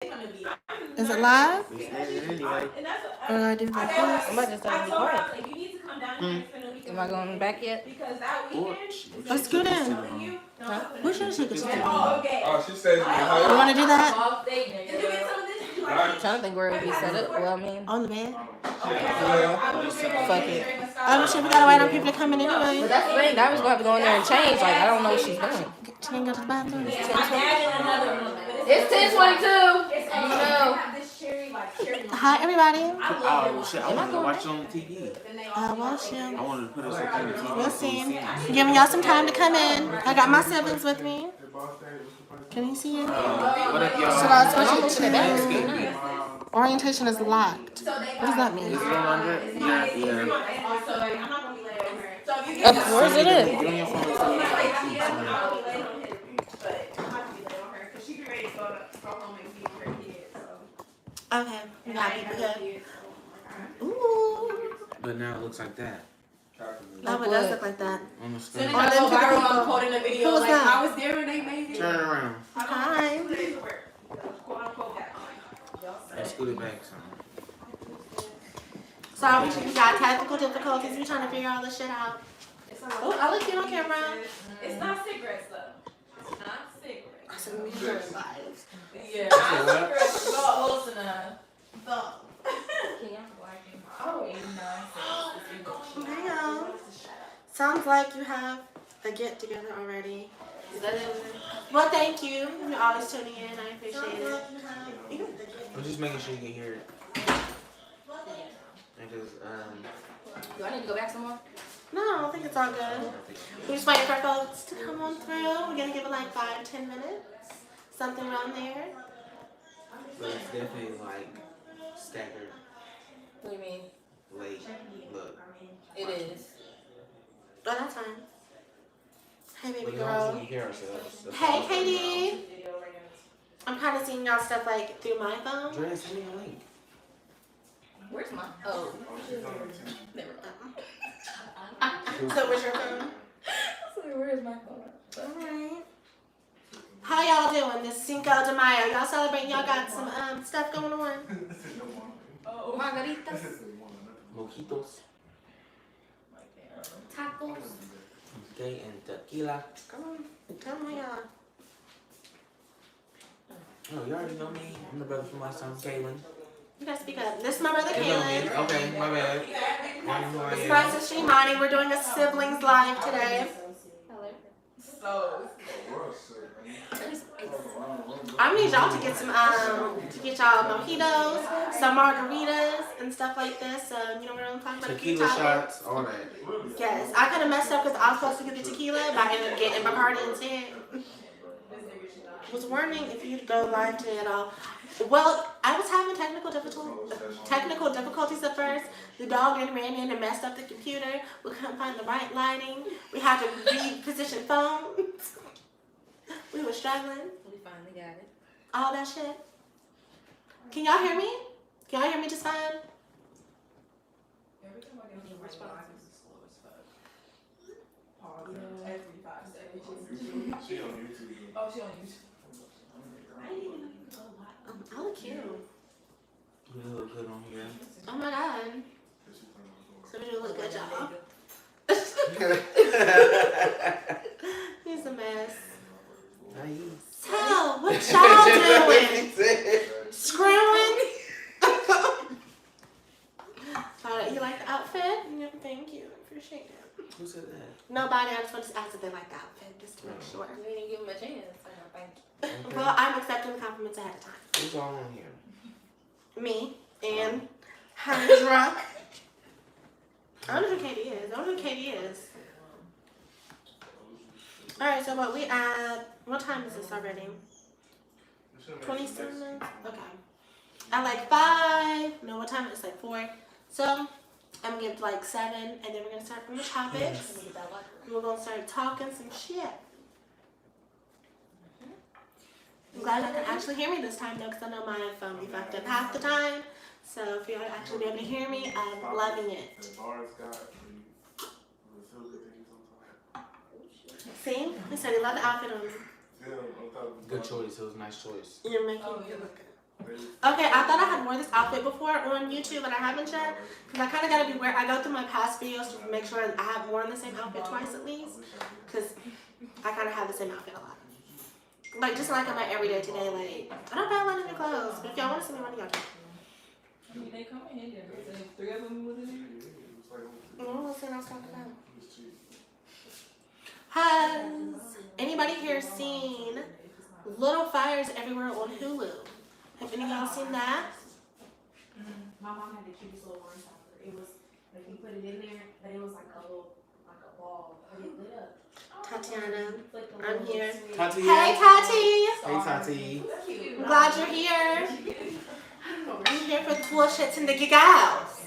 Is it live? Anyway. Or do I do like this? I'm about to start recording. Am I going back yet? Let's go then. Huh? We should take a picture. Oh, she says You want to do that? I'm trying to think where it would be set up. Well, I mean, On the bed? fuck it. Oh, shit, we gotta wait on people to come in anyway. But that's the thing. That was going to have to go in there and change. Like, I don't know what she's doing. She didn't go to the bathroom. It's 10:22. No. Hi, everybody. Oh, shit. I wanted to watch it on the TV. Well, shit. I wanted to put it on the TV. We'll see. Giving y'all some time to come in. I got my siblings with me. Can you see it? What up, y'all? Should I switch it to orientation is locked. What does that mean? Is it on under? Yeah. Where's it at? Get on your phone. Okay, we got people good. Ooh. But now it looks like that. No, it does look like that. On the So screen. then I go viral on quoting the video. Who was like, that? I was there when they made it. Turn around. Hi. And scoot it back some. Sorry, we got technical difficulties. We're trying to figure all this shit out. Oh, I look you on camera. It's not cigarettes though. It's not cigarettes. Yeah, not cigarettes. Go close enough. Damn. Sounds like you have a get together already. Is that it? Well, thank you. You're always tuning in. I appreciate it. I'm just making sure you can hear it. Because, Do I need to go back some more? No, I don't think it's all good. We're just waiting for folks to come on through. We're going to give it like 5-10 minutes. Something around there. but it's definitely like staggered What do you mean? late. Look. It is. Oh, that's fine. Hey, baby But as long as we girl. can hear ourselves. that's Hey, all. Katie. I'm kind of seeing y'all stuff like through my phone. Dre, send me a link. Where's my? Oh. Never mind. So, where's your phone? Where's my phone? Alright. How y'all doing this Cinco de Mayo? Y'all celebrating? Y'all got some stuff going on? Margaritas. Mojitos. Tacos. Okay, and tequila. Come on. Tell me y'all. Oh, you already know me. I'm the brother from last time, Kaylin. You gotta speak up. This is my brother You know me. Kaylin. Okay, my bad. I know who I This is am. my sister Imani. We're doing a siblings live today. So. I need y'all to get some to get y'all mojitos, some margaritas, and stuff like this. So you know what I'm talking about? Tequila shots, all that. Yes, I kind of messed up because I was supposed to get the tequila, but I ended up getting Bacardi instead. Was wondering if you'd go live today at all. Well, I was having technical difficulties at first. The dog then ran in and messed up the computer. We couldn't find the right lighting. We had to reposition phones. We were struggling. We finally got it. All that shit. Can y'all hear me? Can y'all hear me just fine? Every time I get a response, it's slow as fuck. Pause every 5 seconds. She on YouTube. Oh, she on YouTube. I look cute. You look good on here. Oh my god. So we do look good, y'all. He's a mess. Nice. So, what y'all doing? Screwing? You like the outfit? Yeah, thank you. Appreciate it. Who said that? Nobody. I just wanted to ask if they like the outfit, just to make sure. You didn't give him a chance. Thank you. Okay. Well, I'm accepting the compliments ahead of time. Who's all on here? Me and Honey's Rock. I don't know who Katie is. I don't know who Katie is. Alright, so what we at, what time is this already? 27 minutes? Okay. At like 5, no, what time is it? It's like 4. So, I'm gonna give it like 7, and then we're gonna start from the topics. And we're gonna start talking some shit. I'm glad y'all can actually hear me this time though, because I know my phone be fucked up half the time. So if y'all actually be able to hear me, I'm loving it. The bar's got See? He said he loved the outfit on me. Yeah, Good choice. It was a nice choice. You're making me look good. Okay, I thought I had worn this outfit before on YouTube, and I haven't yet. Because I kind of got to be I go through my past videos to make sure I have worn the same outfit twice at least. Because I kind of have the same outfit a lot. Like, just like in my everyday today, like, I don't buy a lot of new clothes. But if y'all want to see me money, y'all can. I mean, they come in here. Three of them was in here. Oh, what's the next talking about? Has anybody here seen Little Fires Everywhere on Hulu? Have any of y'all seen that? My mom had the cutest little wine topper. It was like you put it in there, but it was like a ball, but it lit up. Tatiana, Flicked a I'm little here. switch. Tati. Hey, Tati. Hey, Tati. Cute. I'm glad you're here. I'm here for the bullshits and the giggles.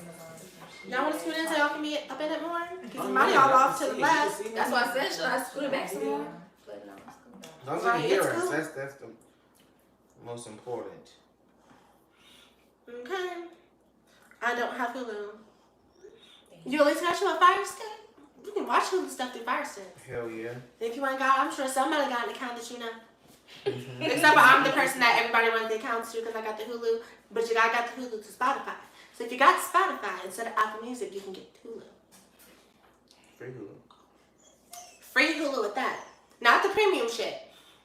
Y'all want to scoot in so y'all can be up in it more? Because somebody all off to the left. That's why I said, should I scoot it back some more? But no, it's cool. As long as Right, you hear it's us, cool. that's the most important. Okay. I don't have Hulu. You at least got you a Fire Stick? You can watch Hulu stuff through Fire Stick. Hell yeah. If you ain't got, I'm sure somebody got an account that you know. Except for I'm the person that everybody runs the accounts to because I got the Hulu. But I got the Hulu to Spotify. So if you got Spotify instead of Apple Music, you can get Hulu. Free Hulu. Free Hulu with that. Not the premium shit,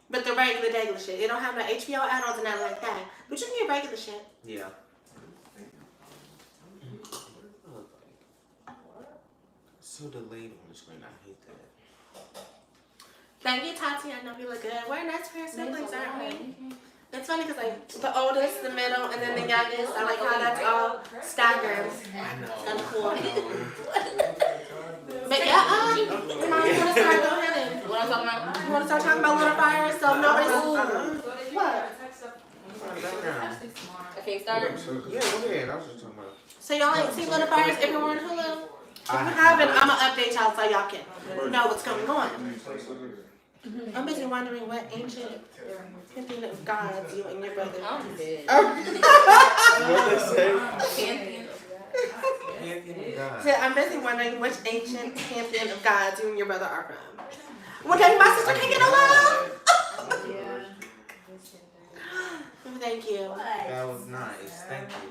but the regular shit. It don't have no HBO add-ons and nothing like that. But you can get regular shit. Yeah. So delayed on the screen. I hate that. Thank you, Tati. I know you look good. We're nice for your siblings, aren't we? It's funny because like the oldest, the middle, and then the youngest. I like how that's all staggered I know. and cool. I know. But yeah, Mom, you want to start? Go ahead and What I'm talking about? you want to start talking about Little Fires so nobody's. What? Okay, start. Yeah, go ahead. I was just talking about. So y'all ain't seen Little Fires everywhere on Hulu? If you I haven't, I'm gonna update y'all so y'all can know what's going on. I'm busy wondering what ancient pantheon of gods you and your brother. I'm dead. What they say? Pantheon of God. Pantheon of God. So I'm busy wondering which ancient pantheon of gods you and your brother are from. One day my sister can get along. Thank you. That was nice. Thank you.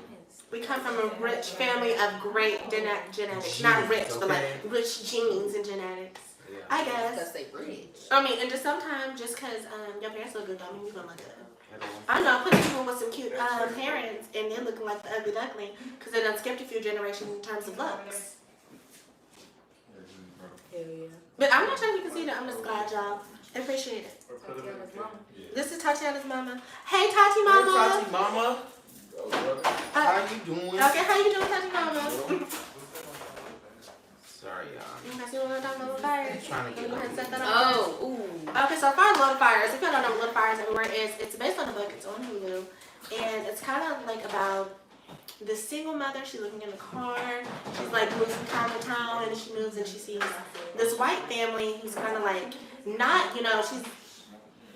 We come from a rich family of great genetics. Not rich, but like rich genes and genetics. Yeah. I Because guess. they rich. I mean, and just sometimes, just because your parents look good, don't mean you're gonna look good. At all. I know plenty of people with some cute parents and they're looking like the ugly duckling because they done skipped a few generations in terms of looks. Hell yeah. But I'm not trying to be conceited. I'm just glad y'all appreciate it. Tatiana's mama. This is Tatiana's mama. Hey, Tati mama. Hey, Tati mama. How you doing? Okay, how you doing, Tati mama? Sorry, y'all. Okay, so you want to talk about Little Fires? Trying to get Go ahead and set that up. Oh, ooh. Okay, so far Little Fires, if you don't know what Little Fires Everywhere is, it's based on a book, it's on Hulu, and it's kind of like about this single mother. She's looking in the car, she's like moves from town to town, and she moves and she sees this white family who's kind of like, not, you know, she's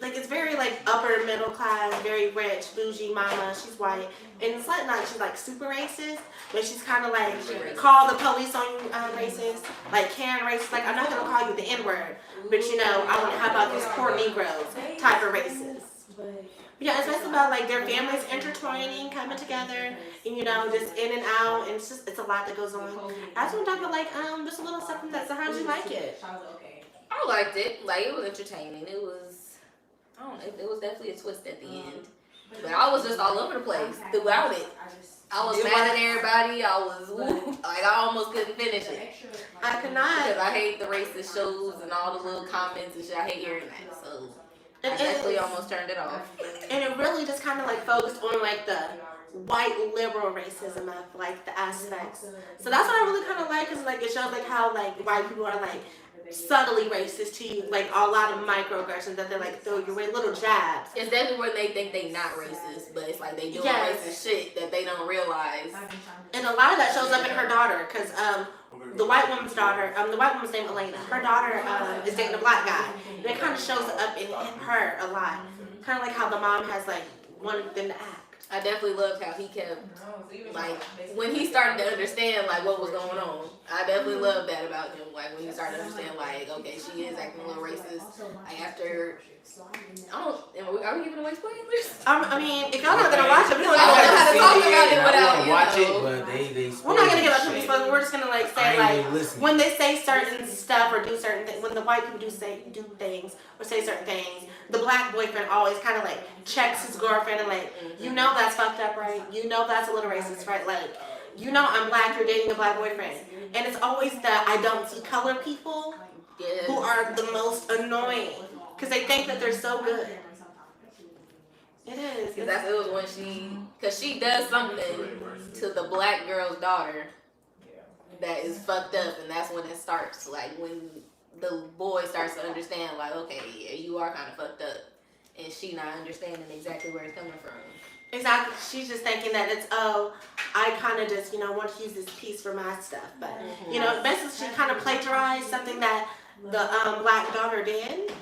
like, it's very like upper middle class, very rich, bougie mama, she's white, and it's like not, she's like super racist, but she's kind of like, call the police on you racist, like Karen racist, like I'm not going to call you the N-word, but you know, I want to, how about these poor Negroes type of racist. Yeah, it's basically about like their families intertwining, coming together, and you know, just in and out, and it's just, it's a lot that goes on. I just want to talk about like, just a little something that's how you like it. I liked it. Like, it was entertaining. It was, I don't know, it was definitely a twist at the end. But I was just all over the place throughout it. I was mad at everybody. I was, like, I almost couldn't finish it. I could not. Because I hate the racist shows and all the little comments and shit. I hate hearing that. So I And definitely it, almost turned it off. and it really just kind of like focused on like the white liberal racism of like the aspects. So that's what I really kind of like, cause like it shows like how like white people are like subtly racist to you, like a lot of microaggressions that they're like throw your way, little jabs. It's definitely where they think they not racist, but it's like they doing Yes. racist shit that they don't realize. And a lot of that shows up in her daughter, cause the white woman's daughter, the white woman's name Elena. Her daughter is dating a black guy. And it kind of shows up in her a lot. Kind of like how the mom has like wanted them to act. I definitely loved how he kept, like, when he started to understand, like, what was going on. I definitely loved that about him. Like, when he started to understand, like, okay, she is acting a little racist. Like, after, are we giving away spoilers? I mean, if y'all not gonna watch it, we don't I don't know how to know. talk about it without, I you watch know. it, but they We're not gonna give up too much spoilers. We're just gonna like say I ain't like even listening. when they say certain stuff or do certain things. When the white people do things or say certain things, the black boyfriend always kind of like checks his girlfriend and like, you know that's fucked up, right? You know that's a little racist, right? Like, you know I'm black. You're dating a black boyfriend, and it's always the I don't see color people who are the most annoying because they think that they're so good. It is. Because it was when because she does something to the black girl's daughter that is fucked up, and that's when it starts. Like, when the boy starts to understand, like, okay, yeah, you are kind of fucked up, and she not understanding exactly where it's coming from. Exactly. She's just thinking that it's, I kind of just, want to use this piece for my stuff. But, basically she kind of plagiarized something that the black daughter did.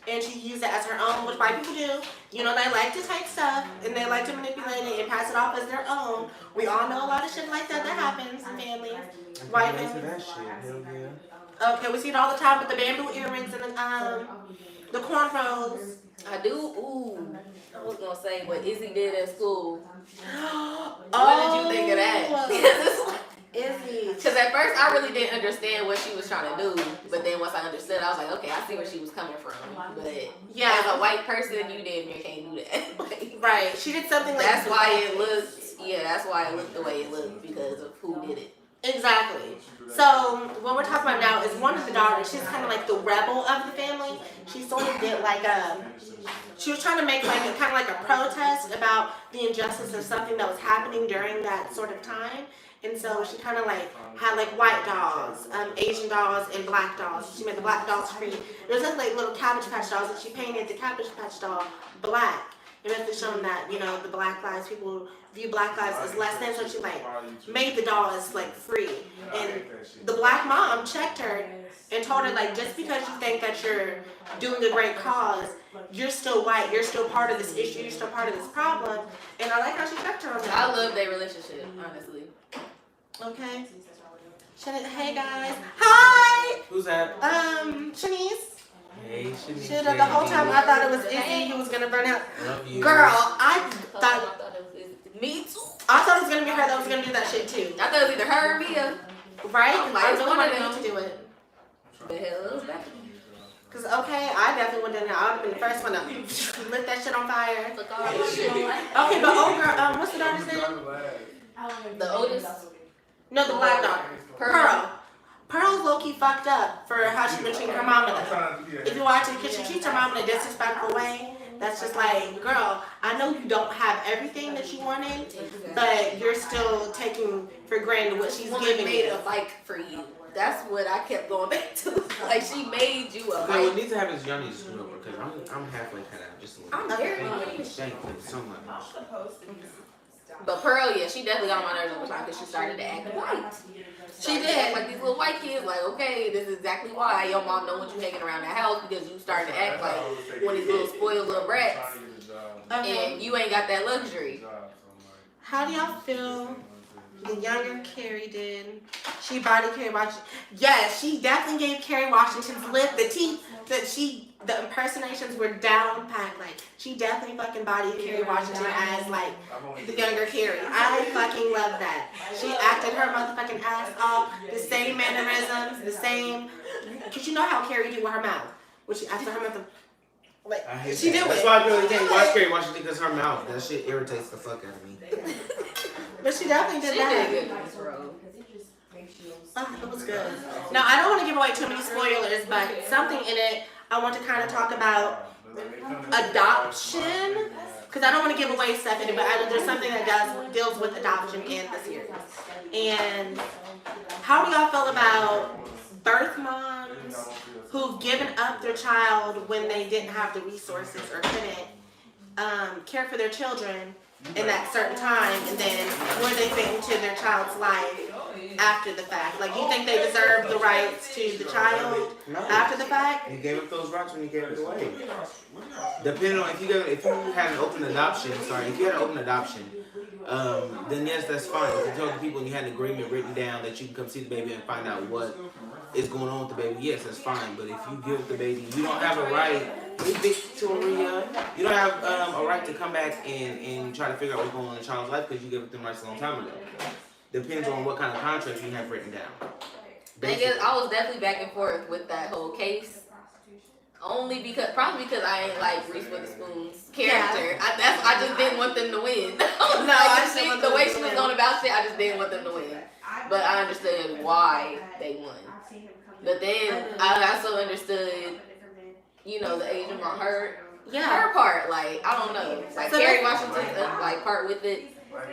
And she used it as her own, which white people do. They like to take stuff and they like to manipulate it and pass it off as their own. We all know a lot of shit like that happens in families. White families. That shit, hell yeah. Okay, we see it all the time with the bamboo earrings and the cornrows. I do. Ooh, I was gonna say what Izzy did at school. What did you think of that? Izzy. Because at first I really didn't understand what she was trying to do, but then once I understood, I was like, okay, I see where she was coming from. But yeah, as a white person, you damn near can't do that. Like, right? She did something like that's why it looked. Yeah, that's why it looked the way it looked because of who did it. Exactly. So what we're talking about now is one of the daughters. She's kind of like the rebel of the family. She sort of did like she was trying to make like kind of like a protest about the injustice of something that was happening during that sort of time. And so she kind of like had like white dolls, Asian dolls, and black dolls. She made the black dolls free. There was like little Cabbage Patch dolls, and she painted the Cabbage Patch doll black. And basically showing that the black lives, people view black lives as less than. So she like made the doll as like free. And the black mom checked her and told her like, just because you think that you're doing a great cause, you're still white. You're still part of this issue. You're still part of this problem. And I like how she checked her on that. I love their relationship, honestly. Okay. Hey guys. Hi. Who's that? Shanice. Hey, Shanice. Shit, the whole time I thought it was Izzy who was gonna burn out. Love you. Girl, I thought Me too. I thought it was gonna be her that was gonna do that shit too. I thought it was either her or Mia. Right? I'm like, I it's really one of wanted them. you to do it. The hell was that? Cause I definitely would have done it. I would have been the first one to lit that shit on fire. Fuck all this shit. Okay, but old girl, what's the daughter's name? The oldest? No, the black daughter. Pearl. Pearl's low-key fucked up for how she's been treating her mom. If you watch it, because she treats her mom in a disrespectful way. That's just like, girl, I know you don't have everything that you wanted, but you're still taking for granted what she's giving made you. a bike for you. That's what I kept going back to. Like, she made you a No, what bike. needs to happen is y'all need to screw over because I'm halfway cut out just a little I'm bit. very Thank you so much. But Pearl, yeah, she definitely got on my nerves over time because she started to act white. She Started to did. act like these little white kids. Like, okay, this is exactly why your mom don't want you hanging around the house because you started to act like one of these little spoiled little brats, Okay. and you ain't got that luxury. How do y'all feel the younger Carrie did? She body Carrie Washington. Yes, she definitely gave Carrie Washington's lip. The teeth the impersonations were down packed. Like, she definitely fucking bodied Carrie Washington as like the younger Carrie. I fucking love that. She acted her motherfucking ass off. The same mannerisms, the same. Cause you know how Carrie do with her mouth. When she after her mouth. Like, I hate she that. do That's it. why I really can't watch Carrie Washington because her mouth. That shit irritates the fuck out of me. But she definitely did She that. did good, Miss Rose. Oh, it was good. Now, I don't want to give away too many spoilers, but something in it I want to kind of talk about adoption, because I don't want to give away stuff in it, but there's something that deals with adoption in the series. And how do y'all feel about birth moms who've given up their child when they didn't have the resources or couldn't care for their children in that certain time, and then where they fit into their child's life after the fact? Like, you think they deserve the rights to the child No. after the fact? You gave up those rights when you gave it away. Depending on if you had an open adoption, then yes, that's fine. If you told the people and you had an agreement written down that you can come see the baby and find out what is going on with the baby, yes, that's fine. But if you give the baby, you don't have a right. Hey, Victoria, you don't have a right to come back and try to figure out what's going on in the child's life because you gave it them rights a long time ago. Depends on what kind of contract you have written down. I was definitely back and forth with that whole case. Probably because I ain't like Reese Witherspoon's character. Yeah. I just didn't want them to win. The way she was going about shit, I just didn't want them to win. But I understood why they won. But then I also understood, the Asian part, her part. Like, I don't know, like So Kerry Washington's like part with it.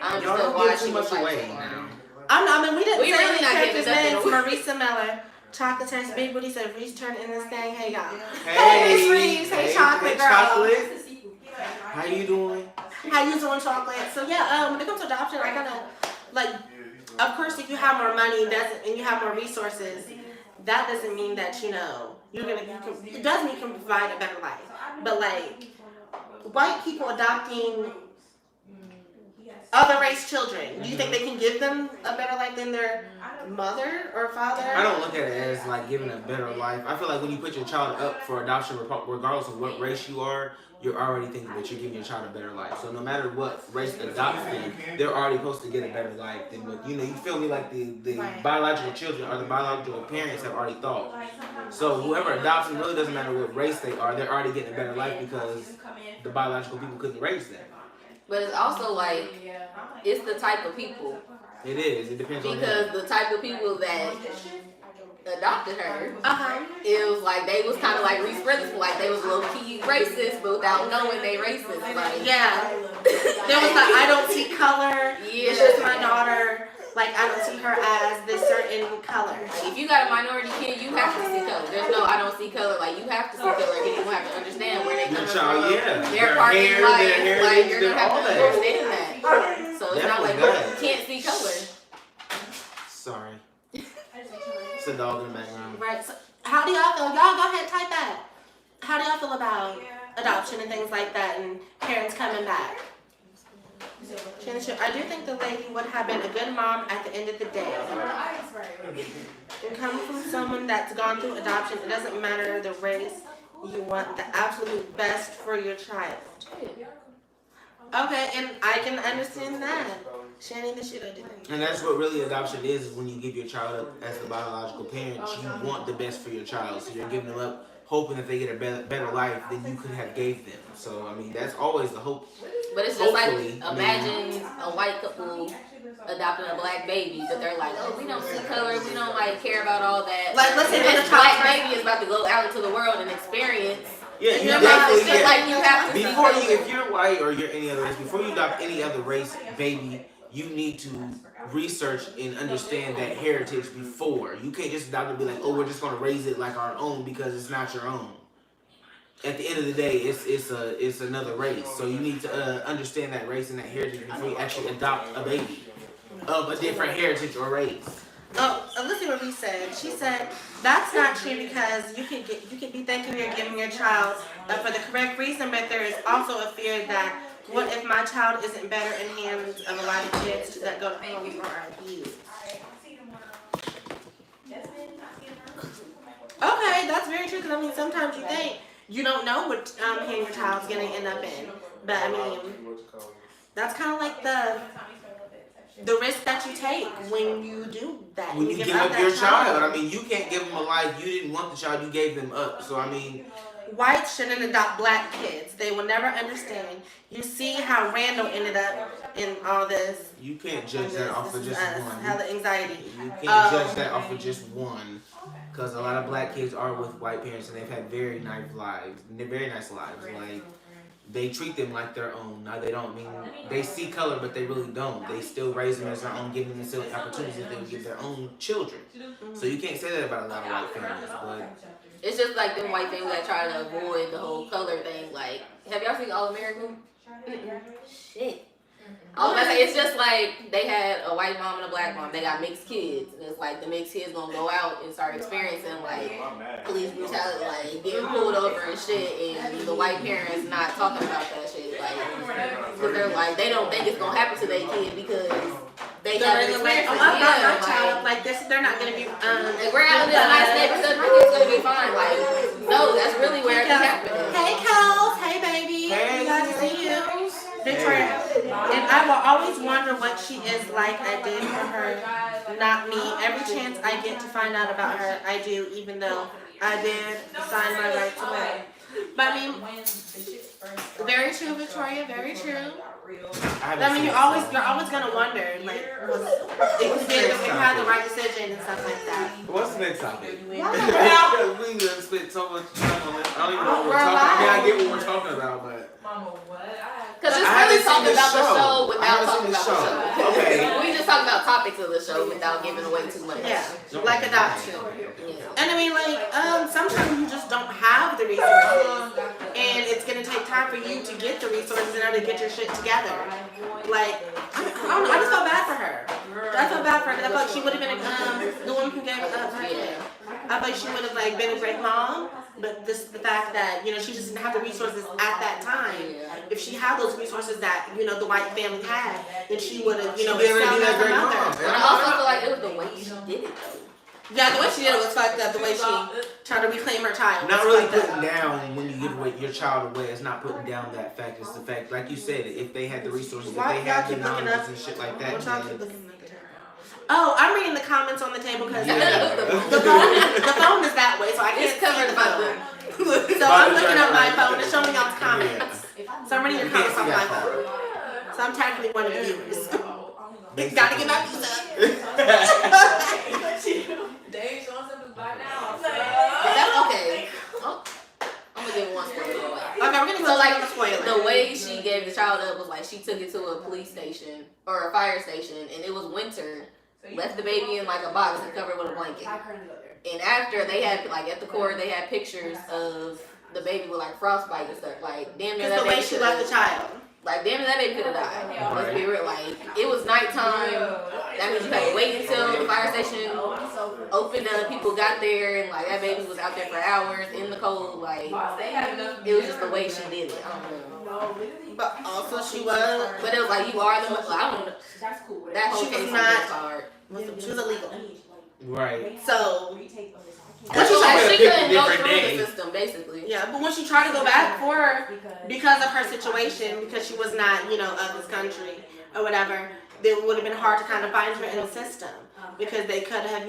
I understood why she was like. We didn't We say really any not characters' giving names. nothing Marisa Miller, Chocolate Taste Big Booty said, Reese turned in this thing. Hey, y'all. Hey, Miss Reese. Hey, Chocolate Girl. Chocolate. How you doing? How you doing, Chocolate? So, yeah, when it comes to adoption, I gotta, like, of course, if you have more money and you have more resources, that doesn't mean that, it does mean you can provide a better life. But, like, white people adopting other race children, do you think they can give them a better life than their mother or father? I don't look at it as like giving a better life. I feel like when you put your child up for adoption, regardless of what race you are, you're already thinking that you're giving your child a better life. So no matter what race adopts them, they're already supposed to get a better life than what, you feel me, like the biological children or the biological parents have already thought. So whoever adopts them, really doesn't matter what race they are, they're already getting a better life because the biological people couldn't raise them. But it's also like, it's the type of people. It is. It depends on because the type of people that adopted her, it was like they was kind of like Reese Witherspoon, like they was low key racist, but without knowing they racist. Like, yeah, there was like, I don't see color. Yeah, it's just my daughter. Like, I don't see her as this certain color. If you got a minority kid, you have to see color. There's no, I don't see color. Like, you have to see color. You don't have to understand where they come from. Yeah. Their part in life. Like, you're gonna have to that. understand that. So it's not like you can't see color. Sorry. It's a dog in the background. Right. So how do y'all feel? Y'all go ahead, type that. How do y'all feel about adoption and things like that and parents coming back? I do think the lady would have been a good mom at the end of the day. And coming from someone that's gone through adoption, it doesn't matter the race. You want the absolute best for your child. Okay, and I can understand that. Shannon, the shit I did. And that's what really adoption is when you give your child up as the biological parent, you want the best for your child. So you're giving them up hoping that they get a better life than you could have gave them. So, I mean, that's always the hope. But it's just like, imagine a white couple adopting a black baby, but they're like, oh, we don't see color, we don't like care about all that. Like, let's say this black baby is about to go out into the world and experience. Yeah, you definitely. Just like you have to if you're white or you're any other race, before you adopt any other race baby, you need to research and understand that heritage before. You can't just adopt and be like, oh, we're just going to raise it like our own because it's not your own. At the end of the day, it's another race. So you need to understand that race and that heritage before you actually adopt a baby of a different heritage or race. Oh, listen what Reese said. She said that's not true because you can be thinking you're giving your child for the correct reason, but there is also a fear that what if my child isn't better in hands of a lot of kids that go to homes or are abused? Okay, that's very true. Because I mean, sometimes you think you don't know what hand your child's gonna end up in, but I mean, that's kind of like the risk that you take when you do that. When you give up your child, I mean, you can't give them a life. You didn't want the child, you gave them up. So, I mean, whites shouldn't adopt black kids. They will never understand. You see how Randall ended up in all this. You can't judge that off of just one. Hella anxiety. You can't judge that off of just one. Because a lot of black kids are with white parents and they've had very nice lives. Like, they treat them like their own. Now, they don't mean, they see color, but they really don't. They still raise them as their own, giving them the same opportunities that they would give their own children. So you can't say that about a lot of white families. But it's just like them white families that try to avoid the whole color thing. Like, have y'all seen All American? Shit. I was gonna say it's just like they had a white mom and a black mom. They got mixed kids, and it's like the mixed kids gonna go out and start experiencing like police brutality, like getting pulled over and shit, and the white parents not talking about that shit, like because they're like they don't think it's gonna happen to their kid because they have They're like, oh, I brought my child up like this. They're not gonna be. Like we're out in this nice neighborhood, my kid's gonna be fine. Like no, that's really where it be happening. Hey, Kels. Hey, baby. Hey. Glad to see you. Victoria. And I will always wonder what she is like. I did for her, not me. Every chance I get to find out about her, I do, even though I did sign my rights away. But I mean, very true, Victoria. Very true. I mean, you're always gonna wonder, like, if you had the right decision and stuff like that. What's the next topic? We gonna spend so much time on this. I don't even know what we're talking about. I mean, I get what we're talking about, but. Mama, what? Because it's really talking about the show without talking about the show. Okay. We just talk about topics of the show without giving away too much. Yeah, like adoption. Yeah. And I mean, like, sometimes you just don't have the resources, and it's gonna take time for you to get the resources in order to get your shit together. Like, I don't know, I just felt bad for her. I felt bad for her because I felt like she would have been the woman who gave up her kid. I felt like she would have like been a great mom, but the fact that she just didn't have the resources at that time. If she had those resources that the white family had, then she would have excelled as a mother. But I also feel like it was the way she did it though. Yeah, the way she did it was fucked up. The way she tried to reclaim her child. Not really putting down when you give away your child away. It's not putting down that fact. It's the fact, like you said, if they had the resources, if they had the knowledge and shit like that. Oh, I'm reading the comments on the table because the phone is that way, so I can't cover the phone. So I'm looking at my phone to show me y'all's comments. So I'm reading your comments on my phone. So I'm technically one of the viewers. Gotta get my views up. Dave showing something by now. That's okay. Oh, I'm gonna give one spoiler away. Okay, we're gonna go like the spoiler. The way she gave the child up was like she took it to a police station or a fire station, and it was winter. Left the baby in like a box and covered with a blanket. And after they had like at the court, they had pictures of the baby with like frostbite and stuff. Like damn near that the way she left the child. Like damn near that baby could have died. Let's be real. Like it was nighttime. That means you had to wait until the fire station opened up. People got there and like that baby was out there for hours in the cold. Like it was just the way she did it. I don't know. But also she was. But it was like you are the. I don't know. That whole case was hard. She was illegal. Right. So. But she couldn't go through the system, basically. Yeah, but when she tried to go back for her, because of her situation, because she was not, of this country or whatever, it would have been hard to kind of find her in the system because they could have,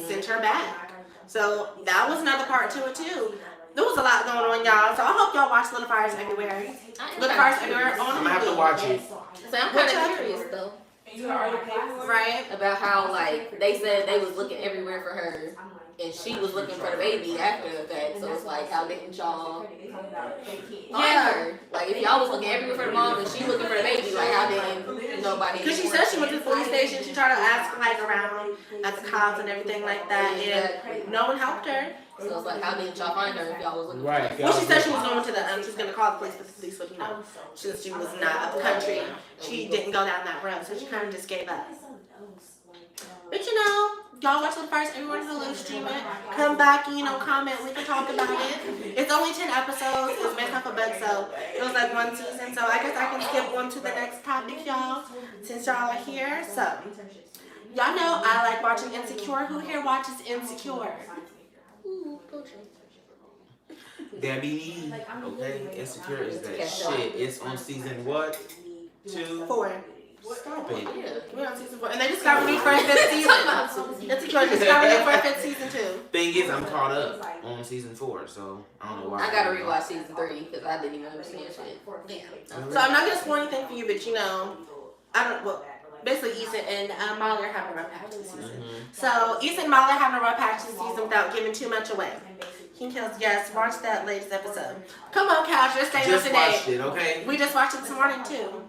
sent her back. So that was another part to it too. There was a lot going on, y'all. So I hope y'all watch Little Fires Everywhere. Little Fires Everywhere on I'm gonna have to watch it. So I'm kind of curious though. Right? About how like they said they was looking everywhere for her. And she was looking for the baby after the fact, so it's like, how didn't y'all find her? Like, if y'all was looking everywhere for the mom and she looking for the baby, like, how didn't nobody? Because she said she went to the police station, she tried to ask, like, around at the cops and everything like that, and no one helped her. So it's like, how didn't y'all find her if y'all was looking for her? Well, she said she was going to the, she was going to call the police, but the police wouldn't know. Since she was not of the country, she didn't go down that road, so she kind of just gave up. But y'all watch the first, everyone's a little stream it. Come back and, comment. We can talk about it. It's only 10 episodes. It's made up a bed, so it was like one season. So I guess I can skip on to the next topic, y'all, since y'all are here. So, y'all know I like watching Insecure. Who here watches Insecure? Debbie. Okay, Insecure is that shit. It's on season what? 2? 4. Stop it. We're on season 4. And they just got renewed for a 5th season. Insecure just got renewed for a 5th season too. Thing is, I'm caught up on season 4, so I don't know why. I gotta rewatch season 3 because I didn't even understand shit. Yeah. So I'm not gonna spoil anything for you, but I don't. Well, basically, Ethan and Molly are having a rough patch this season. So Ethan and Molly are having a rough patch this season without giving too much away. King Kills, yes, watch that latest episode. Come on, Couch, you're staying up Just to watched date. it, okay? We just watched it this morning too.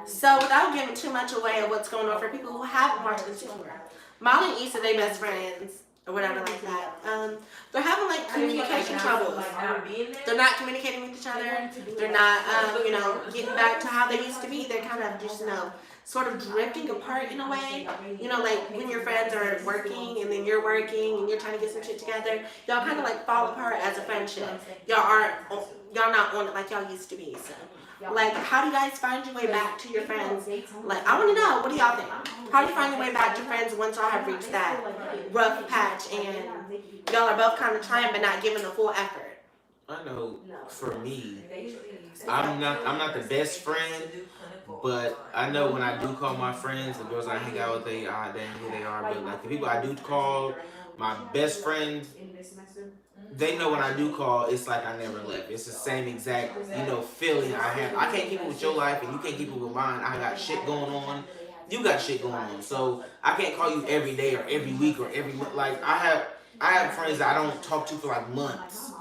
So without giving too much away of what's going on for people who haven't watched Insecure, Molly and Issa, they best friends. or whatever like that. They're having like communication troubles. They're not communicating with each other. They're not, getting back to how they used to be. They're kind of just, sort of drifting apart in a way. Like when your friends are working and then you're working and you're trying to get some shit together, y'all kind of like fall apart as a friendship. Y'all not on it like y'all used to be. So, like, how do you guys find your way back to your friends? Like, I want to know, what do y'all think? How do you find your way back to friends once y'all have reached that rough patch and y'all are both kind of trying but not giving the full effort? I know for me, I'm not the best friend, but I know when I do call my friends, the girls I hang out with, they know who they are. But like the people I do call, my best friends, they know when I do call, it's like I never left. It's the same exact, feeling I have. I can't keep it with your life, and you can't keep it with mine. I got shit going on. You got shit going on. So I can't call you every day or every week or every month. Like I have friends that I don't talk to for like months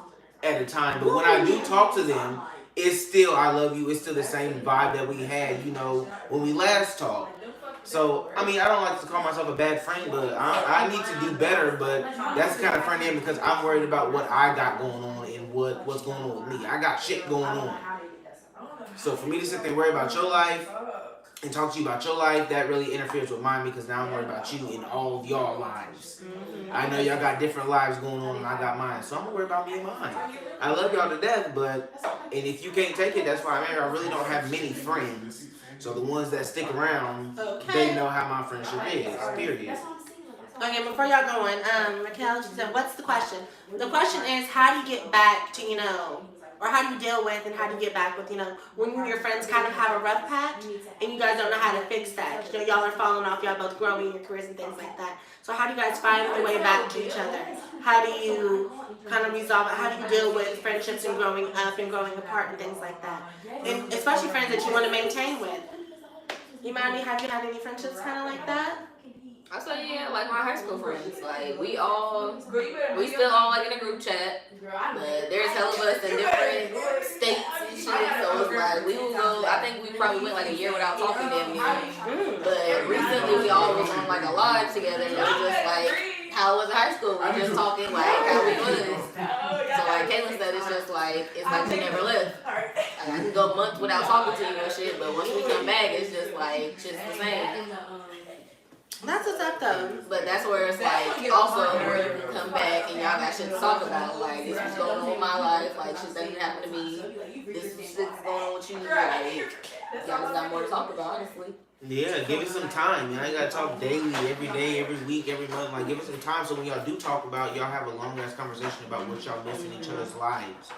at a time. But when I do talk to them, it's still I love you. It's still the same vibe that we had, when we last talked. So, I don't like to call myself a bad friend, but I need to do better, but that's the kind of friend I am because I'm worried about what I got going on and what's going on with me. I got shit going on. So for me to sit there and worry about your life and talk to you about your life, that really interferes with mine because now I'm worried about you and all of y'all lives. I know y'all got different lives going on and I got mine, so I'm worried about me and mine. I love y'all to death, and if you can't take it, that's why I really don't have many friends. So the ones that stick around, they know how my friendship is, period. Okay, before y'all going, Raquel, she said, what's the question? The question is, how do you get back to, or how do you deal with and how do you get back with, when you and your friends kind of have a rough patch and you guys don't know how to fix that? Y'all are falling off, y'all both growing in your careers and things like that. So how do you guys find the way back to each other? How do you kind of resolve it? How do you deal with friendships and growing up and growing apart and things like that? And especially friends that you want to maintain with. Imani, have you had any friendships kind of like that? I say yeah, like my high school friends. Like we still all like in a group chat, but there's hell of us in different states and shit. So it's like we will go. I think we probably went like a year without talking to them. But recently we all was on like a live together. And it was just like how it was in high school. We just talking like how we was. So like Caitlin said, it's just like it's like we never left. Like, I can go months without talking to you and shit, but once we come back, it's just like just the same. That's what's up though. But that's where it's like also where you can come back and y'all got shit to talk about. Like this was going on with my life, like shit that didn't happen to me. This shit's going on with you. Like y'all just got more to talk about, honestly. Yeah, give it some time. You gotta talk daily, every day, every week, every month. Like give it some time so when y'all do talk about, y'all have a long ass conversation about what y'all miss in each other's lives.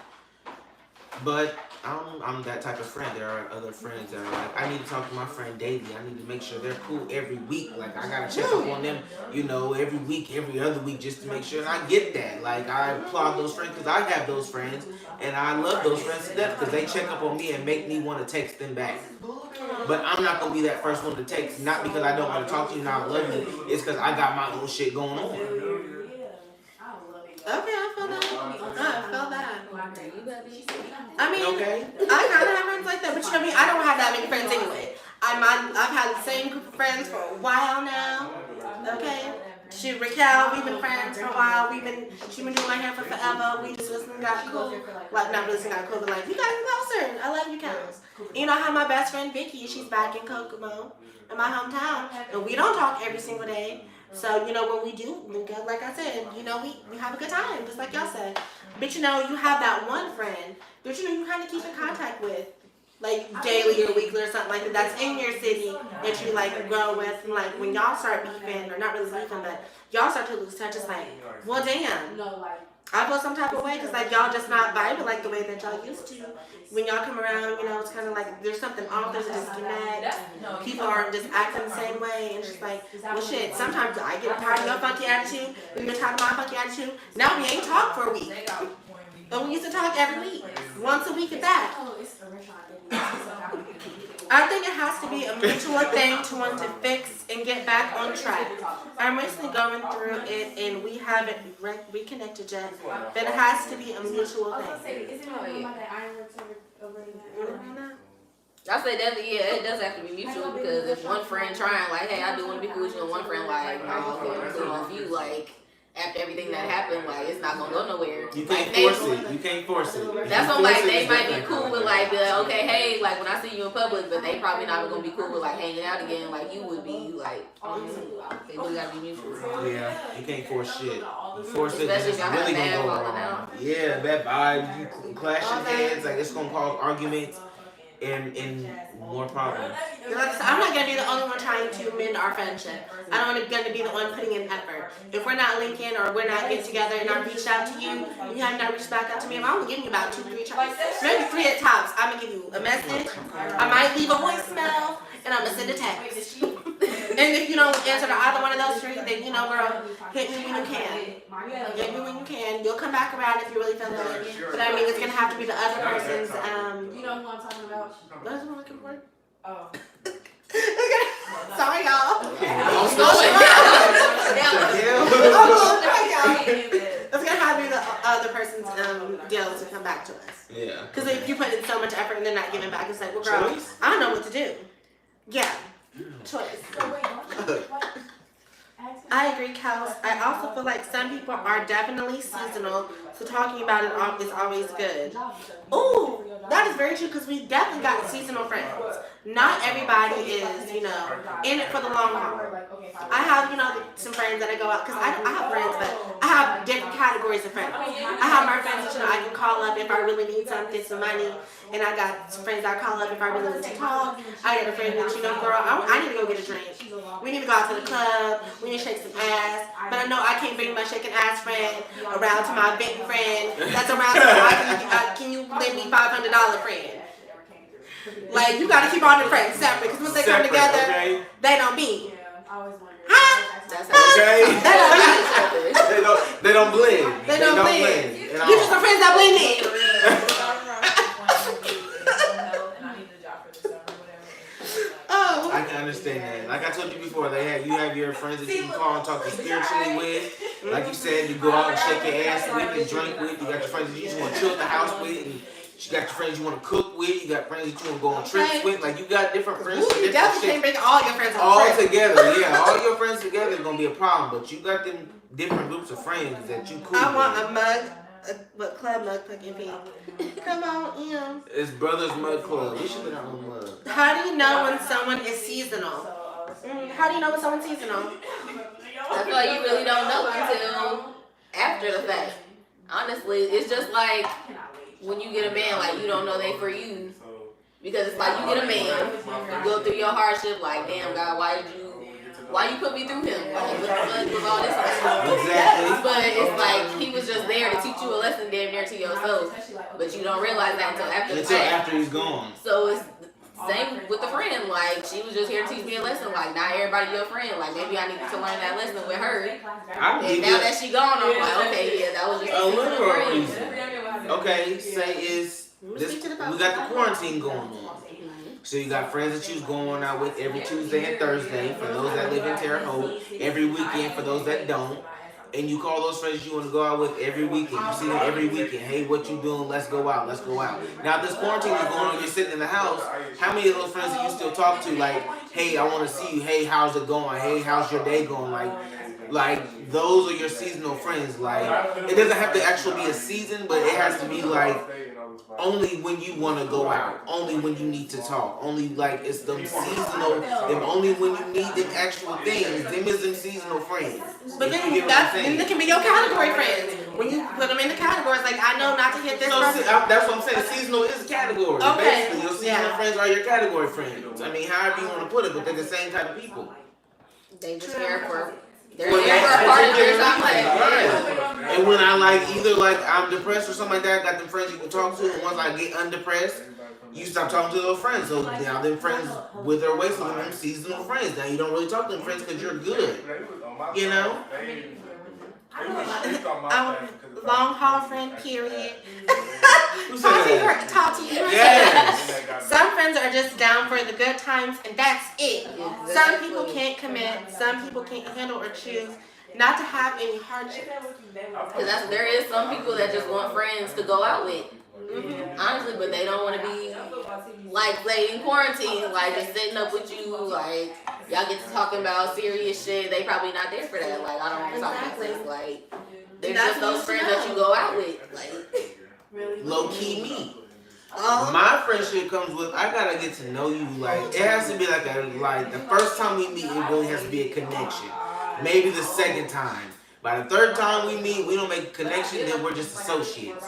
But I'm that type of friend. There are other friends that are like, I need to talk to my friend daily. I need to make sure they're cool every week. Like, I gotta check up on them, every week, every other week, just to make sure. And I get that. Like, I applaud those friends because I have those friends, and I love those friends to death because they check up on me and make me want to text them back. But I'm not gonna be that first one to text, not because I don't want to talk to you and I love you. It's because I got my own shit going on. Okay, I feel that. I feel that. Okay. I kind of have friends like that, but I don't have that many friends anyway. I've had the same group of friends for a while now. Okay. Raquel, we've been friends for a while. She's been doing my hair for forever. We just listened, got cool. Like, not listening, got cool, but like, you got closer. I love you, Kels. I have my best friend Vicky. She's back in Kokomo, in my hometown, and we don't talk every single day. So, when we do, like I said, we have a good time, just like y'all said. But, you have that one friend that, you kind of keep in contact with, like, daily or weekly or something like that, that's in your city that you, like, grow with. And, like, when y'all start beefing, or not really beefing, but y'all start to lose touch, it's like, well, damn. I feel some type of way because, like, y'all just not vibing like the way that y'all used to. When y'all come around, it's kind of like there's something off, there's a disconnect. People aren't just acting the same way. And it's just like, well, shit, sometimes I get tired of your funky attitude. You get tired of my funky attitude. Now we ain't talk for a week. But we used to talk every week. Once a week at that. I think it has to be a mutual thing to want to fix and get back on track. I'm recently going through it and we haven't reconnected yet, but it has to be a mutual thing. I say definitely, yeah, it does have to be mutual because if one friend trying like, hey, I do want to be cool with you, and one friend like, no, okay, I'm cool with you, like, after everything that happened, like it's not gonna go nowhere. You Like, can't force it. You can't force it. If That's you what, like, force it, they it's might be never cool gonna with, happen. like, be like, okay, hey, like, when I see you in public, but they probably not gonna be cool with, like, hanging out again, like you would be, like, they really gotta be mutual. Yeah, you can't force shit. You force it, Especially it's if y'all have really gonna bad go falling wrong. out. Yeah, bad vibes, you clashing heads, like it's gonna cause arguments and more problems. I'm not gonna be the only one trying to mend our friendship. I don't want to be the one putting in effort. If we're not linking or we're not getting together and I reached out to you, and you have not reached back out to me, if I'm giving you about 2-3 tries, maybe 3 at times, I'm gonna give you a message. I might leave a voicemail and I'm gonna send a text. And if you don't answer to either one of those 3, then you know, girl, hit me when you can. Hit me when you can. You'll come back around if you really feel it. But I mean, it's gonna have to be the other person's. You know who I'm talking about? What is it looking for? Oh. Sorry, y'all. Don't It's gonna have to be the other person's deal to come back to us. Yeah. Because if you put in so much effort and they're not giving back, it's like, well, girl, I don't know what to do. Yeah, choice. I agree, Kels. I also feel like some people are definitely seasonal, so talking about it is always good. Ooh, that is very true because we definitely got seasonal friends. Not everybody is, you know, in it for the long haul. I have, you know, some friends that I go out because I have friends, but I have different categories of friends. I have my friends that, you know, I can call up if I really need something, some money, and I got some friends that I call up if I really need to talk. I got a friend that, you know, girl, I need to go get a drink. We need to go out to the club. We need to shake some ass. But I know I can't bring my shaking ass friend around to my big friend that's around to can you lend me $500 friend? Like, you gotta keep all the friends separate because once they come together, okay? they don't meet. That's Okay? They don't. They don't blend. They don't blend. at all. You just some friends that blend in. Oh. I can understand that. Like I told you before, you have your friends that you can call and talk to spiritually with. Like you said, you go out and shake your ass with and drink with. You got your friends that you just want to chill at the house with. And you got your friends you want to cook with. You got friends that you want to go on trips with. Like you got different friends. Ooh, you different definitely can't bring all your friends on all trips. together. Yeah, all your friends together is gonna be a problem. But you got them different groups of friends that you cool I want with. a mug, club mug fucking pink. Come on, Em. It's Brothers Mud Club. We should have our own mug. How do you know when someone is seasonal? How do you know when someone's seasonal? I feel like you really don't know until after the fact. Honestly, it's just like when you get a man, like you don't know they for you. Because it's like you get a man, you go through your hardship, like, damn God, why you put me through him? Like, with all this Exactly. But it's like he was just there to teach you a lesson damn near to yourself. But you don't realize that until after the Until fact. after he's gone. So it's same with the friend. Like, she was just here to teach me a lesson. Like, not everybody your friend. Like, maybe I need to learn that lesson with her. And now that she gone, I'm like, okay, yeah, that was just a literal friend. reason. Okay, say is this, we got the quarantine going on. So you got friends that you's going out with every Tuesday and Thursday for those that live in Terre Haute, every weekend for those that don't. And you call those friends you want to go out with every weekend. You see them every weekend. Hey, what you doing? Let's go out. Let's go out. Now, if this quarantine is going on, you're sitting in the house. How many of those friends do you still talk to? Like, hey, I want to see you. Hey, how's it going? Hey, how's your day going? Like those are your seasonal friends. Like, it doesn't have to actually be a season, but it has to be like only when you want to go out, only when you need to talk, only like it's them seasonal, them only when you need them actual things. Them is them seasonal friends. But then You get what I'm saying? they can be your category friends. When you put them in the categories, like I know not to hit this So person. that's what I'm saying. Seasonal is a category. Okay. Basically, your seasonal friends are your category friends. I mean, however you want to put it, but they're the same type of people. They just here for they're there for a part of their time. Right. And when I either I'm depressed or something like that, I got them friends you can talk to, and once I get undepressed, you stop talking to those friends. So now them friends with their ways of them seasonal friends. Now you don't really talk to them friends because you're good. You know? Long haul friend, period. Who said that? Tati. Yes. Some friends are just down for the good times, and that's it. Exactly. Some people can't commit. Some people can't handle or choose not to have any hardship. Because there is some people that just want friends to go out with. Honestly, but they don't want to be like say in quarantine, like just sitting up with you, like y'all get to talking about serious shit, they probably not there for that. Like, I don't want to talk about this. Like, they're just those friends that you go out with. Like, low key me. My friendship comes with I gotta get to know you. Like it has to be like the first time we meet, it really has to be a connection. Maybe the second time. By the third time we meet, we don't make a connection, then we're just associates.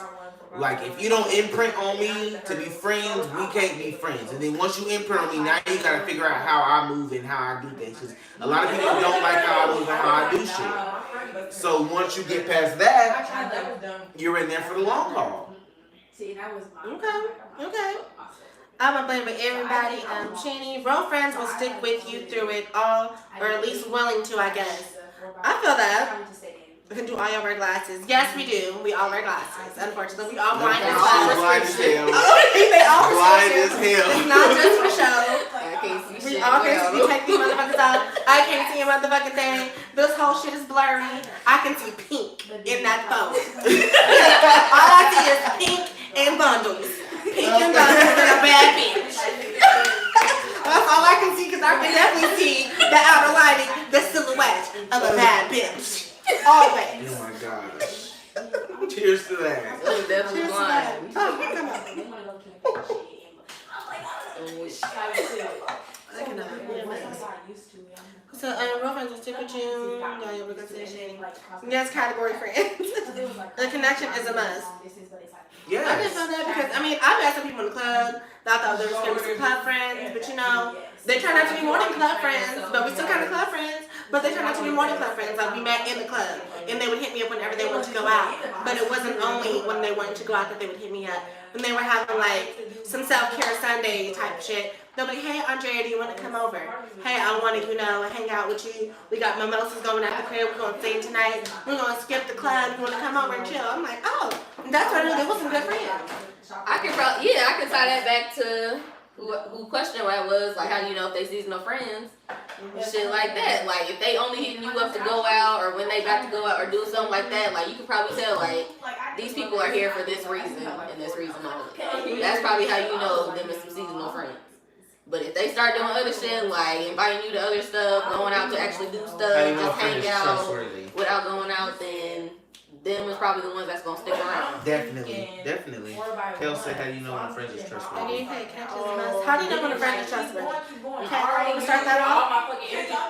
Like if you don't imprint on me to be friends, we can't be friends. And then once you imprint on me, now you gotta figure out how I move and how I do things. Cause a lot of people don't like how I move and how I do shit. So once you get past that, you're in there for the long haul. Okay. I'm gonna blame with everybody. Shani, real friends will stick with you through it all, or at least willing to, I guess. I feel that. Do all y'all wear glasses? Yes, we do. We all wear glasses. Unfortunately, we all blind as hell. Blind as hell. They all blind as hell. It's not just for show. I can't see We shit. all can see. Take these motherfuckers out. I can't see a motherfucking thing. This whole shit is blurry. I can see pink in that phone. All I see is pink and bundles. Pink and bundles and a bad bitch. That's all I can see because I can definitely see the outer lighting, the silhouette of a bad bitch. Always. Oh my gosh. Cheers to that. It was definitely Cheers to that. blind. Oh, come on. So, real friends will stick with you. Yeah, you'll be considered. Yes, category friends. The connection is a must. Yes. I didn't feel that because, I mean, I've met some people in the club that I thought they were going to be some club friends, but you know, they turned out to be more than club friends, but we still kind of club friends, but they turned out to be more than club friends. Like, we met in the club, and they would hit me up whenever they wanted to go out, but it wasn't only when they wanted to go out that they would hit me up. When they were having, like, some self-care Sunday type shit, they'll be like, hey, Andrea, do you want to come over? Hey, I want to, you know, hang out with you. We got mimosas going at the crib. We're going to sing tonight. We're going to skip the club. You want to come over and chill? I'm like, oh, that's what I knew. They was some good friends. I can tie that back to who questioned what I was, like, how do you know if they seasonal friends? Shit like that. Like, if they only hitting you up to go out, or when they got to go out, or do something like that, like, you can probably tell, like, these people are here for this reason, and this reason only. That's probably how you know them as some seasonal friends. But if they start doing other shit, like inviting you to other stuff, going out to actually do stuff, just hang out without going out, then them is probably the ones that's gonna stick around. Definitely. Kel said, how do you know when a friend is trustworthy? How do you know when a friend is trustworthy? Okay, start that off.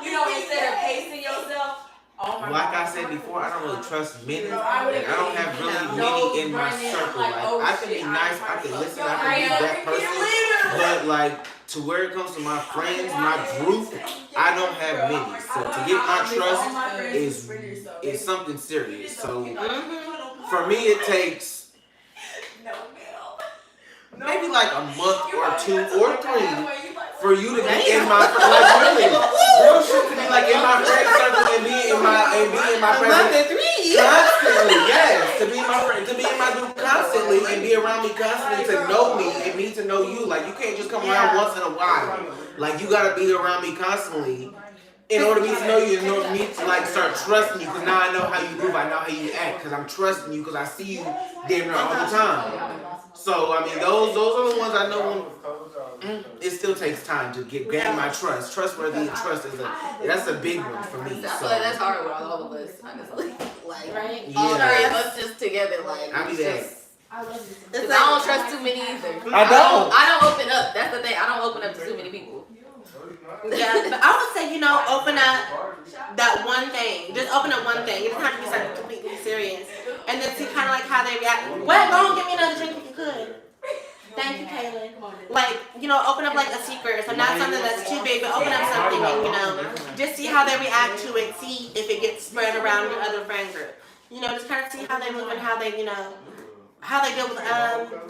You know, instead of pacing yourself. Like I said before, I don't really trust many. Like, I don't have really many in my circle. Like, I can be nice, I can listen, I can be that person. But like, to where it comes to my friends, my group, I don't have many. So to get my trust is something serious. So for me, it takes maybe like a month or 2 or 3 for you to be in my like really real shit to be like in my friend circle and be in my presence constantly. Yes, to be in my friend, to be in my group constantly and be around me constantly, to know me and me to know you. Like you can't just come around once in a while. Like you gotta be around me constantly in order for me to know you and in order for me to like start trusting you. Because now I know how you move, I know how you act. Because I'm trusting you because I see you damn near all the time. So I mean, those are the ones I know. It still takes time to gain my trust. Trustworthy and trust that's a big one for me. I feel like that's hard with all of us, honestly. Like, right? All 3 of us just together, like, I be that. Because I don't trust too many either. I don't open up. That's the thing. I don't open up to too many people. Yeah, but I would say, you know, open up that one thing. Just open up one thing. It doesn't have to be something completely serious. And then see kind of like how they react. Well, go and give me another drink if you could. Thank you, Kaylin. Like, you know, open up like a secret. So not something that's too big, but open up something and, you know, just see how they react to it. See if it gets spread around your other friend group. You know, just kind of see how they move and how they, you know, how they deal with,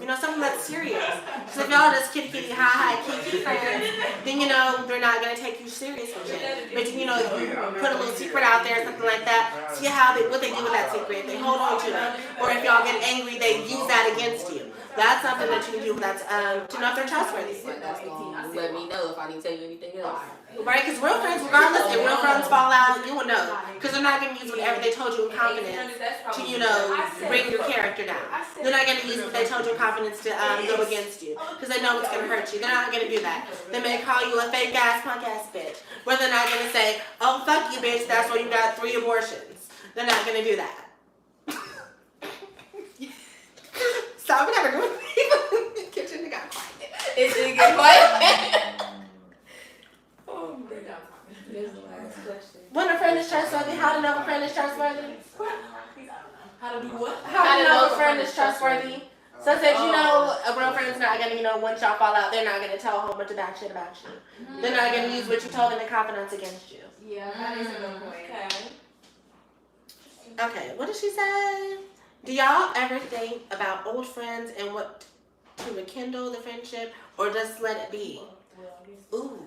you know, something that's serious. So if y'all just kitty, hi, kiki friends, then, you know, they're not going to take you serious with it. But, you know, if you put a little secret out there or something like that, see what they do with that secret. They hold on to it. Or if y'all get angry, they use that against you. That's something that you can do that's, to know if they're trustworthy. That's going to let me know if I need to tell you anything else. Right? Because real friends, regardless if real friends fall out, you will know. Because they're not going to use whatever they told you in confidence to, bring your character down. They're not going to use what they told you in confidence to go against you. Because they know it's going to hurt you. They're not going to do that. They may call you a fake ass, punk ass bitch. But they're not going to say, oh, fuck you, bitch, that's why you got 3 abortions. They're not going to do that. Stop, we gotta go in the kitchen, they got quiet. It didn't get quiet. Oh my God. Here's the last question. When a friend is trustworthy, how to know a friend is trustworthy? How to do what? How to know a friend is trustworthy? So it says, a real friend's not gonna, once y'all fall out, they're not gonna tell a whole bunch of bad shit about you. They're not gonna use what you told them in confidence against you. Yeah, that is a good point. Okay, what did she say? Do y'all ever think about old friends and what to rekindle the friendship, or just let it be? Ooh.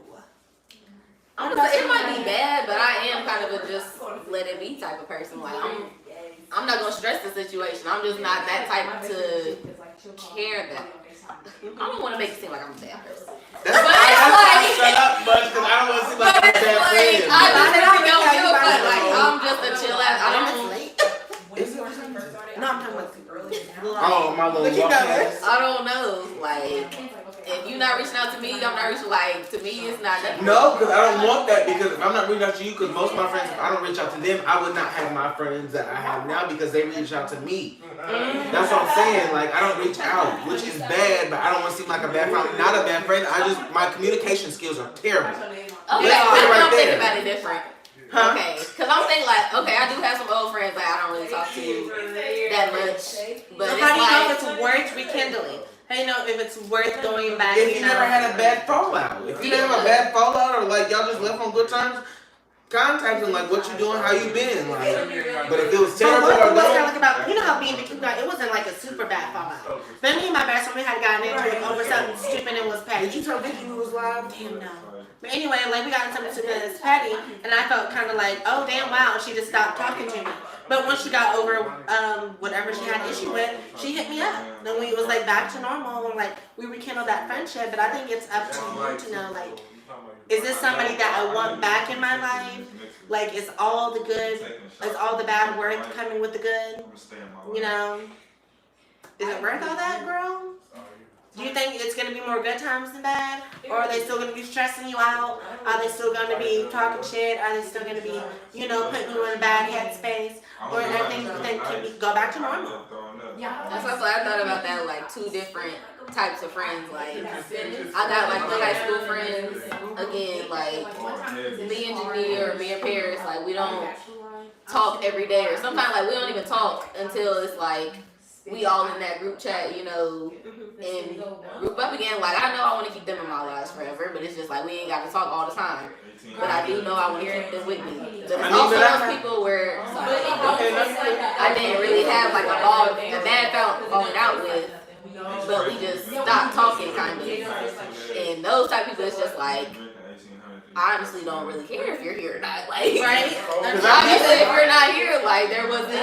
Honestly, it might be bad, but I am kind of a just let it be type of person. Like I'm not gonna stress the situation. I'm just not that type to care that. I don't want to make it seem like I'm a bad person. That's why I shut up much because I don't want to seem like I'm a bad friend. I don't give a fuck. Like I'm just a chill ass. I don't. No, I'm talking about Oh, my little walk-ins. I don't know. Like, if you're not reaching out to me, I'm not reaching. Like, to me, it's not nothing. No, because I don't want that. Because if I'm not reaching out to you, because most of my friends, if I don't reach out to them, I would not have my friends that I have now because they reach out to me. That's what I'm saying. Like, I don't reach out, which is bad, but I don't want to seem like a bad friend. I'm not a bad friend. My communication skills are terrible. Okay, Yeah, I'm right thinking there. about it different. Huh? Okay, because I'm thinking like, okay, I do have some old friends that I don't really talk to that much. But So how do you know if it's worth rekindling? How do you know if it's worth going back? If you never had a bad fallout. If you never have a bad fallout or like y'all just left on good terms, contact them like what you doing, how you been. Like, but if it was terrible What or was don't, kind of like about, how being the cute guy, it wasn't like a super bad fallout. But me and my best friend, we had gotten into it over something stupid and was petty. did you tell Vicky we was live? Damn no. But anyway, like we got into something stupid and was petty, and I felt kind of like, oh damn, wow, she just stopped talking to me. But once she got over whatever she had issue with, she hit me up. Then we was like back to normal, and like we rekindled that friendship. But I think it's up to you to know, like, is this somebody that I want back in my life? Like, is all the good, is all the bad worth coming with the good? Is it worth all that, girl? Do you think it's going to be more good times than bad? Or are they still going to be stressing you out? Are they still going to be talking shit? Are they still going to be, putting you in a bad headspace? Or everything can go back to normal? That's why I thought about that, like 2 different types of friends. Like, I got like the high school friends, again, like me and Janine or me and Paris, like we don't talk every day, or sometimes like we don't even talk until it's like we all in that group chat, and group up again. Like, I know I want to keep them in my lives forever, but it's just like we ain't got to talk all the time. But I do know I want to keep them with me. But it's also those people where I didn't really have like a bad falling out with, but we just stopped talking kind of. And those type of people, it's just like, I honestly don't really care if you're here or not. Like, right? Obviously, if you're not here, like, there wasn't. You're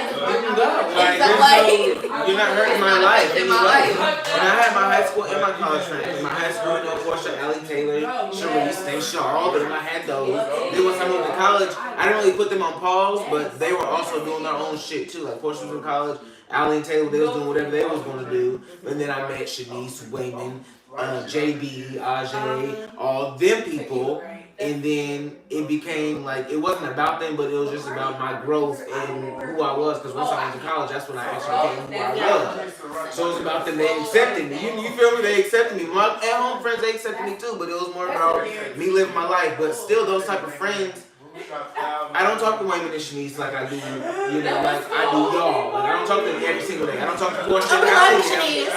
not hurting my life. And I had my high school and my college friends. My high school, Portia, Allie Taylor, Sharice, they Shaw, but I had those. Then once I moved to college, I didn't really put them on pause, but they were also doing their own shit too. Like, Portia was in college, Allie and Taylor, they was doing whatever they was going to do. And then I met Shanice, Wayman, JB, Ajay, all them people. And then it became like, it wasn't about them, but it was just about my growth and who I was. Because once I went to college, that's when I actually became who I was. So it was about them, they accepted me. You feel me? They accepted me. My at-home friends, they accepted me too. But it was more about me living my life. But still, those type of friends, I don't talk to Wayman and Shanice like I do, like I do y'all. Like, I don't talk to them every single day. I don't talk to Portia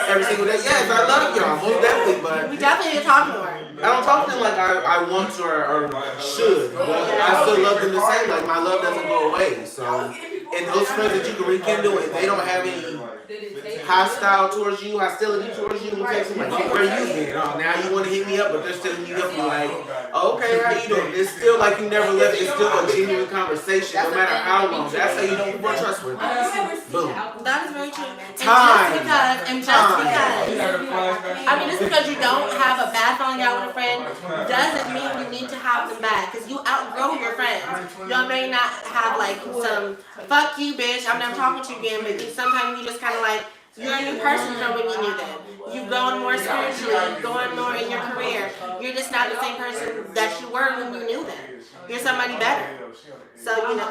every single day. Yes, I love y'all, most definitely, but we definitely need to talk more. I don't talk to them like I want to or should, but I still love them the same. Like, my love doesn't go away. So, and those friends that you can rekindle, and they don't have any hostility towards you, and text them like, hey, where you been? Oh, now you want to hit me up, but they're still hitting you up and like, oh, okay, how you doing? It's still like you never left. It's still a genuine conversation, no matter how long. That's how you know people are trustworthy. Boom. That is very true. Time. Just because you don't have a bad falling out with a friend doesn't mean you need to have them back, because you outgrow your friends. Y'all may not have like some fuck you bitch, I'm never talking to you again, but sometimes you just kind of like, you're a new person from when you knew them. You're going more spiritually, you're going more in your career. You're just not the same person that you were when you knew them. You're somebody better. So, you know.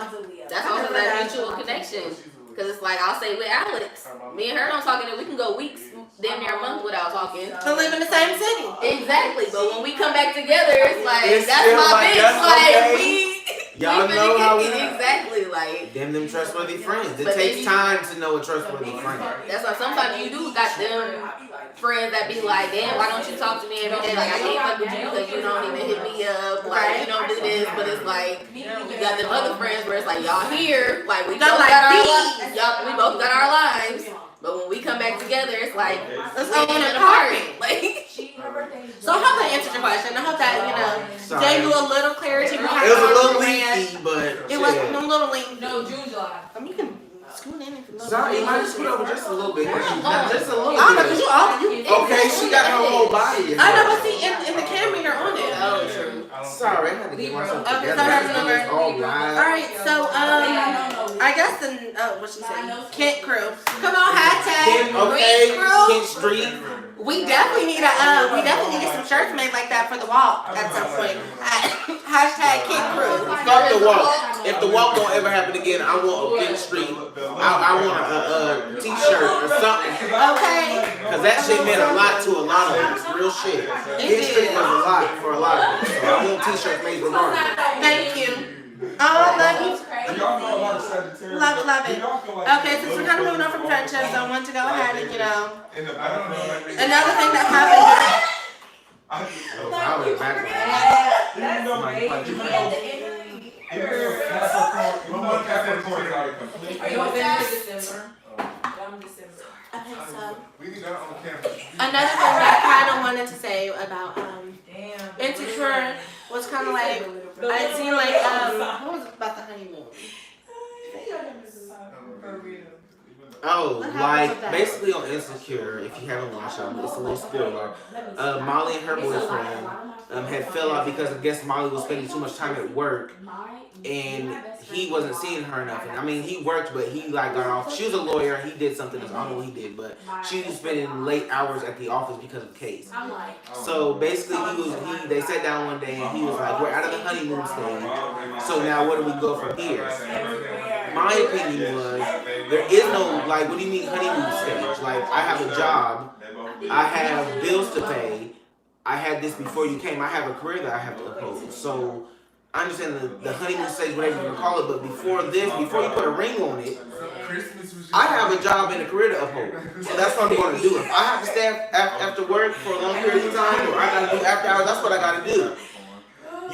That's also that mutual connection. Because it's like, I'll say with Alex, me and her don't talk, and we can go weeks, damn near a month without talking. To live in the same city. Exactly. But when we come back together, it's like, It's that's still my like, bitch. that's Like, okay. Y'all we know how we exactly, like. them trustworthy friends. It But takes then time to know a trustworthy friend. That's why sometimes you do got them friends that be like, damn, why don't you talk to me every day? Like, I can't fuck with you because you don't even hit me up. Like, you don't do this. But it's like, you got them other friends where it's like, y'all here. Like, we both got our lives. We both got our lives. But when we come back together, it's like, let's go in a party. Like, so I hope that answered your question. I hope that, you know, gave you a little clarity. It was a little leaky, but it was a little leaky. No, June, July. I mean, you can scoot in if you want. sorry, you might just scoot over just a little bit. Not just a little I don't know, bit. because you Okay, she got her whole body. I know, but see, in the camera, you're on it. oh, true. Sorry, I had to get myself Okay, together. so that's Everything number- is all live. Alright, so, I guess what she said? Kent Crew. Come on, hashtag Kent, okay, Kent Crew. Kent Street. We definitely need to get some shirts made like that for the walk at some point. Hashtag Kent Crew. Fuck the walk. If the walk don't ever happen again, I want a Kent Street. I want a t-shirt or something. Okay. Cause that shit meant a lot to a lot of us. Real shit. Kent Street was a lot for a lot of us. So I want t-shirts made regardless. Thank you. Oh, love you. Y'all know a lot of Sagittarius. Love it. Y'all feel like Okay, since we're kind of moving on from friendships, I want to go ahead and, you know, I don't know. another thing that happened. I was back. That's amazing. Capricorn is out of complete. Are you on December? I'm December. Okay, so We need that on camera. another thing that I kind of wanted to say about Damn. Insecure was kind of like, I seen like what was it about the honeymoon? For real. Oh, What happened with like that? basically on Insecure, if you haven't watched it, it's a little spoiler. Molly and her boyfriend had fell out because I guess Molly was spending too much time at work and he wasn't seeing her enough. And I mean, he worked, but he like got off. She was a lawyer. He did something else. I don't know what he did, but she was spending late hours at the office because of the case. So basically, they sat down one day and he was like, "We're out of the honeymoon stage. So now where do we go from here?" My opinion was there is no like. What do you mean honeymoon stage? Like I have a job. I have bills to pay. I had this before you came. I have a career that I have to uphold. So I understand the honeymoon stage, whatever you want to call it, but before you put a ring on it, I have a job and a career to uphold. So that's what I'm going to do. If I have to stay after work for a long period of time, or I got to do after hours, that's what I got to do.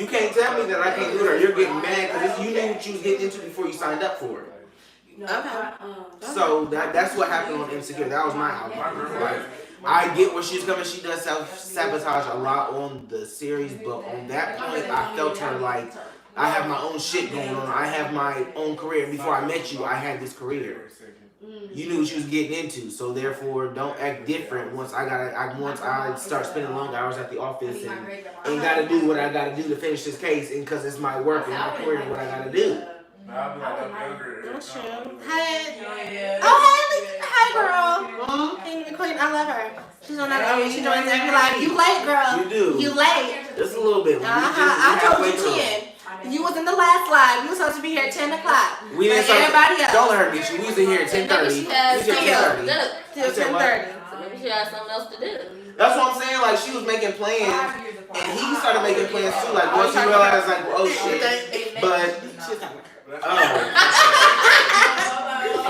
You can't tell me that I can't do it, or you're getting mad because you knew what you was getting into before you signed up for it. Okay. So that's what happened on Insecure. That was my outlook. Like, I get where she's coming. She does self-sabotage a lot on the series, but on that point, I felt her like, I have my own shit going on. I have my own career. Before I met you, I had this career. You knew what you was getting into, so therefore, don't act different once I start spending long hours at the office and gotta do what I gotta do to finish this case, and because it's my work and my career and what I gotta do. That's true. Hey. Oh, hey, girl. Hey, Queen, I love her. She's on that own. She joins every live. You late, girl. You do. You late. Just a little bit. I told you 10. You was in the last live. You were supposed to be here at 10 o'clock. We didn't like everybody else. Don't let her get you. We was in here at 10:30. She has We was here at 10:30. Till 10:30. So maybe she has something else to do. That's what I'm saying. Like she was making plans, and he started making plans too. Like once he realized, like, oh shit. But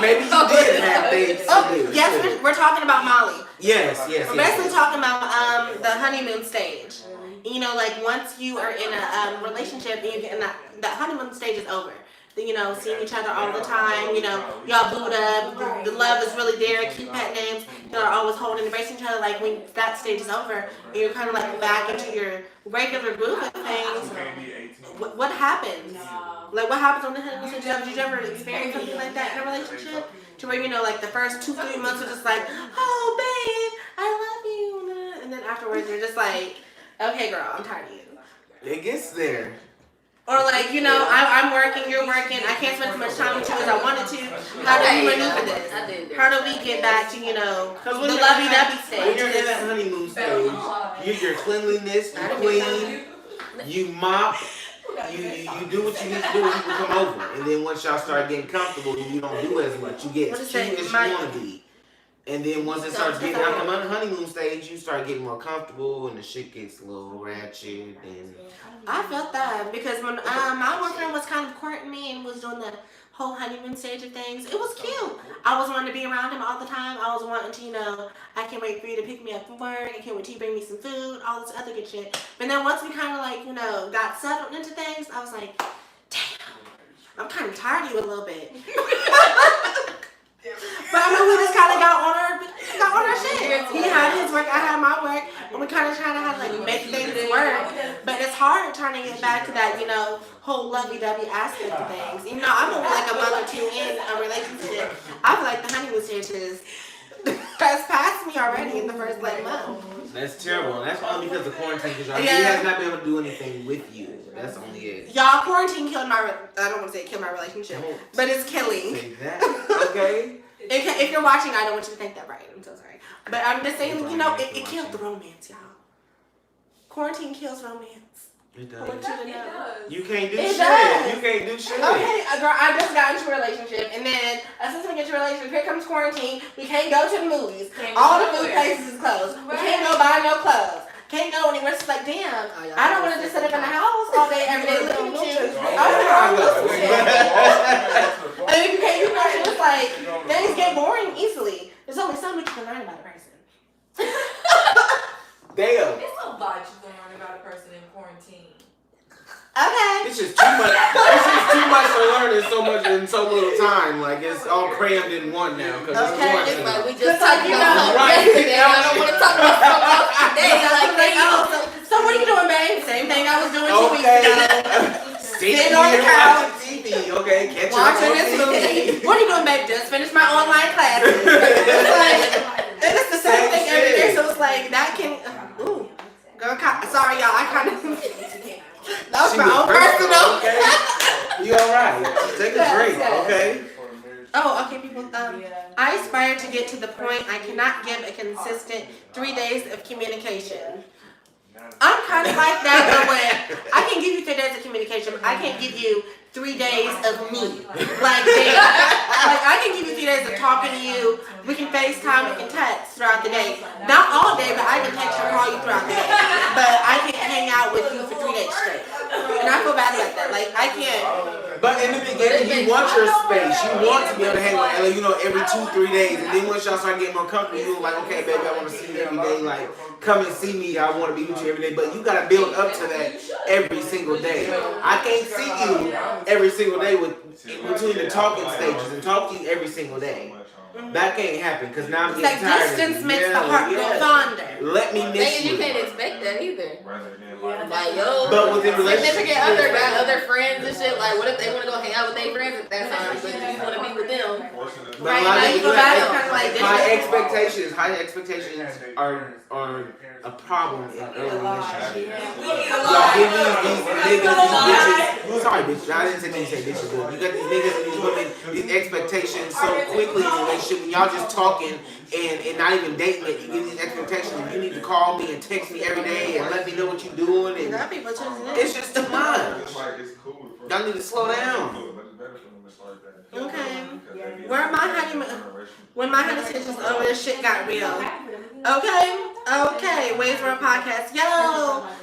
maybe you did have things to do. Yes, we're talking about Molly. Yes. We're basically talking about the honeymoon stage. You know, like once you are in a relationship and the honeymoon stage is over. You know, seeing each other all the time, you know, y'all booed up, the love is really there, cute pet names, y'all are always holding and embracing each other. Like when that stage is over, and you're kind of like back into your regular groove of things, what happens? Like what happens on the honeymoon stage? Did you ever experience something like that in a relationship? To where, you know, like the first 2-3 months are just like, oh babe, I love you, and then afterwards you're just like, okay girl, I'm tired of you. It gets there. Or like, you know, I'm working, you're working. I can't spend as much time with you as I wanted to. How do we maneuver this? I did. How do we get back to, the Because when lovey-dovey when you're in stage? that honeymoon stage, your cleanliness, you clean, you mop, you do what you need to do when people come over. And then once y'all start getting comfortable, you don't do as much. You get as cute as you want to be. And then once it starts getting out the honeymoon stage, you start getting more comfortable and the shit gets a little ratchet. And I felt that because when my boyfriend was kind of courting me and was doing the whole honeymoon stage of things, it was cute. I was wanting to be around him all the time. I was wanting to, I can't wait for you to pick me up from work. I can't wait till you bring me some food, all this other good shit. But then once we kind of got settled into things, I was like, damn, I'm kind of tired of you a little bit. But I mean, we just kind of got on our shit. He had his work, I had my work, and we kind of trying to make things work. But it's hard trying to get back to that, whole lovey-dovey aspect of things. I'm only like a month or two in a relationship. I feel like the honeymoon stage has passed me already in the first month. that's terrible. And that's only because of quarantine. Because he has not been able to do anything with you. That's only it. Y'all, quarantine killed I don't want to say it killed my relationship, but it's killing. Say that. Okay. If you're watching, I don't want you to think that, right? I'm so sorry. But I'm just saying, it killed the romance, y'all. Quarantine kills romance. It I want you to know. You can't do It shit. does. You can't do shit. Okay, girl, I just got into a relationship, and then as soon as we get into a relationship, here comes quarantine. We can't go to the movies. All the food places is closed. We can't go buy no clothes. Can't go anywhere. It's like, damn, I don't want to just sit up in the house all day, every day looking at you. I don't want to listen to shit. And if you can't do nothing, it's like, things get boring easily. There's only so much you can learn about a person. Damn. It's a lot you can learn about a person in quarantine. Okay. It's just too much. It's just too much to learn in so little time. Like it's all crammed in one now. Because Okay, it's It's quarantine. like we just talked about something Right. yesterday. I don't want to talk about something else today. So what are you doing, babe? Same thing I was doing 2 weeks Okay. ago. Sitting on the couch. watching TV. Okay, catch up Watching on this TV. movie. What are you doing, babe? Just finished my online classes. It's like, and it's the same thing every day. So it's like that can. Ooh, girl. Sorry, y'all. I kind of. That was She my was own personal, personal. okay? You alright? Take a break, Yes. okay? Oh, okay, people. I aspire to get to the point I cannot give a consistent 3 days of communication. I'm kind of like that, but when I can give you 3 days of communication, I can't give you 3 days of me. Like I can give you 3 days of talking to you. We can FaceTime, we can text throughout the day. Not all day, but I can text or call you throughout the day. But I can't hang out with you for 3 days straight. And I feel bad about that. Like I can't. But in the beginning, you want your space. You want to be able to hang with Ella, every 2-3 days. And then once y'all start getting more comfortable, you're like, okay, baby, I want to see you every day. Like, come and see me. I want to be with you every day. But you got to build up to that every single day. I can't see you every single day between the talking stages and talk to you every single day. That can't happen because now I'm It's getting like tired. distance makes the heart go fonder. Let me miss You you. can't expect that either. Yeah. Like, yo, But within significant relationships, other got other friends and shit. Like, what if they want to go hang out with their friends at that time, but you want to be with them? But Right, a lot now of you people feel bad, have it's kinda like this. high expectations are a problem in early relationships. Y'all give these niggas, these bitches. Sorry, bitch. I didn't say bitches, but you got these niggas and these women, these expectations so quickly in a relationship. When y'all just talking and not even dating it, you get these expectations. You need to call me and text me every day and let me know what you're doing. And Got people choosing it. it's just too much. Y'all need to slow down. Okay. Where my honeymoon? When my honeymoon stage was over, this shit got real. Okay. Waves World Podcast. Yo.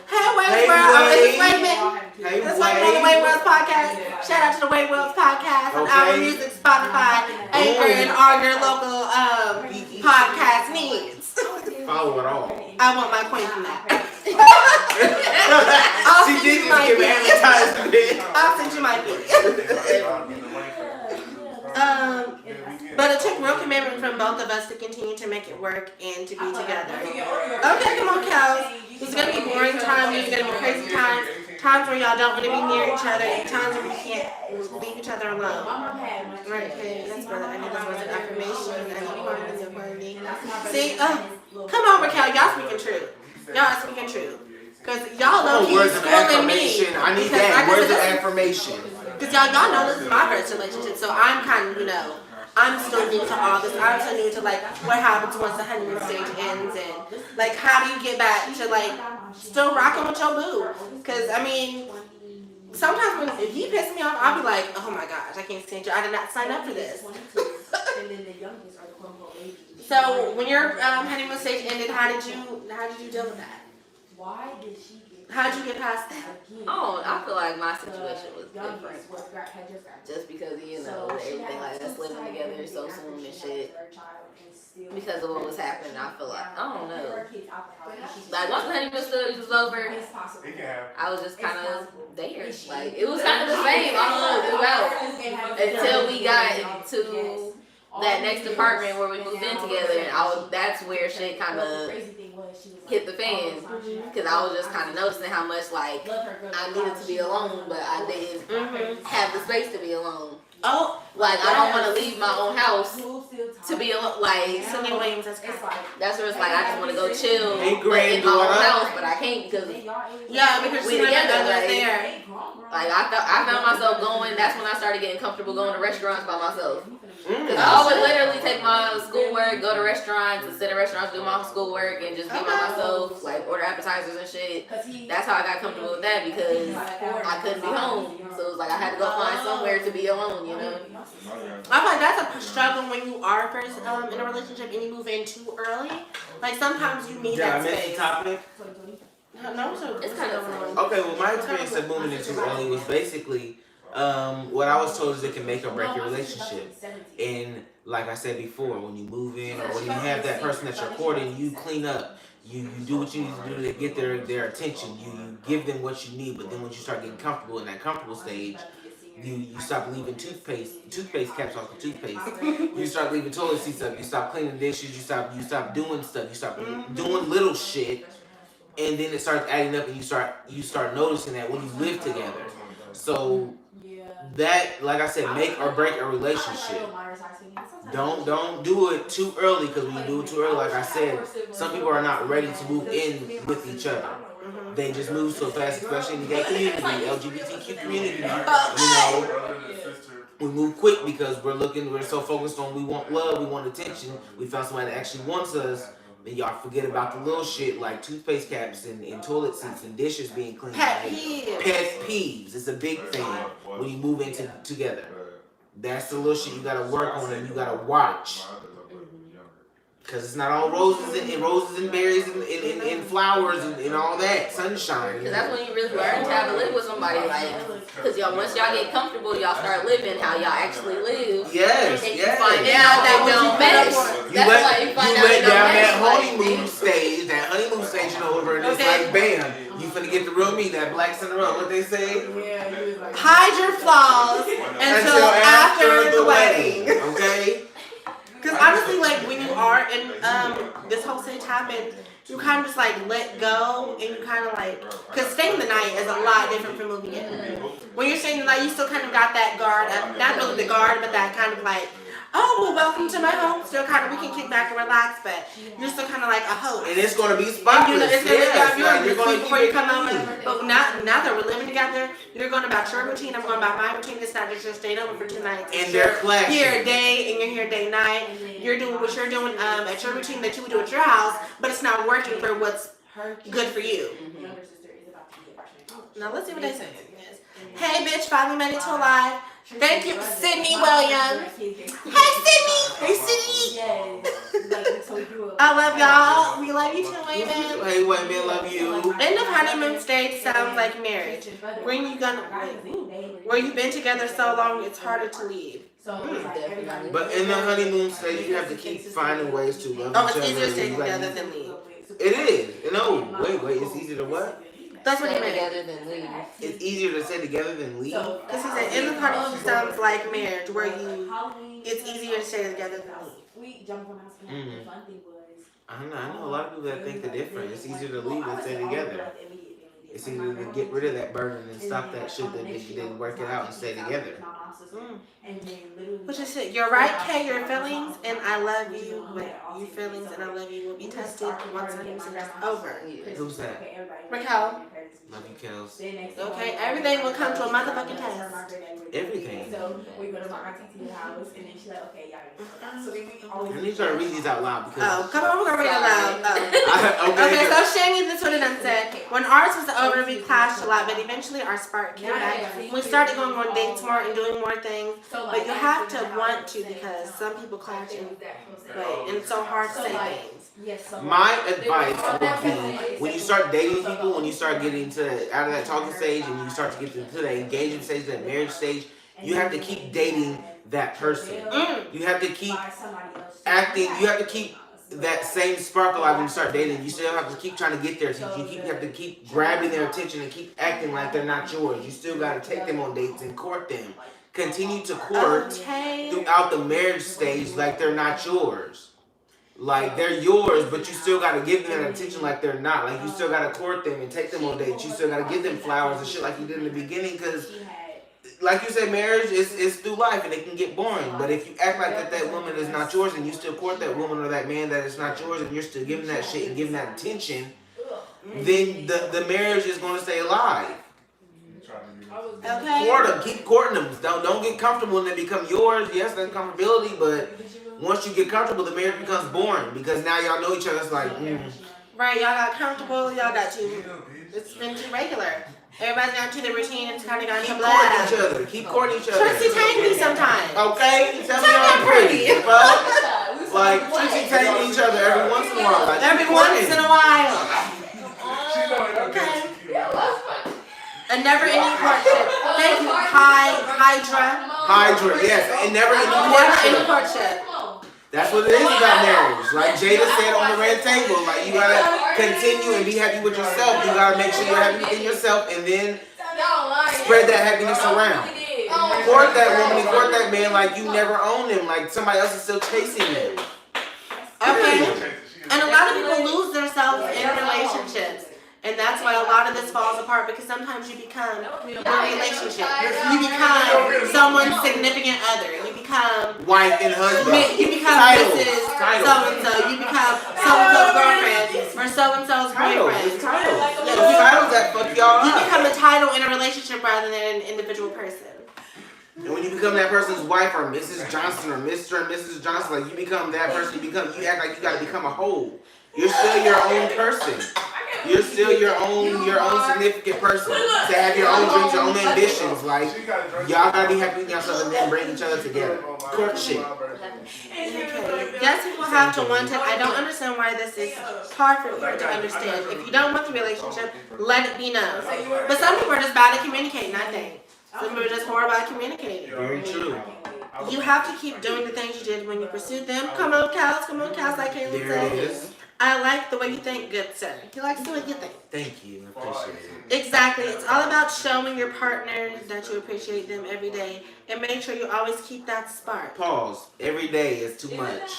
Hey, Waves Hey, World. Oh, Wade. is this Wayman? Hey, This Wayman on the Wade Wade. Worlds Podcast. Shout out to the Wade Worlds Podcast on Okay. Apple Music, Spotify, Anchor, and all your local podcast needs. Follow it all. I want my coin from that. She did just give advertisement. I'll send you my fee. But it took real commitment from both of us to continue to make it work and to be together. Okay, come on, cows. There's gonna be boring times. There's gonna be crazy times. Times where y'all don't want to be near each other. And times where you can't leave each other alone. Right, okay, that's brother. I know this was an affirmation. See, come on, Raquel. Y'all speaking true. Y'all speaking true. Because y'all know Words he's of schooling me. affirmation. I need Because that. like I Words of said, affirmation. Because y'all know this is my first relationship, so I'm kind of, I'm still new to all this. I'm still new to, like, what happens once the honeymoon stage ends, and, like, how do you get back to, like, still rocking with your boo? Because, I mean, sometimes if he pisses me off, I'll be like, oh my gosh, I can't stand you. I did not sign up for this. So when your honeymoon stage ended, how did you deal with that? Why did she get? How'd you get past that? Oh, I feel like my situation was different. Just because, everything like us living together so soon and shit. Because of what was happening, I feel like, I don't know. Like, once the honeymoon stage was over, I was just kind of there. Like, it was kind of the same, I don't know, throughout. Until we got into that next apartment where we moved in together, and that's where shit kind of hit the fan, because I was just kind of noticing how much, like, I needed to be alone, but I didn't have the space to be alone. Oh, like, I don't want to leave my own house to be alone. Like, Cindy Williams, that's where it's like, I just want to go chill Hey, in my own house, but I can't because we together. Like, there. Like, I found myself going, that's when I started getting comfortable going to restaurants by myself. Because I would literally take my schoolwork, go to restaurants, and sit in restaurants, do my schoolwork, and just be by myself, like order appetizers and shit. That's how I got comfortable with that, because I couldn't be home. So it was like I had to go find somewhere to be alone, I feel like that's a struggle when you are first in a relationship and you move in too early. Like, sometimes you need that space. Did I miss the topic? No, so It's kind of Okay, well, my experience of moving in too early was basically what I was told is it can make or break your relationship. And like I said before, when you move in or when you have that person that you're courting, you clean up. You do what you need to do to get their attention. You give them what you need, but then once you start getting comfortable in that comfortable stage, you stop leaving toothpaste caps off the toothpaste. You start leaving toilet seats up. You stop cleaning dishes. You stop doing stuff. You stop doing little shit, and then it starts adding up, and you start noticing that when you live together. So that, like I said, make or break a relationship. Don't do it too early, because when you do it too early, like I said, some people are not ready to move in with each other. They just move so fast, especially in the gay community, LGBTQ community. We move quick because we're so focused on, we want love, we want attention. We found somebody that actually wants us. Then y'all forget about the little shit like toothpaste caps and toilet seats and dishes being cleaned. Pet peeves. Pet peeves. It's a big thing when you move into together. That's the little shit you gotta work on and you gotta watch. Because it's not all roses and berries and flowers and all that sunshine. Because that's when you really learn how to live with somebody. Like, because once y'all get comfortable, y'all start living how y'all actually live. Yes, and yes. You find out that we don't mesh. You let down that honeymoon stage, over, and it's like, bam, you finna get the real me, that black Cinderella. What they say? Hide your flaws until after the wedding. Okay. Because honestly, like, when you are in this whole stage happened, you kind of just like let go, and you kind of like, because staying the night is a lot different from moving in. When you're staying the night, you still kind of got that guard up, not really the guard, but that kind of like, oh, well, welcome to my home. Still kind of, we can kick back and relax, but you're still kind of like a host. And it's going to be spotless. It's going to be you're going to before you come over. But now that we're living together, you're going about your routine. I'm going about my routine. It's not just you're staying over for 2 nights. And they're clashing. Here day, and you're here day night. You're doing what you're doing at your routine that you would do at your house, but it's not working for what's good for you. Now let's see what they say. Hey, bitch, finally made it to live. Thank you, Sydney Williams. Hey, Sydney. Hey, Sydney. I love y'all. We love you too, Wayman. Hey, Wayman, love you. End of honeymoon stage sounds like marriage. Where you've been together so long, it's harder to leave. But in the honeymoon stage, you have to keep finding ways to love each other. Oh, it's easier to stay together than leave. It is. No, wait. It's easier to what? That's what he meant. Together than leave. It's easier to stay together than leave. Because he said end of honeymoon sounds like marriage, where it's easier to stay together than leave. I know a lot of people that think they're different. It's easier to leave than stay together. It's either to get rid of that burden and stop that shit that they didn't work it out and stay together. Which is it. You're right, Kay. Your feelings and I love you, but your feelings and I love you will be tested once honeymoon is over. Who's that? Raquel. Love you, Kels. Okay, everything will come to a motherfucking test. Everything. So we go to my auntie's house, and then she's like, okay, y'all. So then we always. I need you to read these out loud because. Oh, come on, we're gonna read it loud. Okay, so Shani, this one of them said, when ours was over, we clashed a lot, but eventually our spark came back. We started going on dates more and doing more things, but you have to want to because some people clash and it's so hard to say things. My advice would be when you start dating people, when you start getting to out of that talking stage and you start to get to the engagement stage, that marriage stage, you have to keep dating that person. You have to keep acting. You have to keep that same spark alive when you start dating. You still have to keep trying to get there. You have to keep grabbing their attention and keep acting like they're not yours. You still got to take them on dates and court them. Continue to court throughout the marriage stage like they're not yours. Like they're yours, but you still gotta give them that attention like they're not. Like you still gotta court them and take them on dates. You still gotta give them flowers and shit like you did in the beginning. Because, like you said, marriage is through life and it can get boring. But if you act like that woman is not yours and you still court that woman or that man that is not yours and you're still giving that shit and giving that attention, then the marriage is gonna stay alive. Okay. Court them, keep courting them. Don't get comfortable and they become yours. Yes, there's comfortability, but once you get comfortable, the marriage becomes boring because now y'all know each other. It's like, Right, y'all got comfortable, y'all got too, it's been too regular. Everybody's got into the routine, it's kind of got keep into courting each blood. other. Keep courting each other. Trixie, take me sometimes. Okay? Tell me Tell me I'm I'm pretty. pretty. Well, like, Trixie taking each other every once in a while. Like, Every once in a while. Okay. A never-ending courtship. Thank you, Hydra, yes, and never ending never-ending courtship. courtship. That's what it is about marriage. Like Jada said on the red table, like you gotta continue and be happy with yourself. You gotta make sure you're happy within yourself and then spread that happiness around. Court that woman and court that man like you never own them, like somebody else is still chasing them. Okay. And a lot of people lose themselves in relationships. And that's why a lot of this falls apart because sometimes you become a relationship. You become someone's significant other. You become wife and husband. You become Mrs. So-and-so. You become so-and-so's girlfriend or so-and-so's boyfriend. It's titles. Yeah, it's titles that fuck y'all You up. become a title in a relationship rather than an individual person. And when you become that person's wife or Mrs. Johnson or Mr. and Mrs. Johnson, like you become that person, you act like you gotta become a whole. You're still your own person. You're still your own significant person. To have your own dreams, your own ambitions. Like y'all gotta be happy with yourself and then bring each other together. Courtship. Okay. Yes, people have to want it. I don't understand why this is hard for people to understand. If you don't want the relationship, let it be known. But some people are just bad at communicating, I think. Some people are just horrible at communicating. Very true. You have to keep doing the things you did when you pursued them. Come on, cows, like Kayla There said. it is. I like the way you think, good sir. He likes the way you think. Thank you. I appreciate it. Exactly. It's all about showing your partner that you appreciate them every day. And make sure you always keep that spark. Pause. Every day is too much.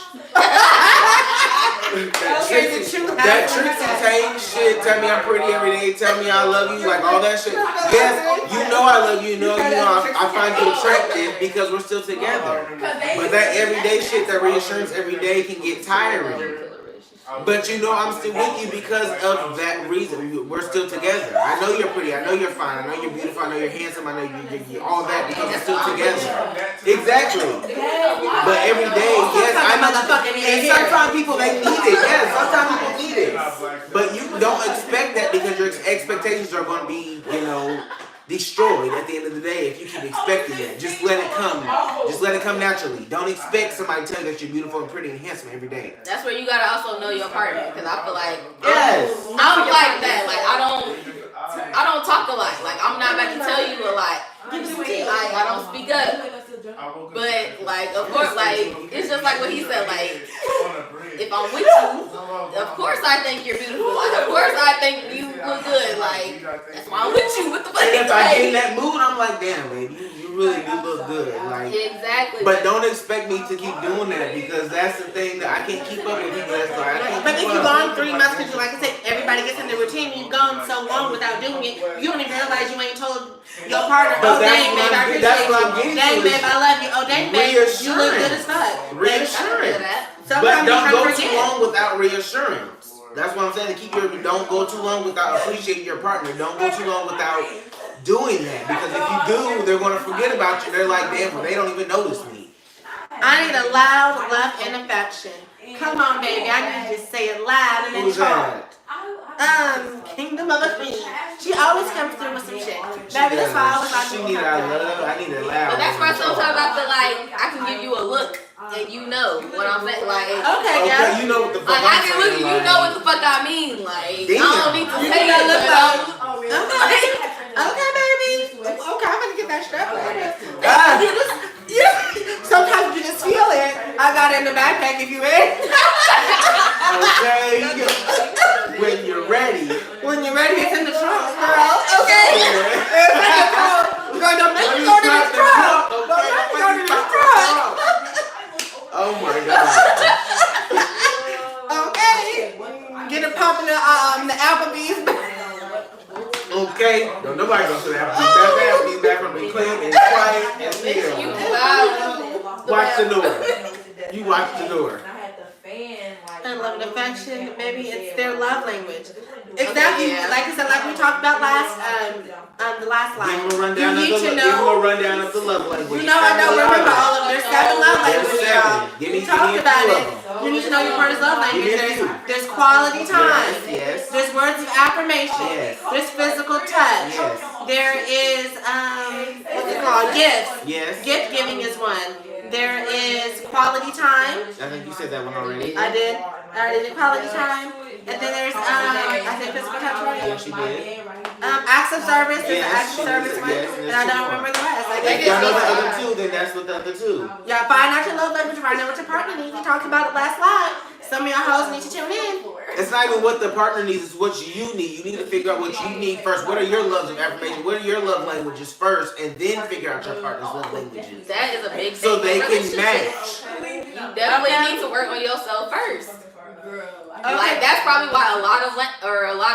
Okay, the truth that has Trixie to Tang shit, tell me I'm pretty every day, tell me I love you, like all that shit. Yes, you know I love you, I find you attractive because we're still together. But that everyday shit, that reassurance every day can get tiring. But you know I'm still with you because of that reason. We're still together. I know you're pretty. I know you're fine. I know you're beautiful. I know you're handsome. I know you're all that because we're still together. Exactly. But every day, yes, I know. And sometimes people they need it. Yes, sometimes people need it. But you don't expect that because your expectations are going to be, destroyed at the end of the day if you keep expecting it. Just let it come. Just let it come naturally. Don't expect somebody to tell you that you're beautiful and pretty and handsome every day. That's where you gotta also know your partner, because I feel like Yes. I'm like that. Like I don't talk a lot. Like I'm not about to tell you a lot. Like I don't speak up. But like of course, like it's just like what he said. Like if I'm with you, of course I think you're beautiful. Like of course I think you look good. Like that's why I'm with you. What the fuck? And if I get in that mood, I'm like, damn, baby, you really do look good. Like, Exactly. but don't expect me to keep doing that because that's the thing that I can't keep up with people. That's like, I can't But if keep you up. go on 3 months, because like I said, everybody gets in the routine, you've gone so long without doing it, you don't even realize you ain't told your partner, But oh dang babe, I appreciate what I'm you. getting Dang to babe, I love you. Oh dang babe, you look good as fuck. Reassurance. Sometimes But you don't try go to too forget. long without reassurance. That's what I'm saying. To keep your don't go too long without appreciating your partner. Don't go too long without doing that because if you do, they're gonna forget about you. They're like, damn, they don't even notice me. I need a loud love and affection. Come on, baby, I need you to say it loud and in Who's charge. that? Kingdom of the Queen. She always comes through with some shit. Baby, that's why I was like, She need our love. I need it loud. But that's why sometimes I feel like I can give you a look and you know what I'm saying. Like, okay, yeah. You know what the fuck like I I'm can look saying, at you know what the fuck I mean. Like, damn. I don't need to You say gotta it. look But like, okay, baby. Okay, I'm gonna get that strap on. Sometimes you just feel it. I got it in the backpack if you ready. Okay. When you're ready. When you're ready, it's in the trunk, girl. Okay. Girl, don't make me go to this trunk. Don't make me go to this trunk. Oh my god. Okay. Get it popping the Applebee's. Okay. No, nobody goes to the Applebee's. That Applebee's bathroom be clean and quiet and still. Watch the door. You watch the door. And love and affection, maybe it's their love language. Exactly, like I said, like we talked about the last line. Give them a rundown You need to give them know. a rundown of the love language. You know I don't remember all of them. There's 7 love languages, There's y'all. 7. Give me We talked a about few it. of them. You need to know your partner's love language. Give me a few. There's quality time. Yes. There's words of affirmation. Yes. There's physical touch. Yes. There is what's it called? Gifts. Yes. Gift giving is one. There is quality time. I think you said that one already. I already did quality time. And then there's I said physical touch, right? Yes, you did. Acts of service. There's an acts of Yes, service one, yes, and I don't remember the rest. I If think y'all know the it's other 2, then that's what the other 2. yeah, find out your love language, find out what your partner needs. We talked about it last slide. Some of y'all hoes need to tune in. It's not even what the partner needs, it's what you need. You need to figure out what you need first. What are your loves of affirmation? What are your love languages first? And then figure out your partner's love languages. that is a big thing. So they can Relationship. match. You definitely need to work on yourself first. Okay. Like that's probably why a lot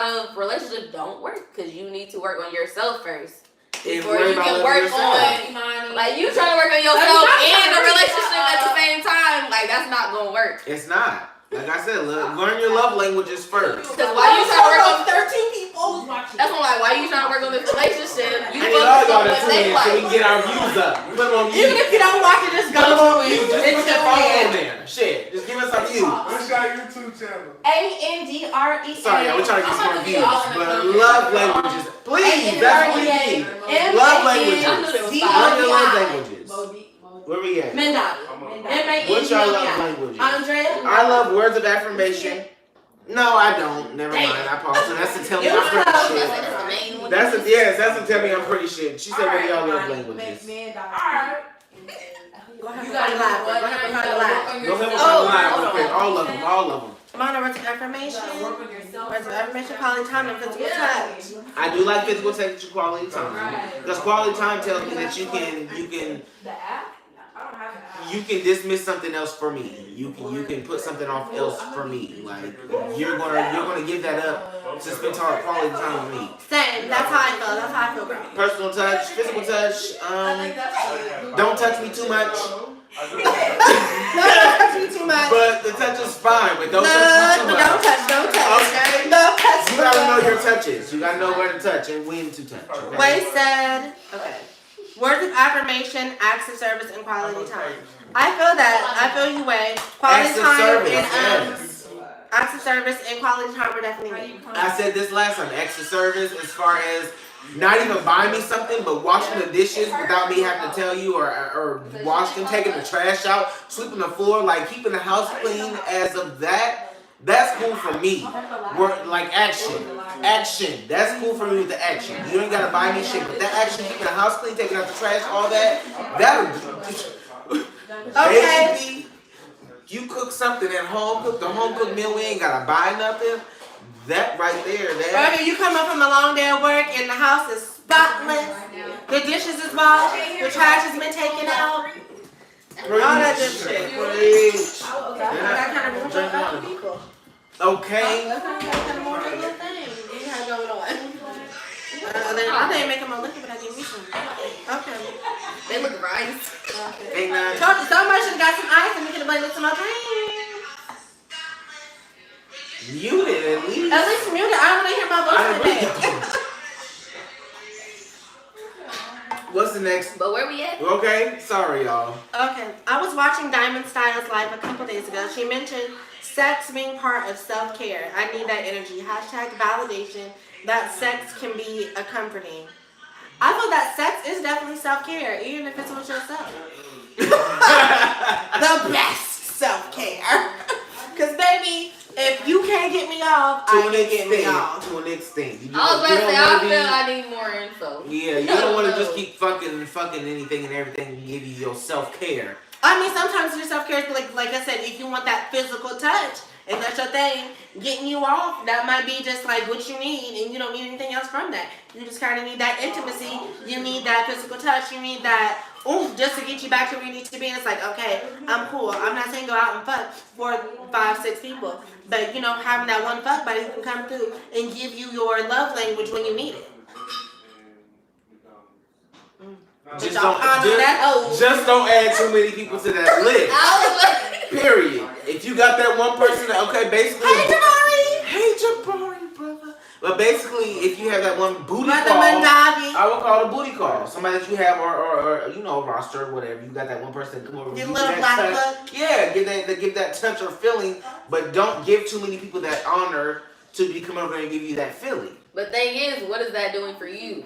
of relationships don't work because you need to work on yourself first. And Before worry you about can loving work yourself. on, like you trying to work on yourself and the relationship at the same time. Like that's not gonna work. It's not. Like I said, learn your love languages first. Because why you trying to work on 13 people? That's why I'm like, why you trying to work on this relationship? You I need all focus y'all on to what tune they in so we like. can get our views up. Put them on mute. Even if you don't watch it, just go Put them on to mute. it. Just It's put your your phone on head. there. Shit. Just give us some views. What's your YouTube channel? ANDREA. Sorry, y'all. We're trying to get some more views. But love languages. Please. That's what we need. M-A-N- Love languages. M-A-N- Learn your love D-O-D-I. languages. Where we at? Mandavi. What's your love M-A-N-D-O-V-I. languages? Andrea? I love words of affirmation. No, I don't. Never mind. I paused. So that's to tell me I'm pretty shit. That's the main one. That's to tell me I'm pretty shit. She said, what do y'all love languages? Go ahead and find the live. Go ahead and find the live. Go ahead and find the line real quick. All of them. All of them. Mine are words of affirmation. Words of affirmation, quality time, and physical touch. I do like physical touch and quality time. Because quality time tells me that you can dismiss something else for me. You can put something off else for me. Like you're gonna give that up to spend quality time with me. Same. That's how I feel. That's how I feel, bro. Personal touch, physical touch. Don't touch me too much. No, don't touch me too much. But the touch is fine. But don't No, touch me too but much. don't touch. Okay. Don't touch. You gotta know your touches. You gotta know where to touch and when to touch. Okay? Wade said, okay. Words of affirmation, acts of service, and quality time. I feel that. I feel you, Wade. Quality Acts of time service, is yes. acts of service and quality time are definitely. I said this last time. Acts of service as far as not even buying me something, but washing the dishes without me having to tell you, or wash them, taking the trash out, sweeping the floor, like keeping the house clean. As of that. That's cool for me. Work like action. That's cool for me with the action. You ain't gotta buy me shit, but that action, keeping the house clean, taking out the trash, all that, Okay. baby, you cook something at home, cook the home cooked meal, we ain't gotta buy nothing. That right there, that. Or you come up from a long day of work and the house is spotless. The dishes is washed. The trash has been taken out. All that good shit. Preach. That kind of rules up other people. Okay. That kind of more of a little thing. You have going on. Then I didn't make them a liquor, but I gave me some. Okay. They look right. Ain't none. Somebody should have got some ice and we could have blended some more drinks. Muted at least. At least muted. I don't want to hear my voice today. What's the next? But where we at? Okay, sorry y'all. Okay, I was watching Diamond Styles live a couple days ago. She mentioned sex being part of self-care. I need that energy. Hashtag validation that sex can be a comforting. I feel that sex is definitely self-care, even if it's with yourself. The best self-care. Because baby, if you can't get me off, I can't get me off. To an extent. I was about to say, I feel I need more info. Yeah, you don't want to just keep fucking anything and everything and give you your self-care. I mean, sometimes your self-care is like I said, if you want that physical touch, and that's your thing, getting you off, that might be just like what you need, and you don't need anything else from that. You just kind of need that intimacy, you need that physical touch, you need that oomph just to get you back to where you need to be. And it's like, okay, I'm cool. I'm not saying go out and fuck 4, 5, 6 people, but you know, having that one fuck buddy who can come through and give you your love language when you need it. Just don't add too many people to that list. Period. If you got that one person that, okay, basically. Hey Jabari, brother. But basically, if you have that one booty call, Mandavi. I would call it a booty call. Somebody that you have, or you know, roster, or whatever. You got that one person that come over. Get a little black book. Yeah, give that touch or feeling, but don't give too many people that honor to be coming over and give you that feeling. But thing is, what is that doing for you?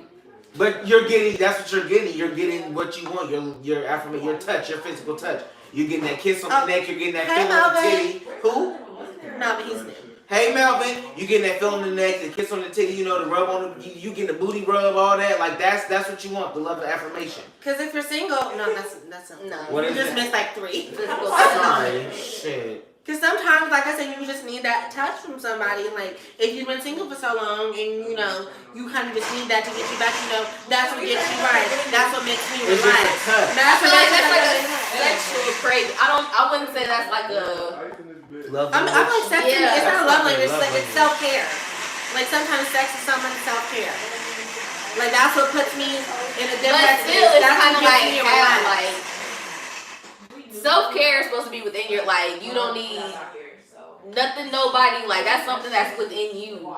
But you're getting, that's what you're getting. You're getting what you want. Your affirmation, your touch, your physical touch. You're getting that kiss on the neck. You're getting that feeling on the titty. Who? No, but he's new. Hey Melvin, you getting that feeling on the neck, the kiss on the titty, you know, the rub on the, you getting the booty rub, all that. Like that's what you want, the love of affirmation. Because if you're single, no, that's No. What you is just it? missed like 3. Sorry, shit. Because sometimes, like I said, you just need that touch from somebody. Like, if you've been single for so long and, you know, you kind of just need that to get you back, you know, that's what gets you right. That's what makes me It's relax. just a touch. That's what Like, makes that's like me a sexual craving. I wouldn't say that's like a. Love I'm like, sex, Yeah. it's not a love language, Love it's self-care. Like, sometimes sex is someone's self-care. Like, that's what puts me in a different But still, it's that's kind what of gets like me how relaxed. like self-care is supposed to be within your, like, you don't need nothing, nobody, like that's something that's within you.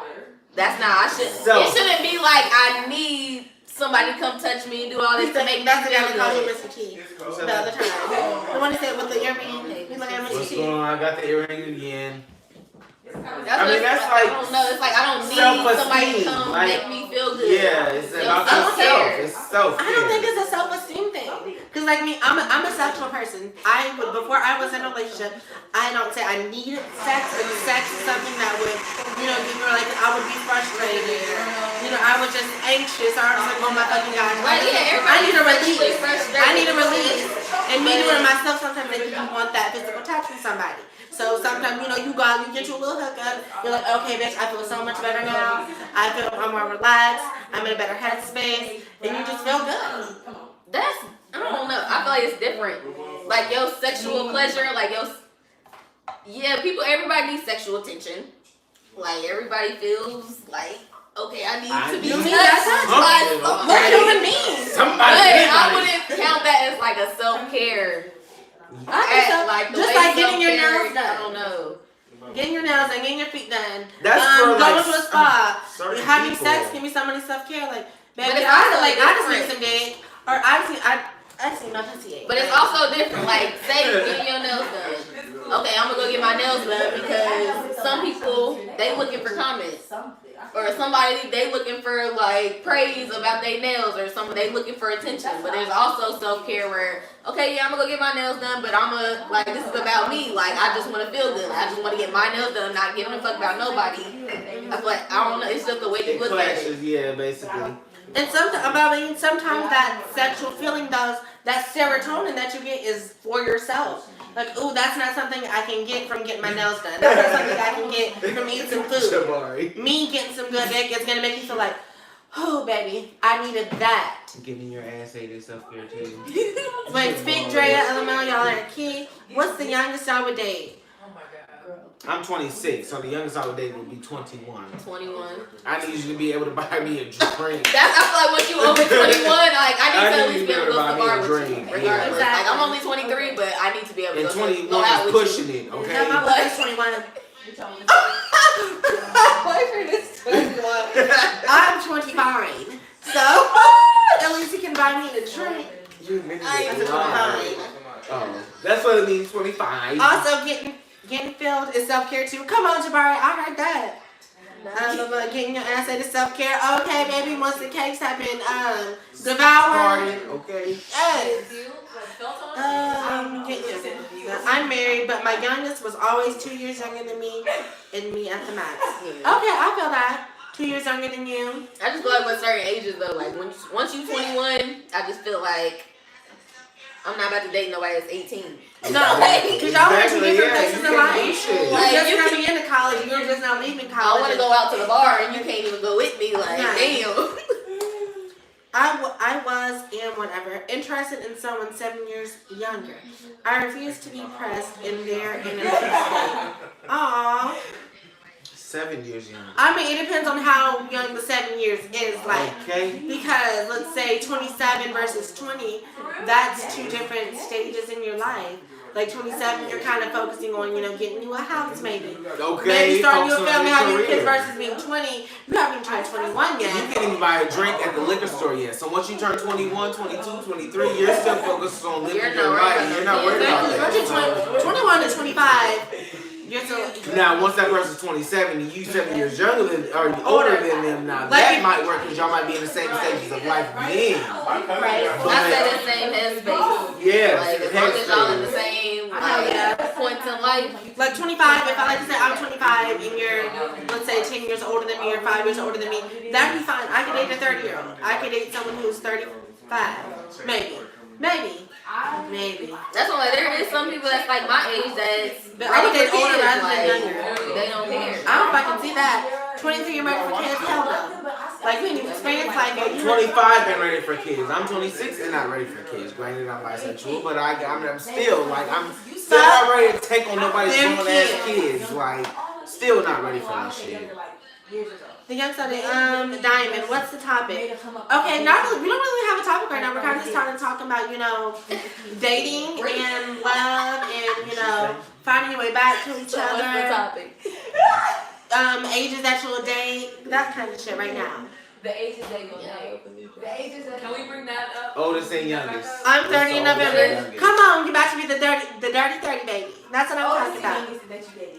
That's not, it shouldn't be like I need somebody to come touch me and do all this to make me That's the guy feel that called you good. Mr. T the other time. The one that said with the earring, he's like, Mr. What's T. going on? I got the earring again. That's like I don't know. It's like I don't need self-esteem, somebody to come like, make me feel good. Yeah, it's about Self-care. yourself. It's self. I don't think it's a self-esteem thing. Cause like me, I'm a sexual person. Before I was in a relationship, I don't say I needed sex, but sex is something that would, you know, give me like I would be frustrated, or, you know, I was just anxious, or I was like, oh my fucking god, Right, yeah, I need a release. frustrated. I need a release. And me doing it myself, sometimes like, you want that physical touch from somebody. So sometimes, you know, you go out, you get you a little hookup, you're like, okay, bitch, I feel so much better now. I feel I'm more relaxed, I'm in a better headspace, and you just feel good. That's, I don't know. I feel like it's different. Like your sexual pleasure, like everybody needs sexual attention. Like everybody feels like, okay, I need to be touched by somebody. What human beings? But I wouldn't count that as like a self-care. I think so. Like the Just way like getting your self-care, nails done. I don't know. Getting your nails done, getting your feet done. That's for going like to a spa. certain Having people. sex can be somebody's self-care. Like, But baby, it's also I just different. need some dick. Or I just need my pussy. But it's also different. Like, say getting your nails done. Okay, I'm gonna go get my nails done because some people, they looking for comments. Or somebody, they looking for like praise about their nails, or they looking for attention. But there's also self-care where, okay, yeah, I'm gonna go get my nails done, but I'm gonna, like, this is about me. Like, I just wanna feel good. I just wanna get my nails done, not giving a fuck about nobody. I feel like, I don't know, it's just the way you It look at it. clashes, yeah, basically. And sometimes that sexual feeling that serotonin that you get is for yourself. Like, ooh, that's not something I can get from getting my nails done. That's not something I can get from eating some food. Jabari. Me getting some good dick is gonna make me feel like, Oh, baby, I needed that. Getting your ass ate is self-care too. Wait, speak Drea, LML, y'all are key. What's the youngest y'all would date? Oh my god. I'm 26, so the youngest I would date would be 21. 21. I need you to be able to buy me a drink. That's I feel like once you over 21, like I need to at least be able to go to the bar with you, drink. regardless. Yeah. Like I'm only 23, but I need to be able to And go 21 out is with pushing you. it, okay? No, my boyfriend's 21. Boyfriend is 21. I'm 25. So, at least he can buy me a drink. You niggas I is ain't lying. Oh, that's what it means, 25. Also, getting filled is self-care too. Come on, Jabari, I heard that. Getting your ass ate is self-care. Okay, baby, once the cakes have been devoured. Okay. Yes. I'm married, but my youngest was always 2 years younger than me, and me at the max. Okay, I feel that. 2 years younger than you. I just feel like with certain ages though, like once you 21, I just feel like I'm not about to date nobody that's 18. No, because y'all went to different places in life. Shit. You're just coming into college, you're just not leaving college. I want to go out to the bar and you can't even go with me. Like, Nah. damn. I was, and whatever, interested in someone 7 years younger. I refuse to be pressed in their innocent state. Aww. 7 years younger. I mean, it depends on how young the 7 years is, like, Okay. because let's say 27 versus 20, that's two different stages in your life. Like 27, you're kind of focusing on, getting you a house maybe. Okay. Maybe starting focus your on family, having your kids career. versus being 20. You haven't even turned 21 You yet. can't even buy a drink at the liquor store yet. So once you turn 21, 22, 23, you're still focused on living You're your not worried life. about You're not worried about Once that. you're 21 to 25, you're still... Now, once that person's 27 and you 7 years younger than or older than them, now Like that if- might work because y'all might be in the same stages of life then. I said the same headspace. Yeah, Like as long as y'all in the same points in life. Like 25, if I like to say I'm 25 and you're, let's say 10 years older than me or 5 years older than me, that'd be fine. I could date a 30-year-old. I could date someone who's 35. Maybe. That's why there is some people that's like my age that's But I would date older kids, rather like, than younger. they don't care. I don't fucking see that. 23, you're ready for kids? Hell no. Like, you didn't experience life yet. 25 been ready for kids. I'm 26 and not ready for kids. Granted, I'm bisexual, but I'm still like I'm still not ready to take on nobody's Them grown ass kids. Like, still not ready for that shit. The young study, Diamond, what's the topic? Okay, we don't really have a topic right now. We're kind of just talking about, dating and love and, finding your way back to each So what's the other. topic? Ages that you'll date, that kind of shit right now. The ages that you'll date. The ages that. Can we bring that up? Oldest and youngest. I'm 30 in What's the oldest and November. youngest? Come on, you're about to be the dirty 30, baby. That's what I'm talking about. That you dated.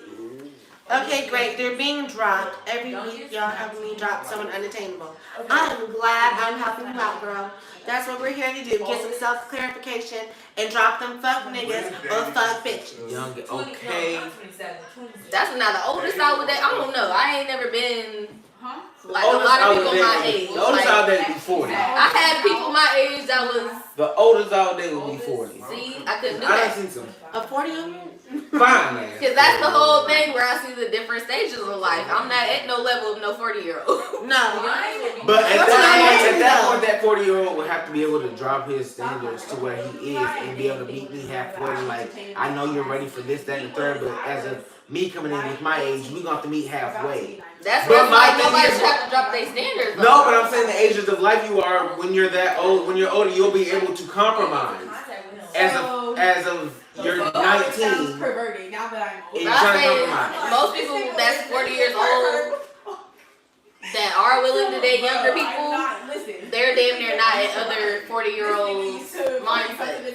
Okay, great. They're being dropped. Every week, y'all helping me drop someone unattainable. I'm glad I'm helping you out, girl. That's what we're here to do. Get some self-clarification and drop them fuck niggas or fuck bitches. Young, okay. That's not the oldest I would date. I don't know. I ain't never been like a Oldest lot I of would people date- my age. The oldest Like, I would date would be 40. I had people my age that was, The oldest I would date would be 40. see, I couldn't do I done that. seen some A 40-year-old? fine man. Because that's the whole thing where I see the different stages of life. I'm not at no level of no 40-year-old. No. But at What's that the point, that 40-year-old would have to be able to drop his standards to where he is and be able to meet me halfway. Like, I know you're ready for this, that, and the third, but as of me coming in with my age, we're going to have to meet halfway. That's But why my thing nobody is- should have to drop their standards. though. No, but I'm saying the ages of life you are when you're that old. When you're older, you'll be able to compromise. As of you're 19, Perverted. Now that I'm and But you're I trying to say compromise. most people that's 40 years old that are willing to date younger people, they're damn near not at other 40-year-olds' mindset. No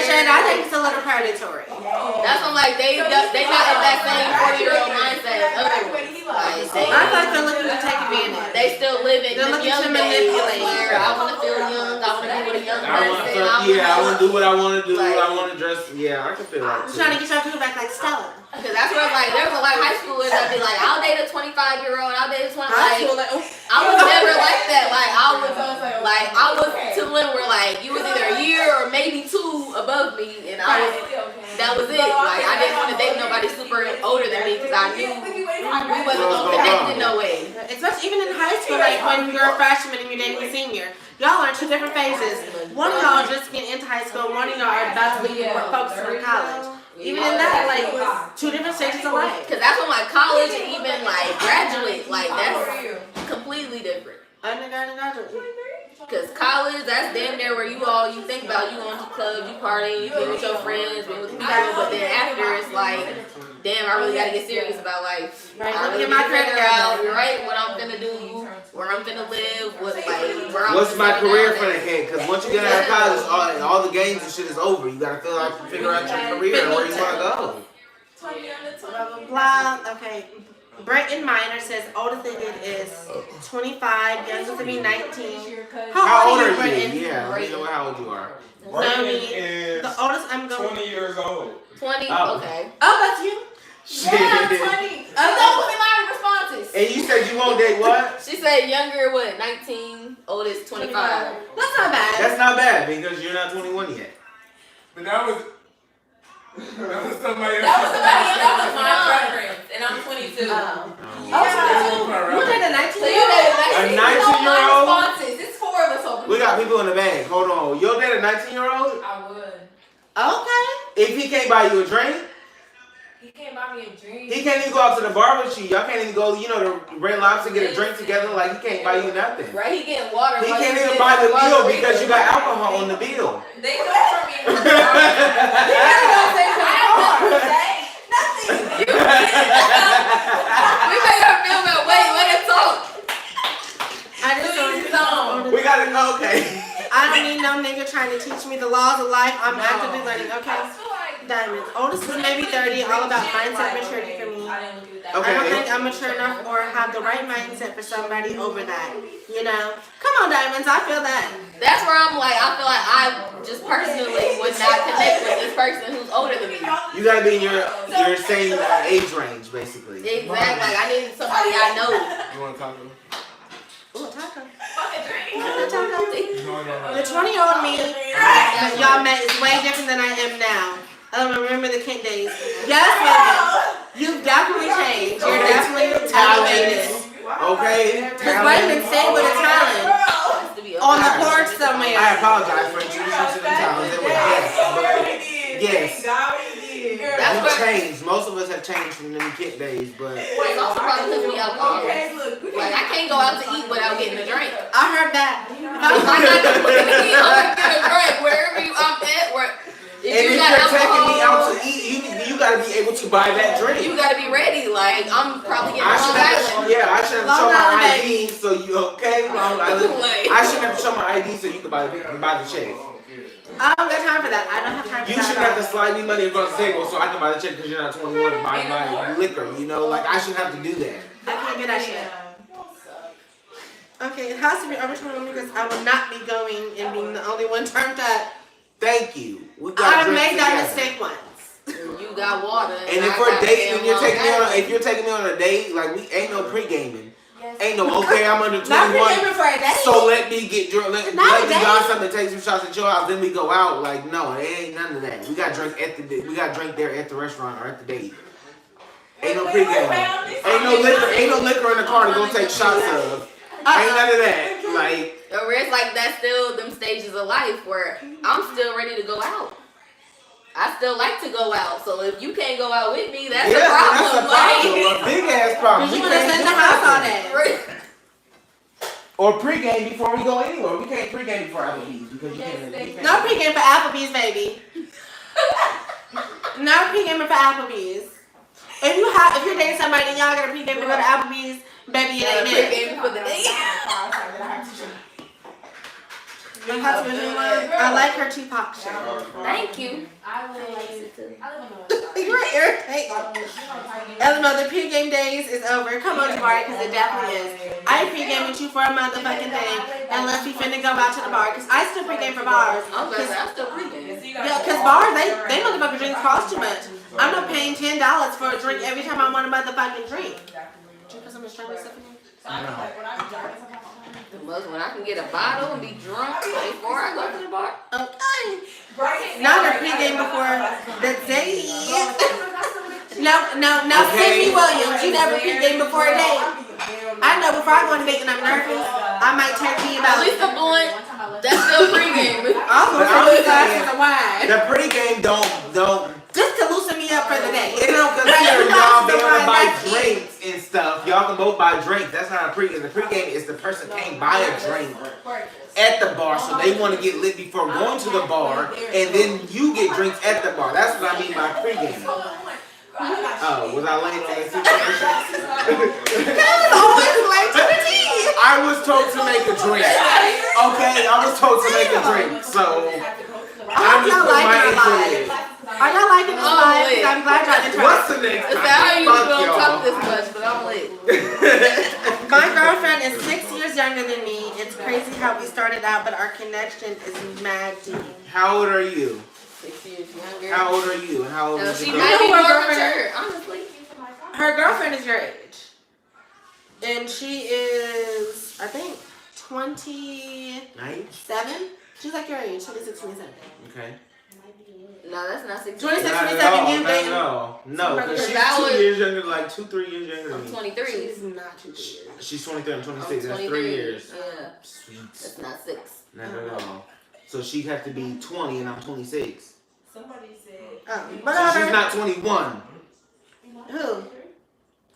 shade. I think it's a little predatory. That's what I'm like, they not at that same 40-year-old mindset as other ones. Like, I thought they're looking to take advantage. they still live in They're the looking young to days manipulate. where I want to feel young, I want to be with a young I want person. to, I want to do what I want to do. Like- I want to dress. Yeah, I can feel that I'm trying to too. get your people back like Stella. Because that's where like there's a lot of high schoolers that be like, I'll date a 25-year-old, I'll date a 20. High school, Like, like, I was never like that. Like I was to the limit where like you was either a year or maybe 2 above me, and that was it. Like I didn't want to date nobody super older than me because I knew we wasn't gonna connect in no way. it's especially even in high school, like when you're a freshman and you're dating a senior. Y'all are in two different phases. One of y'all just getting into high school, one of y'all are about to be focused on college. Even in that, like, two different stages of life. Cause that's when like college and even like graduate, like that's completely different. Cause college, that's damn near where you think about you going to clubs, you partying, you being with your friends, being with people, but then after it's like, damn, I really gotta get serious about life. Right, I really get my figure career out right what I'm gonna do, where I'm gonna live, what like where I'm What's my gonna career settle for the down kid? Because once you get out of college, all the games and shit is over. You gotta figure out your career and where you wanna go. Blah, blah, blah. Okay. Brenton Minor says oldest they did is 25, youngest to be 19. How old are you? Brenton? Yeah, let me know how old you are. No, me. is The oldest I'm going. 20 years old. 20, Oh. okay. Oh, that's you. Yeah, 20. Don't put in my responses. And you said you won't date what? She said younger, what, 19, oldest 25. That's not bad. That's not bad because you're not 21 yet. But that was somebody else. That was my preference, and I'm 22. Oh, Yeah. you did a 19 So you year did old? A 19-year-old? 19-year-old? Responses. It's 4 of us over We got people in the bag. Hold on. You'll date a 19-year-old? I would. Okay. If he can't buy you a drink? He can't buy me a drink. He can't even go out to the bar with you. Y'all can't even go, to Red Lobster get a drink together. Like, he can't buy you nothing. Right, he getting water. He while can't you even getting buy the meal margarita. because you got alcohol on the bill. They go for me. He don't say Nothing. We made her feel that way. Let her talk. I just don't. We gotta go, okay. I don't need no nigga trying to teach me the laws of life. I'm actively learning. Okay. I feel like Diamonds. Oldest is maybe 30. All about mindset maturity for me. I didn't look at that. Okay. I don't think I'm mature enough or have the right mindset for somebody over that. Come on, Diamonds. I feel that. That's where I'm like, I feel like I just personally would not connect with this person who's older than me. You gotta be in your same age range, basically. Exactly. Like, I need somebody I know. You wanna talk to him? Ooh, taco. Fucking drink. The 20-year-old me that y'all met is way different than I am now. I don't remember the kid days. Yes, women. You've definitely changed. You're definitely elevated. Okay. Because Raymond stayed with a talent Has to be on the okay. porch somewhere. I apologize for introducing you to the talents. It was yes, That's you what- changed. Most of us have changed from them kid days, but It's also probably because we alcohol. Like, I can't go out to eat without getting a drink. I heard that. If I got to put in the eat, I'm gonna get a drink wherever I'm at. If if you got you're taking me out alcohol, to eat, you gotta be able to buy that drink. you gotta be ready. Like, I'm probably getting I Long should have Island. I should have Long shown my Island, ID so you okay. Long Island. I should have shown my ID so you could buy the check. I don't got time for that. I don't have time for You that. shouldn't have to slide me money across the table so I can buy the check because you're not 21 and buy my liquor. Like I shouldn't have to do that. I can't do that shit. Okay, it has to be over 21 because I will not be going and being the only one turned up. Thank you. We got I made together. that mistake once. You got water. And if I we're got dating, damn you're Long taking me on. Island. If you're taking me on a date, like we ain't no pre-gaming. Ain't no okay. I'm under Not 21. pre-gaming for a date. So let me get drunk. Let Not a me date. buy something, take some shots at your house, then we go out. Like no, it ain't none of that. We got drink there at the restaurant or at the date. Ain't no pre-gaming. Ain't no liquor in the car to go take shots of. Ain't none of that. Like. Or it's like that's still them stages of life where I'm still ready to go out. I still like to go out. So if you can't go out with me, that's a problem. That's a problem. A big ass problem. Because you We want to can't sit in do the house all nothing. day. Or pre-game before we go anywhere. We can't pre-game before Applebee's because you can't. No pre-game for Applebee's, baby. No pre-game for Applebee's. If you're dating somebody and y'all got a pre-game to go to Applebee's, baby, it ain't it. Pre-game for the day. I like her Tupac shirt. Thank you. I live You were irritating. Eleanor, the pre-game days is over. Come on, Jabari, because it definitely is. I ain't pre-game with you for a motherfucking thing unless we finna go out to the bar. Because I still pre-game for bars. I'm glad I'm still pre-game. Yeah, because bars, they motherfucking drinks cost too much. I'm not paying $10 for a drink every time I want a motherfucking drink. Did you put some strawberry stuff in here? The most when I can get a bottle and be drunk before I go to the bar. Okay. Not a pre-game before the date. No, Okay. Cindy Williams, you never pre-game before a date. I know So before I go on a date and I'm nervous, I might text you At about. least the blunt. That's still pregame. I'm But gonna I'm take glasses saying- of wine. The pregame don't. Just to loosen me up for the day. It don't consider y'all being able to buy drinks and stuff. Y'all can both buy drinks. That's not a pregame. The pregame is the person can't buy a drink at the bar, so they want to get lit before going to the bar, and then you get drinks at the bar. That's what I mean by pregame. Oh, was I late on that situation? Always late to the tea. I was told to make a drink. Okay, I was told to make a drink, so I'm just putting my input in. Are y'all liking this live? lit. I'm glad y'all interested. What's the next It's topic? how you Fuck don't y'all. talk this much, but I'm lit. My girlfriend is 6 years younger than me. It's crazy how we started out, but our connection is mad deep. How old are you? 6 years younger. How old are you? And how old No, is she your might be girlfriend? more girlfriend- mature, honestly. Her girlfriend is your age. And she is, I think, 27. Nice. She's like your age, 26, 27. Okay. No, that's not 6 26, years. Not at 27, all, you not dating. at all. No, because she's That 2 was- years younger, like 2-3 years younger than I'm me. 23. She's not too years. She's 23, I'm 26. I'm That's 23. 3 years. Yeah, Sweet. that's not 6. Not at all. So she'd have to be 20 and I'm 26. Somebody said. Oh, So whatever. she's not 21. Who?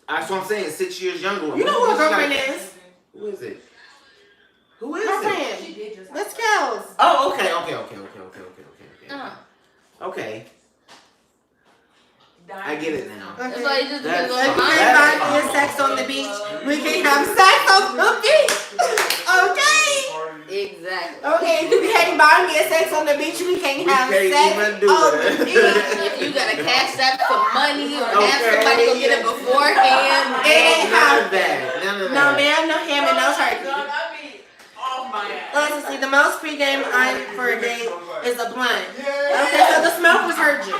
That's what I'm saying, 6 years younger. You know who her She's not- girlfriend is? Who is it? Who is Her it? friend. She did just. Let's go. Oh, okay. Okay. I get it now. That's why it just That's- depends If on you my can't That's buy me fine. sex on the beach, we can have sex on the beach. Okay? Exactly. Okay, if you can't buy me a sex on the beach, we can't We have can't sex even do on that. the beach. If you gotta cash out some money or have Okay. somebody go get it beforehand, It ain't None of that. None of that. No ma'am, no ham, and no turkey. I be off my ass. Let's see, the most pregame I for a date is a blunt. Okay, so the smokers hurt you.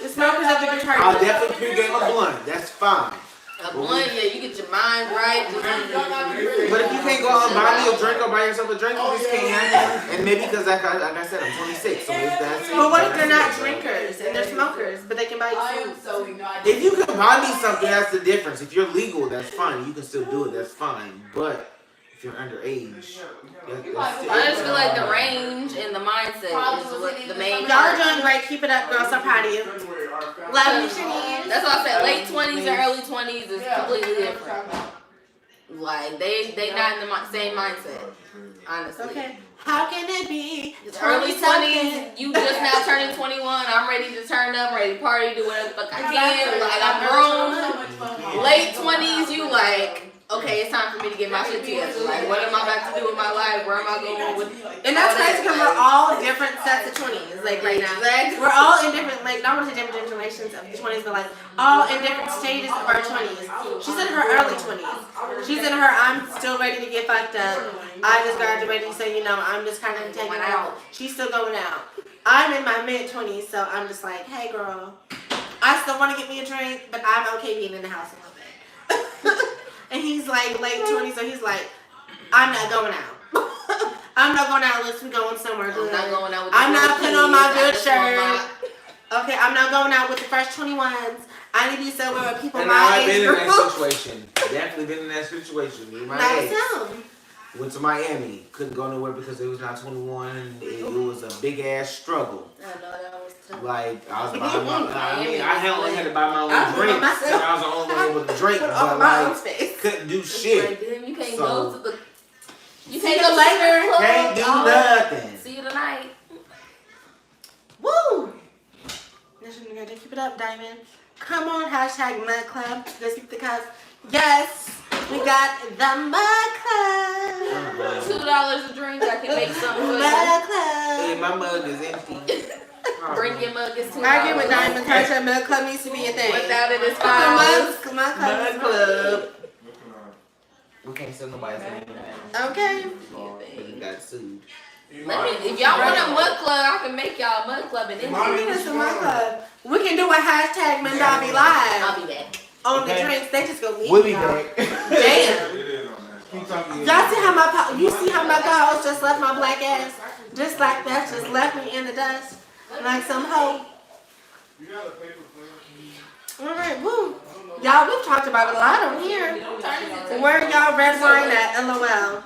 The smokers at the beach hurt I'll you. definitely pregame a blunt. That's fine. a blunt, yeah, you get your mind right. But if you can't go out and buy me a drink or buy yourself a drink, you just can't happen. And maybe because, like I said, I'm 26, so if that's But what if they're not drinkers and they're smokers, but they can buy I you am food? so ignorant. If you can buy me something, that's the difference. If you're legal, that's fine. You can still do it, that's fine. But if you're underage, that's I just feel like the range and the mindset is what the main Y'all are part. doing great. Keep it up, girls. So proud of you. Love you, Shanice. That's why I said late 20s and early 20s is completely different. Like they not in the same mindset, honestly. Okay. How can it be? It's early 20s, you just now turning 21. I'm ready to turn up, ready to party, do whatever the fuck I can. Like I'm grown. Late 20s, you like, okay, it's time for me to get my shit together. Like, what am I about to do with my life? Where am I going with? And that's crazy because we're all different sets of 20s. Like right now. Exactly. We're all in different, like, not want to say different generations of the 20s, but like all in different stages of our 20s. She's in her early 20s. She's in her, I'm still ready to get fucked up. I just graduated, so you know, I'm just kind of taking it out. She's still going out. I'm in my mid 20s, so I'm just like, hey girl, I still want to get me a drink, but I'm okay being in the house a little bit. And he's like late 20s, so he's like, I'm not going out. I'm not going out unless we're going somewhere good. I'm not going out with the I'm not putting on my good just want shirt. Okay, I'm not going out with the fresh 21s. I need to be somewhere with people And my I've been age in group. that situation. Definitely been in that situation. Me and my Nice ex sound. went to Miami. Couldn't go nowhere because it was not 21. And it was a big ass struggle. I know that was tough. Like I was buying my, I only had to buy my I own put on drinks. myself. And I was the only one able to drink, Put but on my own like space. couldn't do It's shit. like, damn, you can't So- go to the. You See can't you go later. to the club. Can't do Oh, nothing. See you tonight. Woo! Listen, we're gonna keep it up, Diamond. Come on, hashtag Mud Club. Let's speak the cups. Yes, we got the Mud Club. $2 a drink, I can make something for you. Mud Hey, Club. my mug is empty. Bring your mug, it's $2. I get with Diamond. Hashtag Mud Club needs to be a thing. Without it, it's $5. Mud Club. Mud Club. We can't sell nobody's name. Okay. We got sued. Let me, if y'all want a mud club, I can make y'all a mud club and then That's the Mud Club. We can do a hashtag Mandavi live I'll be back. on Okay. the drinks. They just go leave. We'll be y'all. back. Damn. Keep talking. Y'all see how my co-host just left my black ass? Just like that, just left me in the dust. Like some hoe. Alright, woo. Y'all, we've talked about a lot on here. Where y'all red wine at? LOL.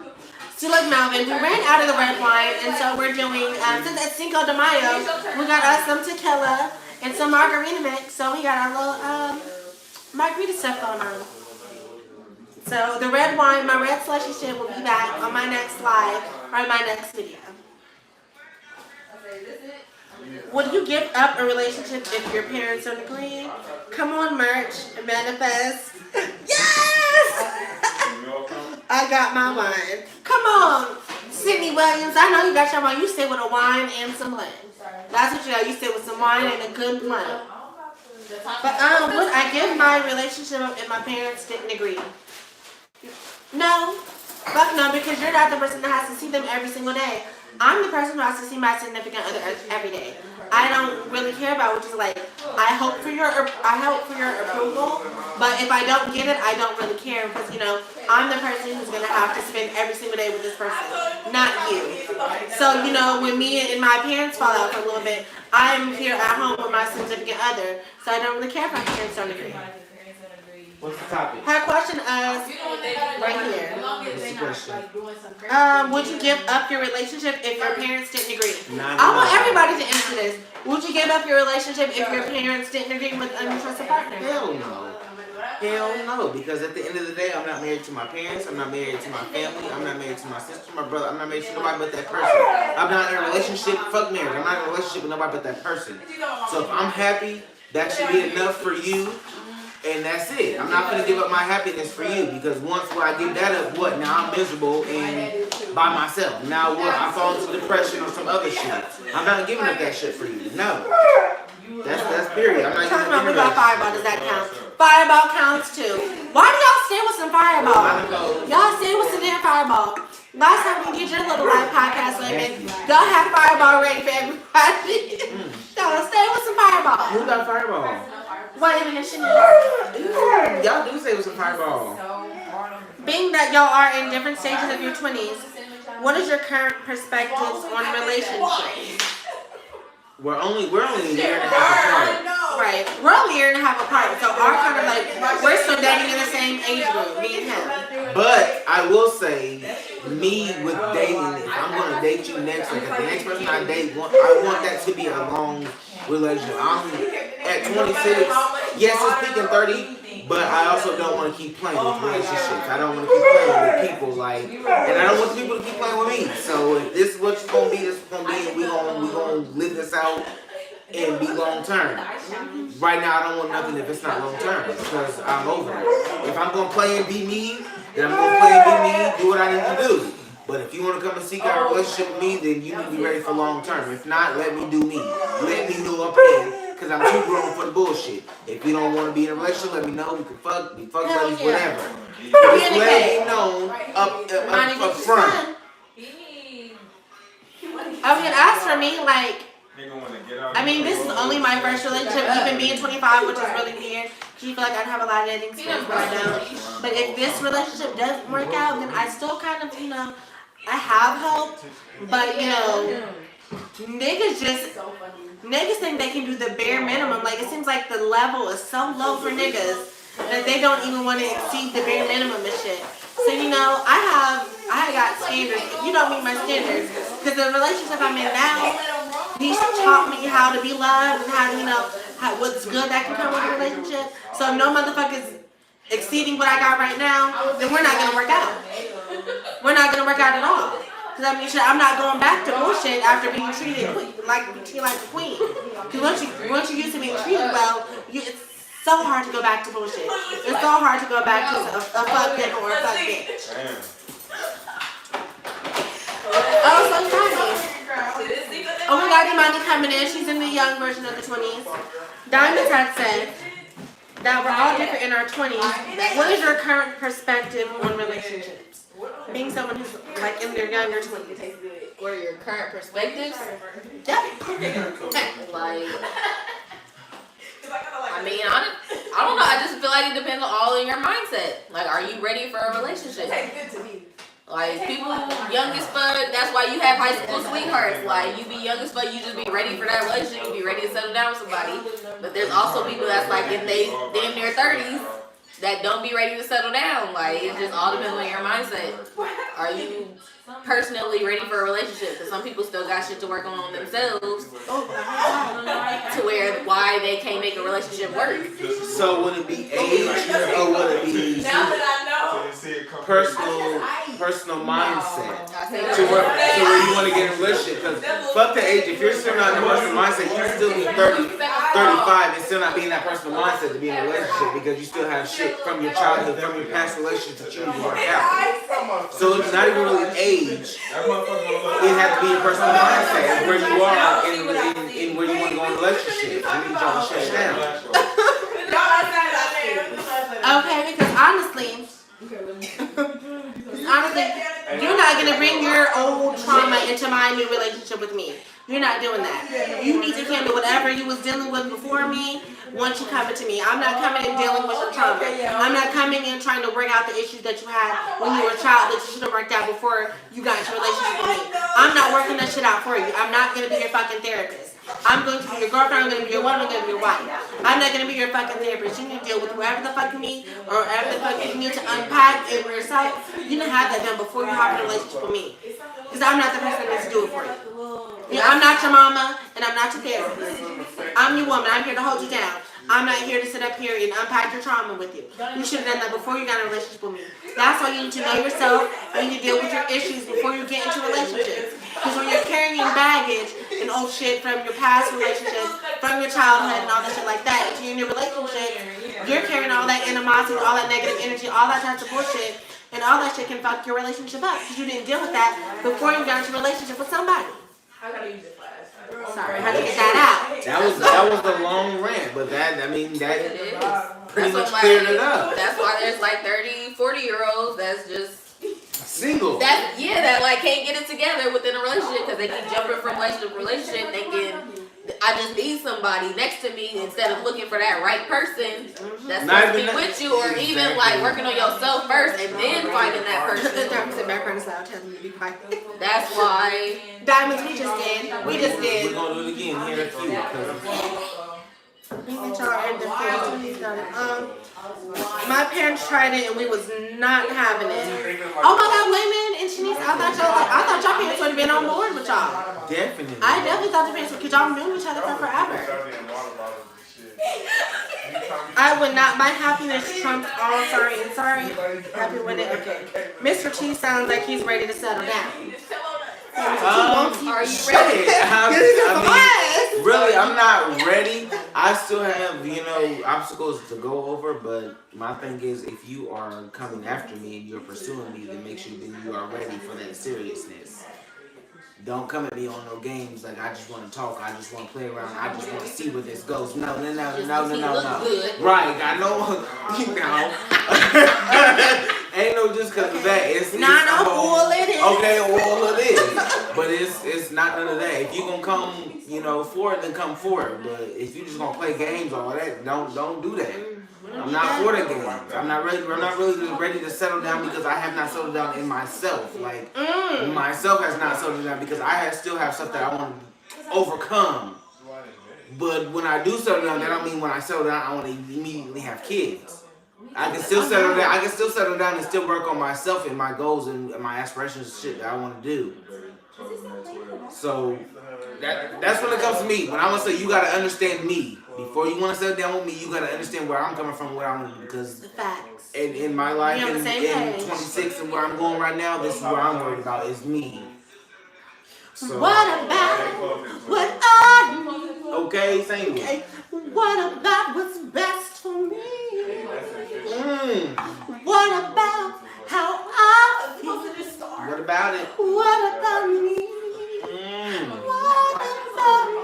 So look, Melvin, we ran out of the red wine, and so we're doing, since it's Cinco de Mayo, we got us some tequila and some margarita mix, so we got our little margarita stuff going on. So the red wine, my red slushy shit will be back on my next live or in my next video. Would you give up a relationship if your parents don't agree? Come on, merch, manifest. Yes! I got my wine. Come on, Sydney Williams. I know you got your wine. You sit with a wine and some blend. That's what you got. You sit with some wine and a good blend. But would I give my relationship up if my parents didn't agree? No. Fuck no, because you're not the person that has to see them every single day. I'm the person who has to see my significant other every day. I don't really care about which is like. I hope for your approval, but if I don't get it, I don't really care because I'm the person who's gonna have to spend every single day with this person, not you. So when me and my parents fall out for a little bit, I'm here at home with my significant other, so I don't really care if my parents don't agree. What's the topic? Her question is right here. What's the question? Would you give up your relationship if your parents didn't agree? Nah, I want everybody to answer this. Would you give up your relationship if your parents didn't agree with a trusted partner? Hell no. Hell no, because at the end of the day, I'm not married to my parents, I'm not married to my family, I'm not married to my sister, my brother, I'm not married to nobody but that person. I'm not in a relationship, fuck marriage, I'm not in a relationship with nobody but that person. So if I'm happy, that should be enough for you. And that's it. I'm not gonna give up my happiness for you because once I give that up, what? Now I'm miserable and by myself. Now what? I fall into depression or some other shit. I'm not giving up that shit for you. No. That's period. I'm not Talking giving about we up got Fireball, does that count? Fireball counts too. Why do y'all stay with some Fireball? Y'all stay with some damn Fireball. Last time we did your little live podcast women, y'all have Fireball ready for everybody. Y'all stay with some Fireball. Who got Fireball? Wait a minute, Y'all do say with some Fireball. being that y'all are in different stages of your 20s, what is your current perspectives on relationships? We're only a year and a half apart. Right. We're only a year and a half apart, so our kind of like, we're still dating in the same age group, me and him. But I will say, me with dating, if I'm gonna date you next, like if the next person I date, I want that to be a long relationship. I'm at 26, yes, it's peaking 30, but I also don't want to keep playing with relationships. I don't want to keep playing with people, like, and I don't want people to keep playing with me. So if this is what it's gonna be, this is gonna be, and we gonna live this out and be long term. Right now, I don't want nothing if it's not long term because I'm over it. If I'm gonna play and be me, then I'm gonna play and be me, do what I need to do. But if you want to come and seek out a relationship with me, then you need to be ready for long term. If not, let me do me. Let me know up in, because I'm too grown for the bullshit. If you don't want to be in a relationship, let me know. We can fuck, be fuck buddies, whatever. Just let me know up front. I mean, as for me, like, I mean, this is only my first relationship, even being 25, which is really weird. Because you feel like I'd have a lot of dating experience, but I don't. But if this relationship doesn't work out, then I still kind of, I have hope. But, niggas think they can do the bare minimum. Like, it seems like the level is so low for niggas that they don't even want to exceed the bare minimum and shit. So, I got standards. You don't meet my standards. Because the relationship I'm in now, he's taught me how to be loved and how to, what's good that can come with a relationship. So if no motherfuckers exceeding what I got right now, then we're not going to work out. We're not going to work out at all. Because I'm not going back to bullshit after being treated like a queen. Because once you're used to being treated well, it's so hard to go back to bullshit. It's so hard to go back to a fuck nigga or a fuck bitch. Oh, so shiny. Oh, we got Imani coming in. She's in the young version of the 20s. Diamonds had said that we're all different in our 20s. What is your current perspective on relationships? Being someone who's like in their younger 20s. What are your current perspectives? Yep. Like, I mean, I don't know. I just feel like it depends on all in your mindset. Like, are you ready for a relationship? Like, people young as fuck, that's why you have high school sweethearts. Like, you be young as fuck, you just be ready for that relationship, you be ready to settle down with somebody. But there's also people that's like in they damn near 30s that don't be ready to settle down. Like, it just all depends on your mindset. Are you personally ready for a relationship? Because some people still got shit to work on themselves to where why they can't make a relationship work. So would it be age or would it be personal mindset? To where you want to get in a relationship? Because fuck the age. If you're still not in a personal mindset, you can still be 30, 35 and still not be in that personal mindset to be in a relationship because you still have shit from your childhood, from your past relationships that you need to work out. So it's not even really age. It has to be a personal mindset where you are in where you want to go in a relationship. I need y'all to shut it down. Okay, because honestly, you're not gonna bring your old trauma into my new relationship with me. You're not doing that. You need to handle whatever you was dealing with before me once you come into me. I'm not coming in dealing with your trauma. I'm not coming in trying to work out the issues that you had when you were a child that you should have worked out before you got into a relationship with me. I'm not working that shit out for you. I'm not gonna be your fucking therapist. I'm going to be your girlfriend, I'm going to be your woman, I'm going to be your wife. I'm not going to be your fucking therapist. You need to deal with whatever the fuck you need or whatever the fuck you need to unpack it yourself. You need to have that done before you have a relationship with me. Because I'm not the person that needs to do it for you. I'm not your mama and I'm not your therapist. I'm your woman. I'm here to hold you down. I'm not here to sit up here and unpack your trauma with you. You should have done that before you got in a relationship with me. That's why you need to know yourself and you deal with your issues before you get into relationships. Because when you're carrying baggage and old shit from your past relationships, from your childhood and all that shit like that into your new relationship, you're carrying all that animosity, all that negative energy, all that types of bullshit, and all that shit can fuck your relationship up because you didn't deal with that before you got into a relationship with somebody. I gotta use it flash. Sorry, I had to get that out. That was a long rant, but that pretty much cleared it up. That's why there's like 30, 40-year-olds that's just single. That like can't get it together within a relationship because they keep jumping from relationship to relationship, thinking I just need somebody next to me instead of looking for that right person that's supposed to be with you, or even like working on yourself first and then finding that person. That's why. Diamonds, we just did. We're gonna do it again here in a few. My parents tried it and we was not having it. Oh my God, women and Shanice, I thought y'all parents would have been on board with y'all. Definitely. I definitely thought the parents would, because y'all knew each other for forever. I would not. My happiness trumps all. Sorry. Happy with it. Okay. Mr. T sounds like he's ready to settle down. Are you ready? Really, I'm not ready. I still have, obstacles to go over, but my thing is, if you are coming after me and you're pursuing me, then make sure that you are ready for that seriousness. Don't come at me on no games like I just want to talk, I just want to play around, I just want to see where this goes. No. Right, I know, ain't no just because of that. It's all it is. Okay, all it is. But it's not none of that. If you gonna come, for it, then come for it. But if you just gonna play games all that, don't do that. I'm not for the games. I'm not really ready to settle down because I have not settled down in myself. Like myself has not settled down because I still have stuff that I want to overcome. But when I do settle down, that don't mean when I settle down I want to immediately have kids. I can still settle down. I can still settle down and still work on myself and my goals and my aspirations and shit that I want to do. So that's when it comes to me. When I want to say you gotta understand me. Before you want to settle down with me, you gotta understand where I'm coming from, what I want to do. Because facts. In my life, in 26 and where I'm going right now, this is what I'm worried about is me. So, what about what are you? Okay, same. Okay. What about what's best for me? What about how I feel? What about it? What about me? What about me?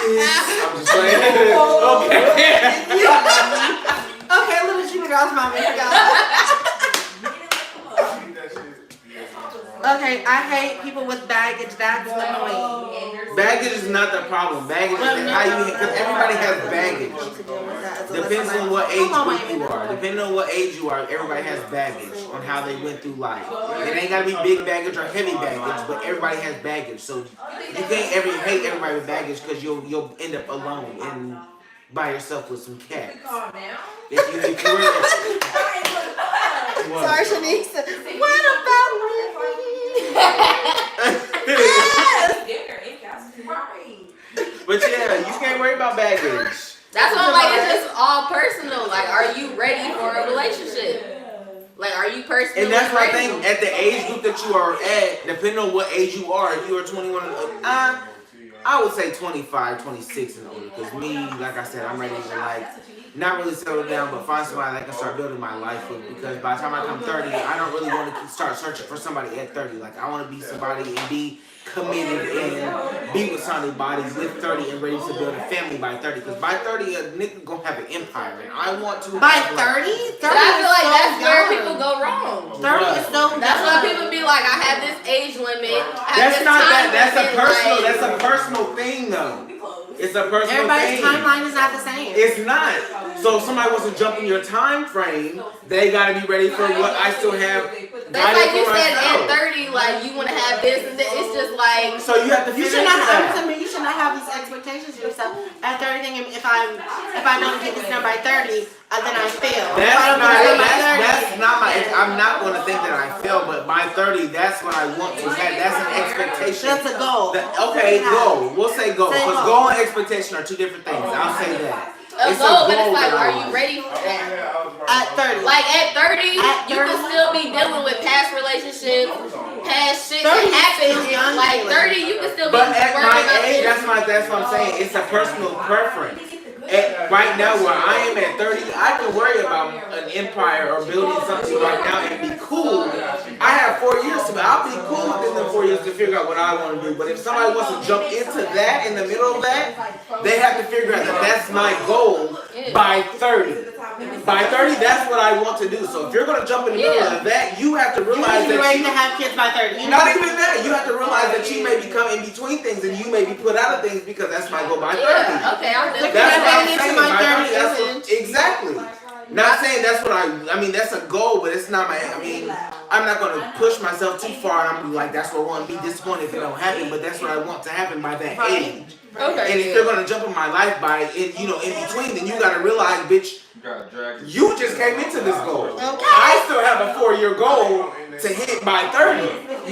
I'm just playing. Okay. Okay, little junior girl's mama. Okay, I hate people with baggage. That's annoying. Baggage is not the problem. Baggage is how you, because everybody has baggage. to let Depends somebody- on what age Come on, group Miami. you are. Depending on what age you are, everybody has baggage on how they went through life. It ain't gotta be big baggage or heavy baggage, but everybody has baggage. So you can't hate everybody with baggage because you'll end up alone and by yourself with some cats. Calm down. If you really, Sorry, Shanice. What about Dinner in California. but yeah, you can't worry about baggage. That's why I'm like, it's just all personal. Like, are you ready for a relationship? Like, are you personally And that's my ready? thing. At the age group that you are at, depending on what age you are, if you are 21 and I would say 25, 26 and older. Because me, like I said, I'm ready to like not really settle down, but find somebody that I can start building my life with. Because by the time I come 30, I don't really want to start searching for somebody at 30. Like I want to be somebody and be committed and be with somebody with 30 and ready to build a family by 30. Because by 30, a nigga gonna have an empire, and I want to. by have, 30? 30 But I feel like is that's so where young. people go wrong. 30 is so That's why young. people be like, I have this age limit. I have That's this not time that. That's a limit, personal. like- That's a personal thing, though. It's a personal Everybody's thing. timeline is not the same. It's not. So if somebody wants to jump in your time frame, they gotta be ready for what I still have. That's like you for said myself. at 30, like you want to have this and that. It's just like, So you have to You fit should into not. that. I mean, you should not have these expectations for yourself. At 30, thinking if I don't get this done by 30, then I fail. If I don't get this done by 30, That's not my. I'm not going to think that I fail, but by 30, that's what I want to have. That's an expectation. that's a goal. Okay, goal. We'll say goal. Say Because goal. goal and expectation are two different things. I'll say that. a It's a goal, but it's goal like, that I are you want. ready for that? At 30. Like at 30, At you can 30? still be dealing with past relationships, past shit 30 that is happened. still young, Like Taylor. 30, you can still be But at worried my about age, shit. that's what I'm saying. It's a personal preference. Right now, where I am at 30, I can worry about an empire or building something right now and be cool. I have 4 years to, I'll be cool within them 4 years to figure out what I want to do. But if somebody wants to jump into that in the middle of that, they have to figure out that that's my goal by 30. By 30, that's what I want to do. So if you're going to jump in the middle of that, you have to You realize need to be that ready to have kids by 30. not even that. You have to realize that you may become in between things and you may be put out of things because that's my goal by 30. Yeah, okay, I'm just That's what I'm into saying. my By 30 30, that's what, village. exactly. Not saying that's what I mean, that's a goal, but it's not my, I mean, I'm not going to push myself too far and I'm gonna be like, that's what I want to be disappointed if it don't happen, but that's what I want to happen by that age. okay. And if you're going to jump in my life by, in between, then you got to realize, bitch, you just came into this goal. I still have a 4-year goal to hit by 30,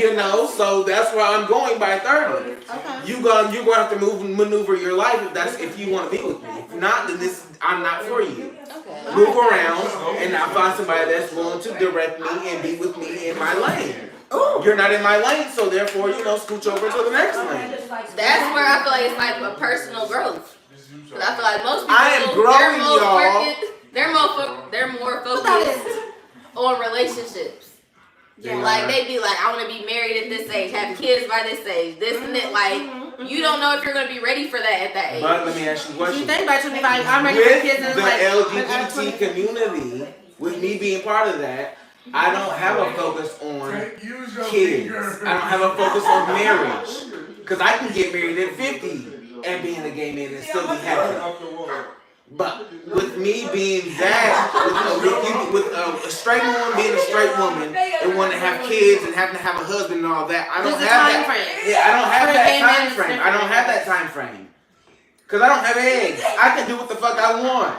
so that's where I'm going by 30. Okay. You're gonna have to maneuver your life if you want to be with me. If not, then I'm not for you. Okay. Move around and I find somebody that's willing to direct me and be with me in my lane. You're not in my lane, so therefore, scooch over to the next lane. That's where I feel like it's like a personal growth. Cause I feel like most people, I am growing, y'all. They're more focused on relationships. Yeah. Like they be like, I want to be married at this age, have kids by this age, this and that. Like you don't know if you're gonna be ready for that at that age. But let me ask you a You question. think by 25, I'm ready With for kids and the like LGBT community, with me being part of that, I don't have a focus on kids. I don't have a focus on marriage. Because I can get married at 50 and being a gay man and still be happy. But with me being that, with a straight woman being a straight woman and wanting to have kids and having to have a husband and all that, I don't have that. Yeah, I don't have that time frame. I don't have that time frame. Because I don't have eggs. I can do what the fuck I want.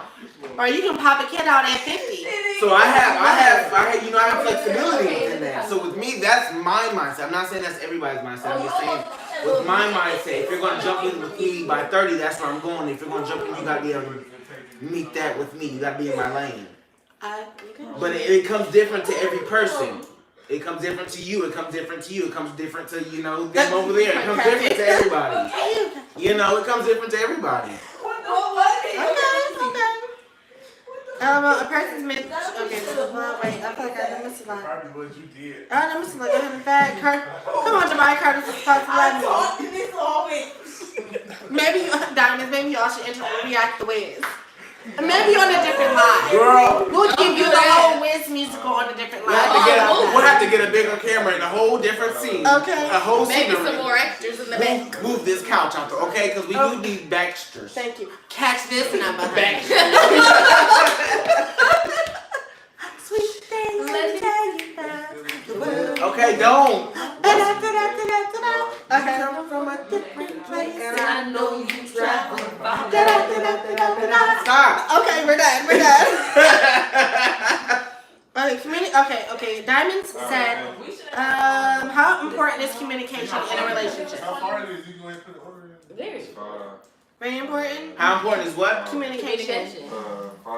Or you can pop a kid out at 50. So I have flexibility within that. So with me, that's my mindset. I'm not saying that's everybody's mindset. I'm just saying with my mindset, if you're gonna jump in with me by 30, that's where I'm going. If you're gonna jump in, you gotta be able to meet that with me. You gotta be in my lane. But it comes different to every person. It comes different to you. It comes different to you. It comes different to them over there. It comes different to everybody. It comes different to everybody. Okay. A person's meant. Okay, so wait. I feel like I missed a lot. Probably what you did. I missed a lot. I'm in fact, come on, Jabari Curtis is supposed to love me. Maybe Diamonds. Maybe y'all should react the ways. Maybe on a different line. Girl, We'll give you the whole Wiz musical on a different line. we'll have to get a bigger camera and a whole different scene. Okay. A whole Maybe scenery. some more actors in the back. Move this couch out there, okay? Because we do need backsters. Thank you. Catch this and I'm behind. Backsters. Sweet things let me tell you that. Okay, don't. Okay. Come from a different place. And I know you travel. Stop. Okay, we're done. Okay. Diamond said, how important is communication in a relationship? How far it is? You go ahead and put the order in? Very. Very important. How important is what? Communication.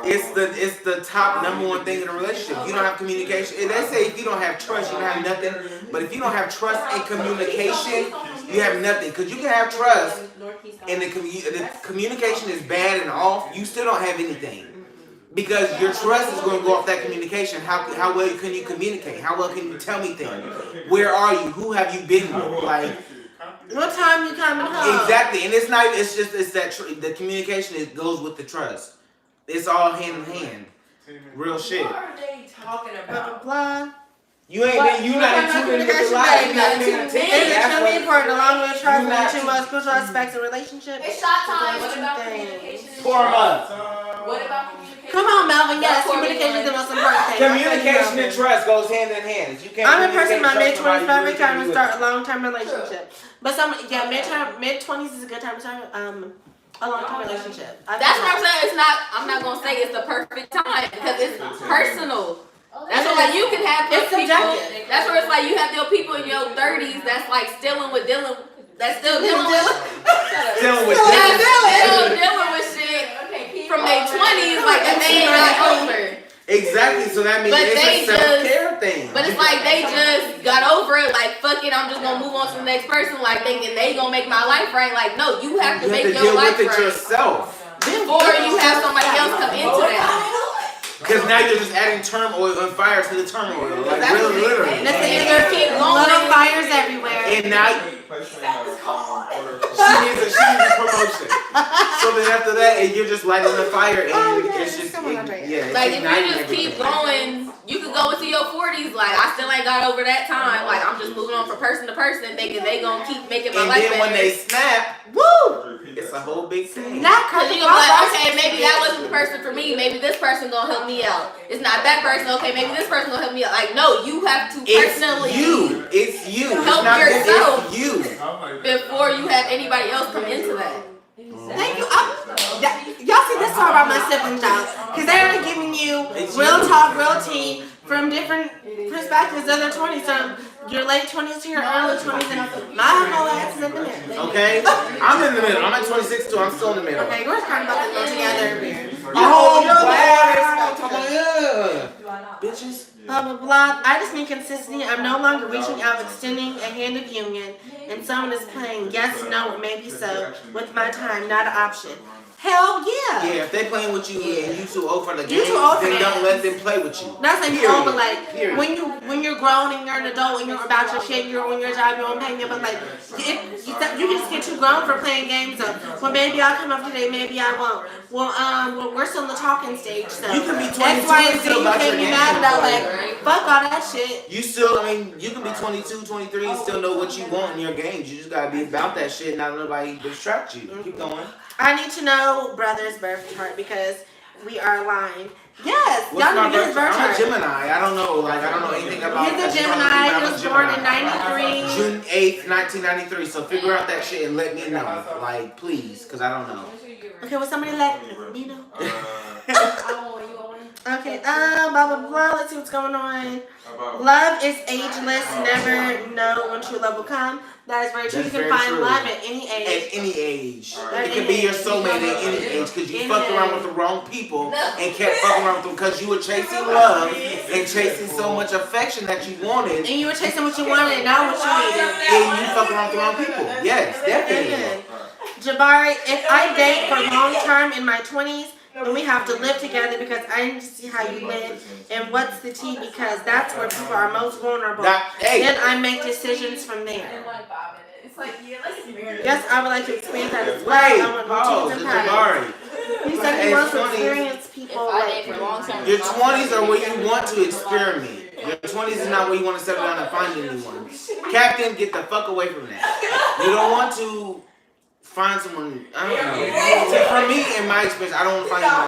It's the top number one thing in a relationship. If you don't have communication, and they say if you don't have trust, you don't have nothing. But if you don't have trust and communication, you have nothing. Because you can have trust and the communication is bad and off, you still don't have anything. Because your trust is going to go off that communication. How well can you communicate? How well can you tell me things? Where are you? Who have you been with? Like, What time you coming home? exactly. And it's that the communication goes with the trust. It's all hand in hand. Real shit. What are they talking Blah, blah, about? blah. You not in tune with the life. You're not paying Is attention. it That's truly what- important along with trust You're and not- two most crucial aspects of relationships? It's shot time. Those What two about things. communication? Pour 'em up. What about communication? Come on, Melvin. Yes, Pour me communication is the one. most important thing. Communication and trust goes hand in hand. If you can't I'm a person in my communicate, mid-20s, trust every time to somebody, start a long-term relationship. But mid-20s is a good time to start a long-term relationship. That's what I'm saying. I'm not gonna say it's the perfect time because it's personal. That's what like you can have It's people. subjective. That's where it's like you have your people in your 30s that's like dealing with shit from their 20s like that they ain't not over. Exactly. So that means But it's they a self-care thing. But it's like they just got over it. Like fuck it, I'm just gonna move on to the next person. Like thinking they gonna make my life right. Like no, you have to you make have to your deal life with it right yourself. before you have somebody else come into that. Because now you're just adding turmoil and fire to the turmoil. Like That's really, literally. Listen, And there you keep little going. fires everywhere. And now she needs a promotion. So then after that, and you're just lighting the fire, and Oh, yeah, it's just come on, Andrea. it's Like if igniting you just keep everything. going, you could go into your 40s. Like I still ain't got over that time. Like I'm just moving on from person to person, thinking they gonna keep making my And life then better. when they snap, Woo! it's a whole big thing. Not Cause you gonna be like, okay, maybe that wasn't the person for me. Maybe this person gonna help me out. It's not that person. Okay, maybe this person gonna help me out. Like no, you have to personally It's you. It's help not yourself. It's you. before you have anybody else come into that. Thank you. Y'all see this part about my siblings, y'all. Because they're giving you real talk, real tea from different perspectives of their 20s. From your late 20s to your early 20s. And my whole ass is in the middle. Okay? I'm in the middle. I'm at 26 too. I'm still in the middle. Okay, we're kind of about to go together. Oh, you're wow. the Bitches. Blah, blah, blah. I just need consistency. I'm no longer reaching out, extending a hand of union, and someone is playing yes, no, or maybe so with my time, not an option. Hell yeah. Yeah, if they playing with you and you too old for the You game, too old for then that. don't let them play with you. That's like Period. old, but like Period. when you're grown and you're an adult and you're about your shit, you're on your job, you're on paying, but like you can just get too grown for playing games of well maybe I'll come up today, maybe I won't. Well we're still in the talking stage, so You can be 22 X, Y, and and Z, still you about can't your be game. mad about like fuck all that shit. You still, I mean, you can be 22, 23 and still know what you want in your games. You just gotta be about that shit and not let nobody distract you. Keep going. I need to know brother's birth chart because we are aligned. Yes, What's y'all my need to get his birth I'm a chart. Gemini. I don't know. Like, I don't know anything about He's a astrology, Gemini. but I'm He a was born in Gemini. 93. June 8th, 1993. So figure out that shit and let me know. Like, please, because I don't know. Okay, will somebody let me know? Okay, blah, blah, blah. Let's see what's going on. Love is ageless. Never know when true love will come. That is very true. That's You can very find true. love at any At age. any age. At It could any be your age. soulmate at any age because you Any fucked around age. with the wrong people and kept fucking around with them because you were chasing love and chasing so much affection that you wanted. And you were chasing what you wanted and not what you needed. And you fucking around with the wrong people. Yes, definitely. Amen. Jabari, if I date for long term in my 20s, then we have to live together because I need to see how you live and what's the tea because that's where people are most vulnerable. Hey. Then I make decisions from there. In like 5 minutes. It's like, yeah, let's marry. Yes, I would like to experience that as well. Right. I want Pause. routines It's and patterns. Jabari. He said he wants to 20s. experience If people I like date for long term, Your 20s are where you want to experiment. Your 20s is not where you want to settle down and find anyone. Captain, get the fuck away from that. You don't want to find someone. I don't know. See, for me, in my experience, I don't want to find anyone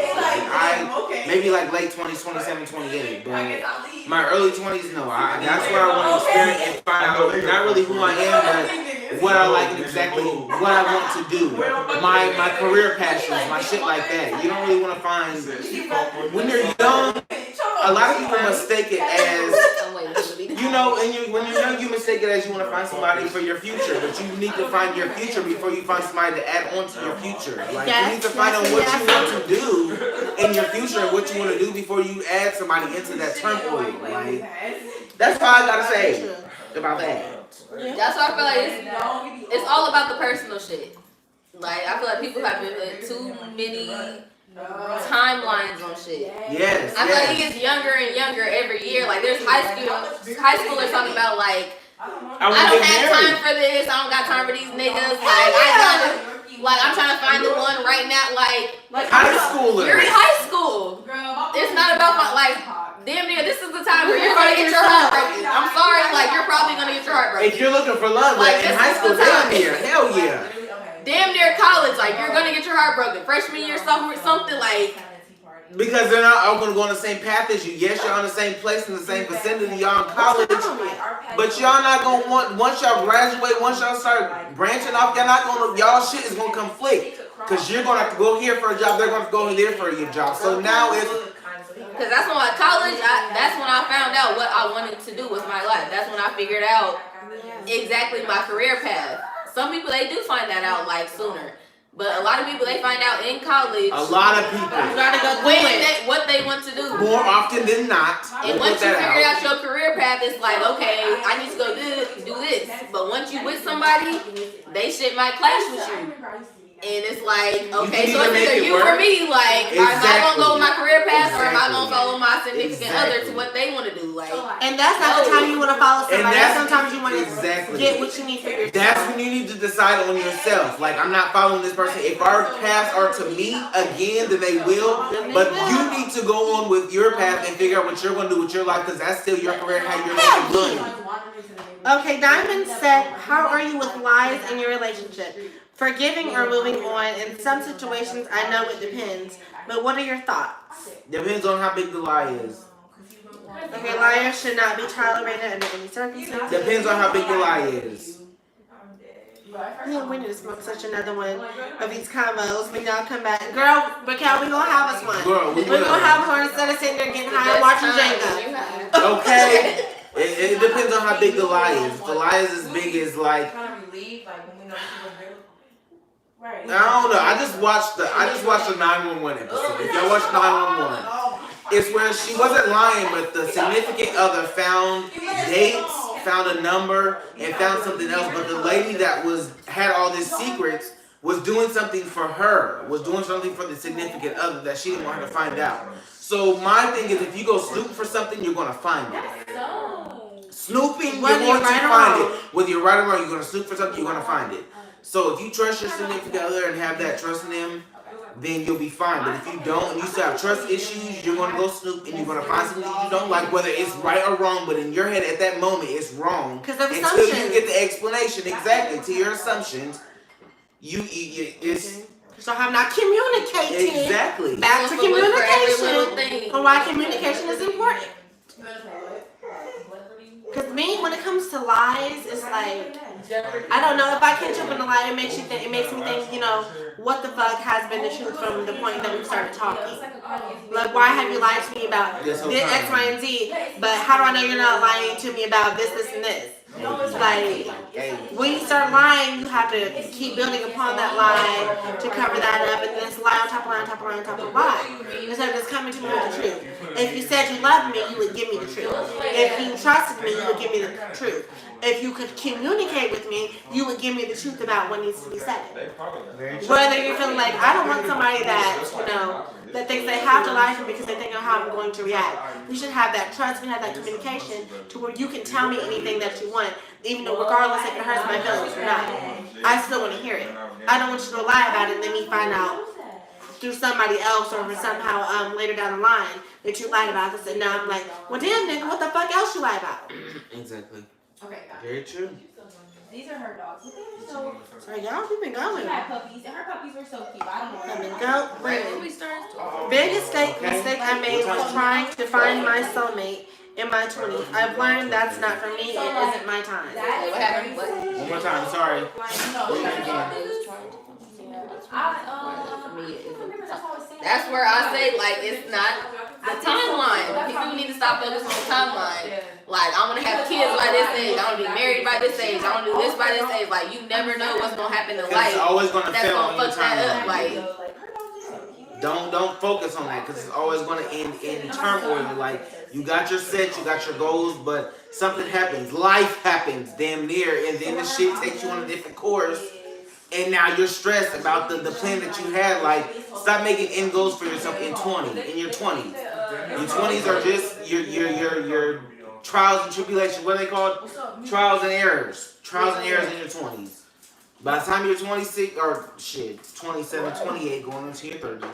in my 20s. Like, maybe like late 20s, 27, 28. But my early 20s, no. That's where I want to experiment and find out not really who I am, but what I like and exactly what I want to do. My career passions, my shit like that. You don't really want to find. When you're young, a lot of people mistake it as. You know, when you're young, you mistake it as you want to find somebody for your future, but you need to find your future before you find somebody to add on to your future. Like, you need to find out what you want to do in your future, what you want to do before you add somebody into that turmoil. Like, that's all I gotta say about that. That's why I feel like it's all about the personal shit. Like, I feel like people have too many timelines on shit. Yes. I feel like it gets younger and younger every year. Like, there's high schoolers talking about like, I don't have time for this. I don't got time for these niggas. Like, I'm trying to find the one right now. Like high schoolers. You're in high school. It's not about damn near. This is the time where you're gonna get your heart broken. I'm sorry. Like, you're probably gonna get your heart broken. If you're looking for love, like in high school, damn near, hell yeah. Damn near college, like you're gonna get your heart broken. Freshman year, sophomore, something like. Because they're not all gonna go on the same path as you. Yes, y'all in the same place in the same vicinity. Y'all in college, but y'all not gonna want. Once y'all graduate, once y'all start branching off, y'all shit is gonna conflict. Cause you're gonna have to go here for a job. They're gonna have to go there for your job. So now it's. Cause that's when college. That's when I found out what I wanted to do with my life. That's when I figured out exactly my career path. Some people, they do find that out like sooner, but a lot of people, they find out in college. A lot of people. you gotta go What they want to do. More often than not. And once you figure out your career path, it's like, okay, I need to go do this. But once you with somebody, they shit might clash with you. And it's like, okay, so it's either you or me. Like, am I gonna go with my career path, or am I gonna follow my significant other to what they want to do? Like, and that's not the time you want to follow somebody. That's sometimes you want to get what you need for yourself. That's when you need to decide on yourself. Like, I'm not following this person. If our paths are to meet again, then they will. But you need to go on with your path and figure out what you're gonna do with your life, because that's still your career, how you're making money. Okay, Diamond said, how are you with lies in your relationship? Forgiving or moving on? In some situations, I know it depends, but what are your thoughts? Depends on how big the lie is. Okay, liars should not be tolerated under any circumstances. Depends on how big the lie is. We need to smoke such another one of these combos when y'all come back. Girl, Raquel, we gonna have us one. Girl, we're gonna have one instead of sitting there getting high and watching Jenga. Okay? It depends on how big the lie is. If the lie is as big as like, I don't know. I just watched the 911 episode. If y'all watch 911, it's where she wasn't lying, but the significant other found dates, found a number, and found something else. But the lady that had all these secrets was doing something for her, was doing something for the significant other that she didn't want her to find out. So my thing is, if you go snoop for something, you're gonna find it. Snooping, you're going to find it. Whether you're right or wrong, you're gonna snoop for something, you're gonna find it. So if you trust your significant other and have that trust in them, then you'll be fine. But if you don't, and you still have trust issues, you're going to go snoop and you're going to find something you don't like, whether it's right or wrong, but in your head at that moment, it's wrong. Because of until assumptions. you get the explanation exactly to your assumptions, it's... So I'm not communicating. Exactly. Back to communication. And why communication is important. Because me, when it comes to lies, it's like, I don't know, if I catch up in a lie, it makes me think, you know, what the fuck has been the truth from the point that we started talking. Like, why have you lied to me about this, X, Y, and Z, but how do I know you're not lying to me about this, this, and this? Like, when you start lying, you have to keep building upon that lie to cover that up, and then it's lie on top of lie on top of lie on top of lie. Instead of just coming to me with the truth. If you said you loved me, you would give me the truth. If you trusted me, you would give me the truth. If you could communicate with me, you would give me the truth about what needs to be said. Whether you're feeling like, I don't want somebody that, you know, that thinks they have to lie to me because they think of how I'm going to react. We should have that trust, we have that communication to where you can tell me anything that you want, even though regardless if it hurts my feelings or not. I still want to hear it. I don't want you to lie about it and then me find out through somebody else or somehow later down the line that you lied about this, and now I'm like, well, damn, nigga, what the fuck else you lie about? Exactly. Okay, guys. Very true. These are her dogs. But they were so. So y'all keep it going. She had puppies, and her puppies were so cute. I don't know. Come and What go, Right, bring when we it. started. Biggest mistake I made was trying to find my soulmate in my 20s. I've learned that's not for me. It isn't my time. Wait, what happened? What? One more time. Sorry. For me, that's where I say, like, it's not the timeline. People need to stop focusing on the timeline. Like, I want to have kids by this age. I want to be married by this age. I want to do this by this age. Like, you never know what's going to happen in life. It's always gonna That's fail on going to your fuck that up. timeline. Like, Don't focus on that because it's always going to end in turmoil. Like you got your set, you got your goals, but something happens, life happens, damn near, and then the shit takes you on a different course, and now you're stressed about the plan that you had. Like stop making end goals for yourself in your 20s. Your 20s are just your trials and tribulations. What are they called? Trials and errors. Trials and errors in your 20s. By the time you're 26 or 27, 28, going into your 30s,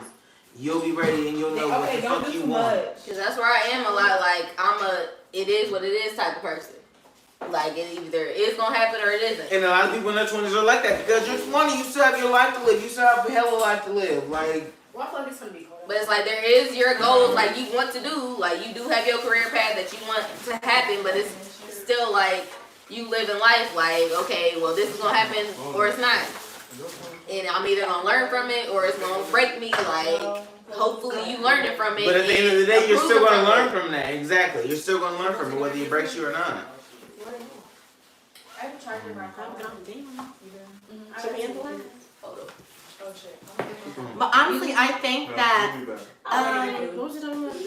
you'll be ready and you'll know what the fuck you want. Cause that's where I am a lot. Like I'm a, it is what it is type of person. Like it either is gonna happen or it isn't. And a lot of people in their 20s are like that because you're 20, you still have your life to live. You still have a hell of a life to live. Like, well, I feel like it's gonna be cool. But it's like there is your goals, like you want to do, like you do have your career path that you want to happen, but it's still like you live in life like, okay, well this is gonna happen or it's not. And I'm either gonna learn from it or it's gonna break me. Like hopefully you learn it from it. but at the end of the day, you're still gonna learn from that. Exactly, you're still gonna learn from it whether it breaks you or not. I have a charger in my phone. Oh shit. But honestly, I think that what was it talking about?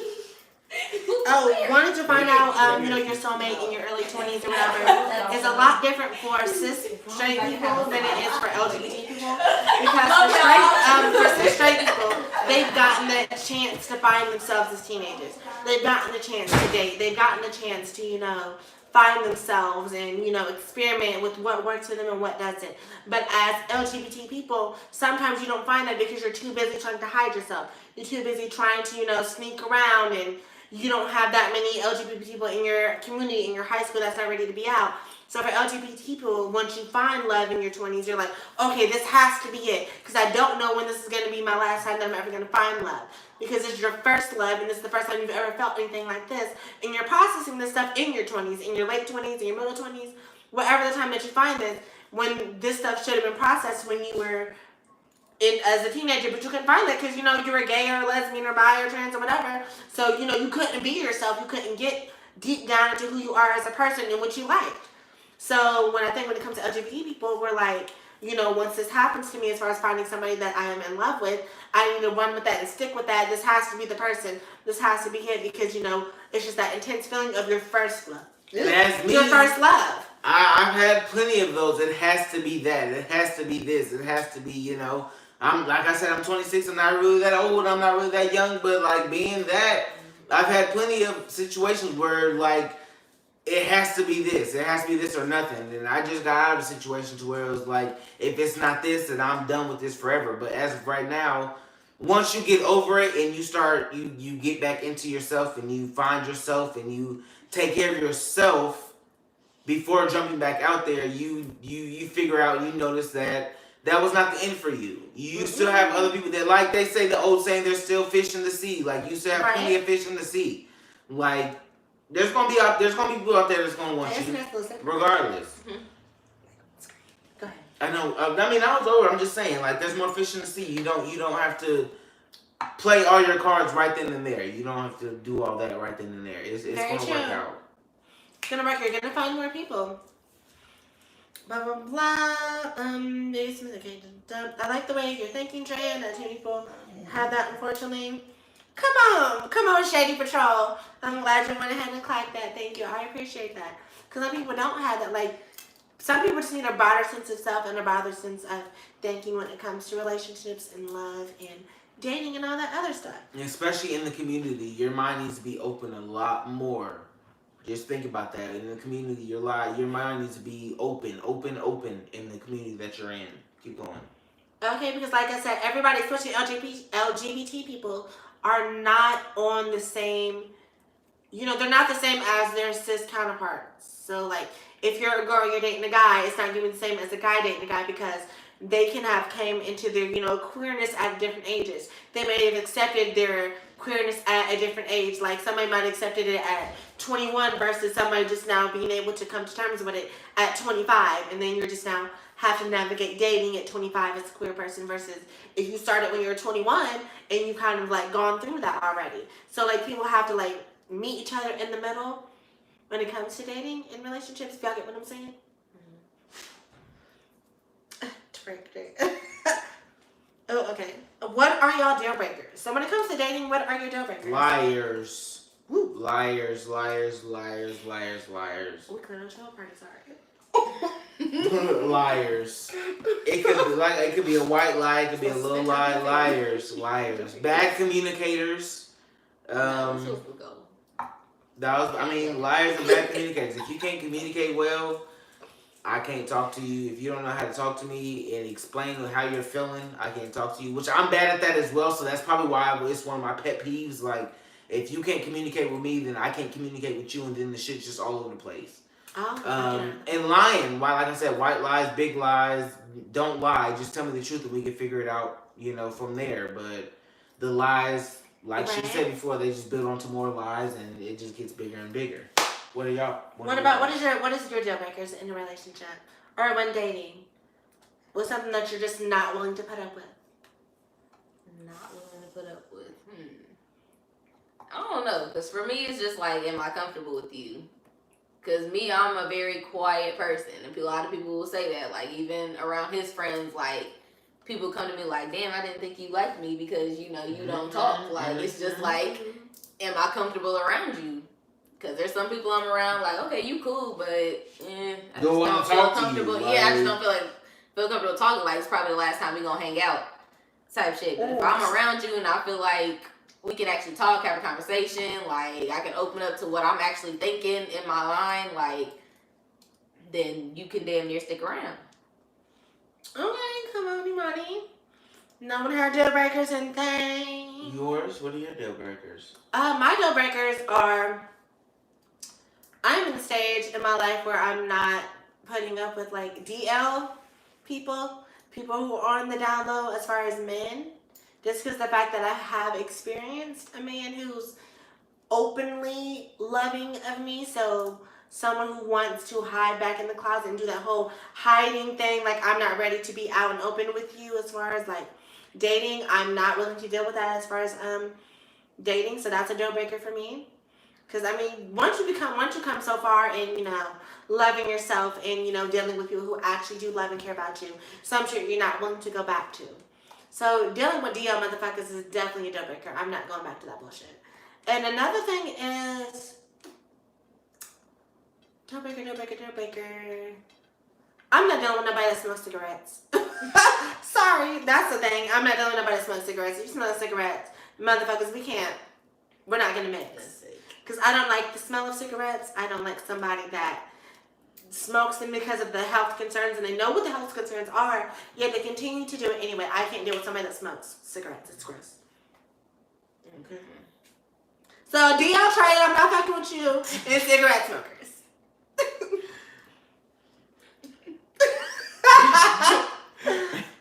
Oh, wanting to find out, your soulmate in your early 20s or whatever is a lot different for cis straight people than it is for LGBT people. Because for cis straight people, they've gotten the chance to find themselves as teenagers. They've gotten the chance to date. They've gotten the chance to, find themselves and, experiment with what works for them and what doesn't. But as LGBT people, sometimes you don't find that because you're too busy trying to hide yourself. You're too busy trying to, sneak around, and you don't have that many LGBT people in your community, in your high school that's not ready to be out. So for LGBT people, once you find love in your 20s, you're like, okay, this has to be it. Because I don't know when this is going to be my last time that I'm ever going to find love. Because it's your first love, and it's the first time you've ever felt anything like this. And you're processing this stuff in your 20s, in your late 20s, in your middle 20s, whatever the time that you find this, when this stuff should have been processed when you were as a teenager, but you couldn't find it because, you were gay or lesbian or bi or trans or whatever. So, you couldn't be yourself. You couldn't get deep down into who you are as a person and what you liked. So when it comes to LGBT people, we're like, once this happens to me as far as finding somebody that I am in love with, I need to run with that and stick with that. This has to be the person. This has to be it because, it's just that intense feeling of your first love. That's me. Your first love. I've had plenty of those. It has to be that. It has to be this. It has to be, I'm like I said, I'm 26. I'm not really that old. I'm not really that young. But like being that, I've had plenty of situations where like it has to be this. It has to be this or nothing. And I just got out of a situation to where it was like, if it's not this, then I'm done with this forever. But as of right now, once you get over it and you start, you get back into yourself and you find yourself and you take care of yourself before jumping back out there, you figure out, you notice that was not the end for you. You still have other people that, like they say, the old saying, there's still fish in the sea. Like, you still have plenty of fish in the sea. Like, there's gonna be people out there that's gonna want you, regardless. Go ahead. I know. I mean, I was over. I'm just saying, like, there's more fish in the sea. You don't have to play all your cards right then and there. You don't have to do all that right then and there. It's gonna work out. It's gonna work. You're gonna find more people. Blah blah blah. I like the way you're thinking, Trey, and that two people have that, unfortunately. Come on, Shady Patrol. I'm glad you went ahead and clapped that. Thank you. I appreciate that. Because some people don't have that. Like, some people just need a broader sense of self and a broader sense of thinking when it comes to relationships and love and dating and all that other stuff. Especially in the community, your mind needs to be open a lot more. Just think about that. In the community, your mind needs to be open in the community that you're in. Keep going. Okay, because like I said, everybody, especially LGBT people, are not on the same. They're not the same as their cis counterparts. So like, if you're a girl, you're dating a guy, it's not gonna be the same as a guy dating a guy because they can have came into their queerness at different ages. They may have accepted their queerness at a different age. Like somebody might have accepted it at 21 versus somebody just now being able to come to terms with it at 25, and then you're just now have to navigate dating at 25 as a queer person versus if you started when you were 21 and you kind of like gone through that already. So like people have to like meet each other in the middle when it comes to dating and relationships. If y'all get what I'm saying? Oh, okay. What are y'all deal breakers? So when it comes to dating, what are your deal breakers? Liars. Woo. Liars, liars, liars, liars, liars. We clear no chill party, sorry. Liars. It could be a white lie, it could be a little lie. Liars, liars. Bad communicators. Liars and bad communicators. If you can't communicate well, I can't talk to you. If you don't know how to talk to me and explain how you're feeling, I can't talk to you. Which I'm bad at that as well, so that's probably why it's one of my pet peeves. Like, if you can't communicate with me, then I can't communicate with you, and then the shit's just all over the place. And lying, like I said, white lies, big lies, don't lie. Just tell me the truth and we can figure it out, from there. But the lies, like she said before, they just build onto more lies and it just gets bigger and bigger. What are y'all? What is your deal breakers in a relationship or when dating? What's something that you're just not willing to put up with? Not willing to put up with. I don't know, because for me it's just like, am I comfortable with you? Because me, I'm a very quiet person, and a lot of people will say that. Like, even around his friends, like, people come to me like, damn, I didn't think you liked me because, you don't talk. Like, it's just like, am I comfortable around you? Because there's some people I'm around, like, okay, you cool, but I just don't feel comfortable. Yeah, I just don't feel comfortable talking. Like, it's probably the last time we gonna hang out type shit. But if I'm around you and I feel like we can actually talk, have a conversation, like, I can open up to what I'm actually thinking in my mind, like, then you can damn near stick around. Okay, come on, Imani. No one heard deal breakers and things. Yours? What are your deal breakers? My deal breakers are, I'm in the stage in my life where I'm not putting up with, like, DL people who are on the down low as far as men. Just because the fact that I have experienced a man who's openly loving of me, so someone who wants to hide back in the closet and do that whole hiding thing, like I'm not ready to be out and open with you as far as like dating. I'm not willing to deal with that as far as dating, so that's a deal breaker for me. Because I mean, once you come so far in loving yourself and dealing with people who actually do love and care about you, some shit you're not willing to go back to. So dealing with DL motherfuckers is definitely a deal breaker. I'm not going back to that bullshit. And another thing is deal breaker. I'm not dealing with nobody that smokes cigarettes. Sorry, that's the thing. I'm not dealing with nobody that smokes cigarettes. If you smell cigarettes, motherfuckers, we're not gonna mix. Because I don't like the smell of cigarettes. I don't like somebody that smokes them because of the health concerns, and they know what the health concerns are, yet they continue to do it anyway. I can't deal with somebody that smokes cigarettes. It's gross. Okay. So, DL Trade, I'm not fucking with you and cigarette smokers.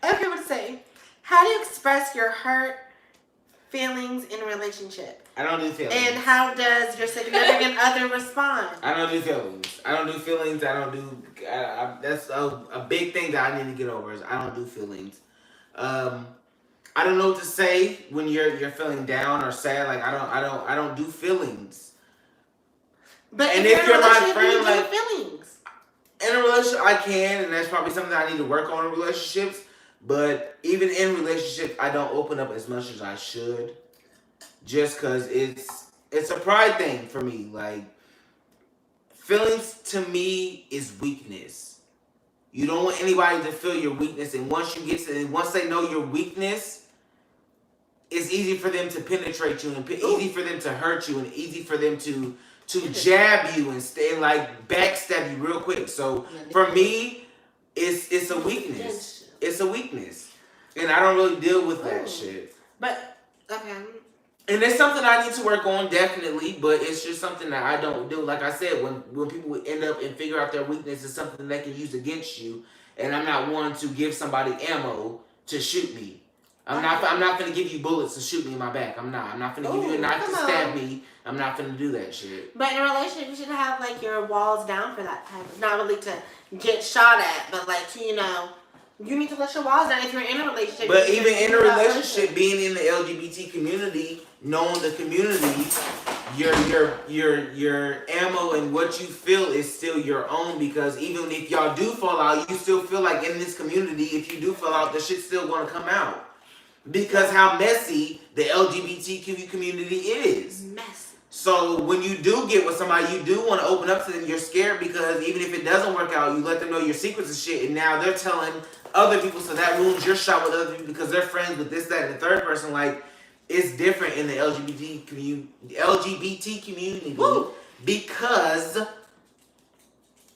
Okay, what to say? How do you express your hurt feelings in a relationship? I don't do feelings. And how does your significant other respond? I don't do feelings. That's a big thing that I need to get over is I don't do feelings. I don't know what to say when you're feeling down or sad. Like I don't do feelings. But and if you're my friend, you like feelings. In a relationship, I can, and that's probably something I need to work on in relationships. But even in relationships, I don't open up as much as I should, just because it's a pride thing for me. Like, feelings to me is weakness. You don't want anybody to feel your weakness, and once they know your weakness, it's easy for them to penetrate you, and easy for them to hurt you, and easy for them to jab you and stay like backstab you real quick. So for me, it's a weakness. It's a weakness. And I don't really deal with that Ooh. shit. But okay. And it's something I need to work on, definitely, but it's just something that I don't do. Like I said, when people end up and figure out their weakness, it's something they can use against you. And I'm not one to give somebody ammo to shoot me. I'm not gonna give you bullets to shoot me in my back. I'm not gonna give you a knife to stab me. I'm not gonna do that shit. But in a relationship, you should have like your walls down for that type of, not really to get shot at, but like to, you need to let your walls down if you're in a relationship. But even in a relationship, being in the LGBT community, knowing the community, your ammo and what you feel is still your own, because even if y'all do fall out, you still feel like in this community, if you do fall out, the shit's still gonna come out. Because how messy the LGBTQ community is. Messy. So when you do get with somebody, you do want to open up to them. You're scared because even if it doesn't work out, you let them know your secrets and shit, and now they're telling other people, so that ruins your shot with other people because they're friends with this, that, and the third person. Like, it's different in the LGBT community. Woo. Because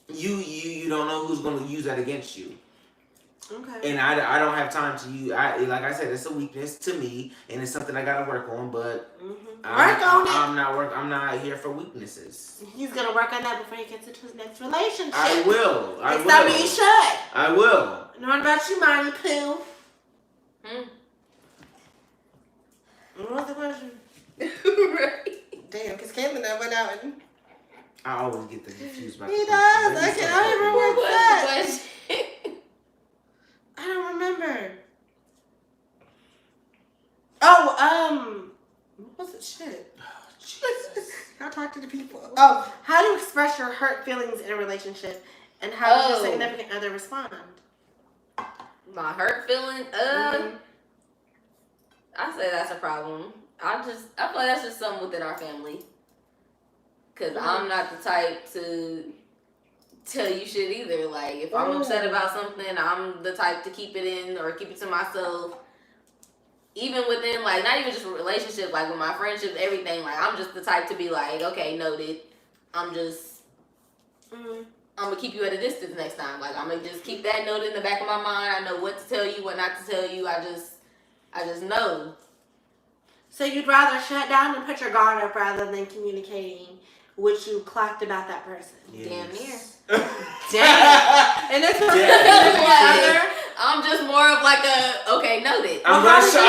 you don't know who's going to use that against you. Okay. And I don't have time to use. Like I said, it's a weakness to me, and it's something I gotta work on. But I'm not here for weaknesses. He's gonna work on that before he gets into his next relationship. I will. That means he should. I will. And what about you, Monty Pooh? What was the question? Right. Damn, because Caitlin that went out and I always get the confused about. He does. I can't remember what What was that. I don't remember. Oh, what was it? Shit. I'll talk to the people. Oh, how do you express your hurt feelings in a relationship, and how does your significant other respond? My hurt feeling, I say that's a problem. I feel like that's just something within our family. Cause I'm not the type to tell you shit either. Like, if I'm upset about something, I'm the type to keep it in or keep it to myself. Even within, like, not even just a relationship, like with my friendships, everything. Like, I'm just the type to be like, okay, noted. I'm gonna keep you at a distance next time. Like, I'm gonna just keep that note in the back of my mind. I know what to tell you, what not to tell you. I just know. So you'd rather shut down and put your guard up rather than communicating what you clocked about that person. Yes. Damn near. Damn. And this was I'm just more of like a, okay, noted. I'm gonna shut you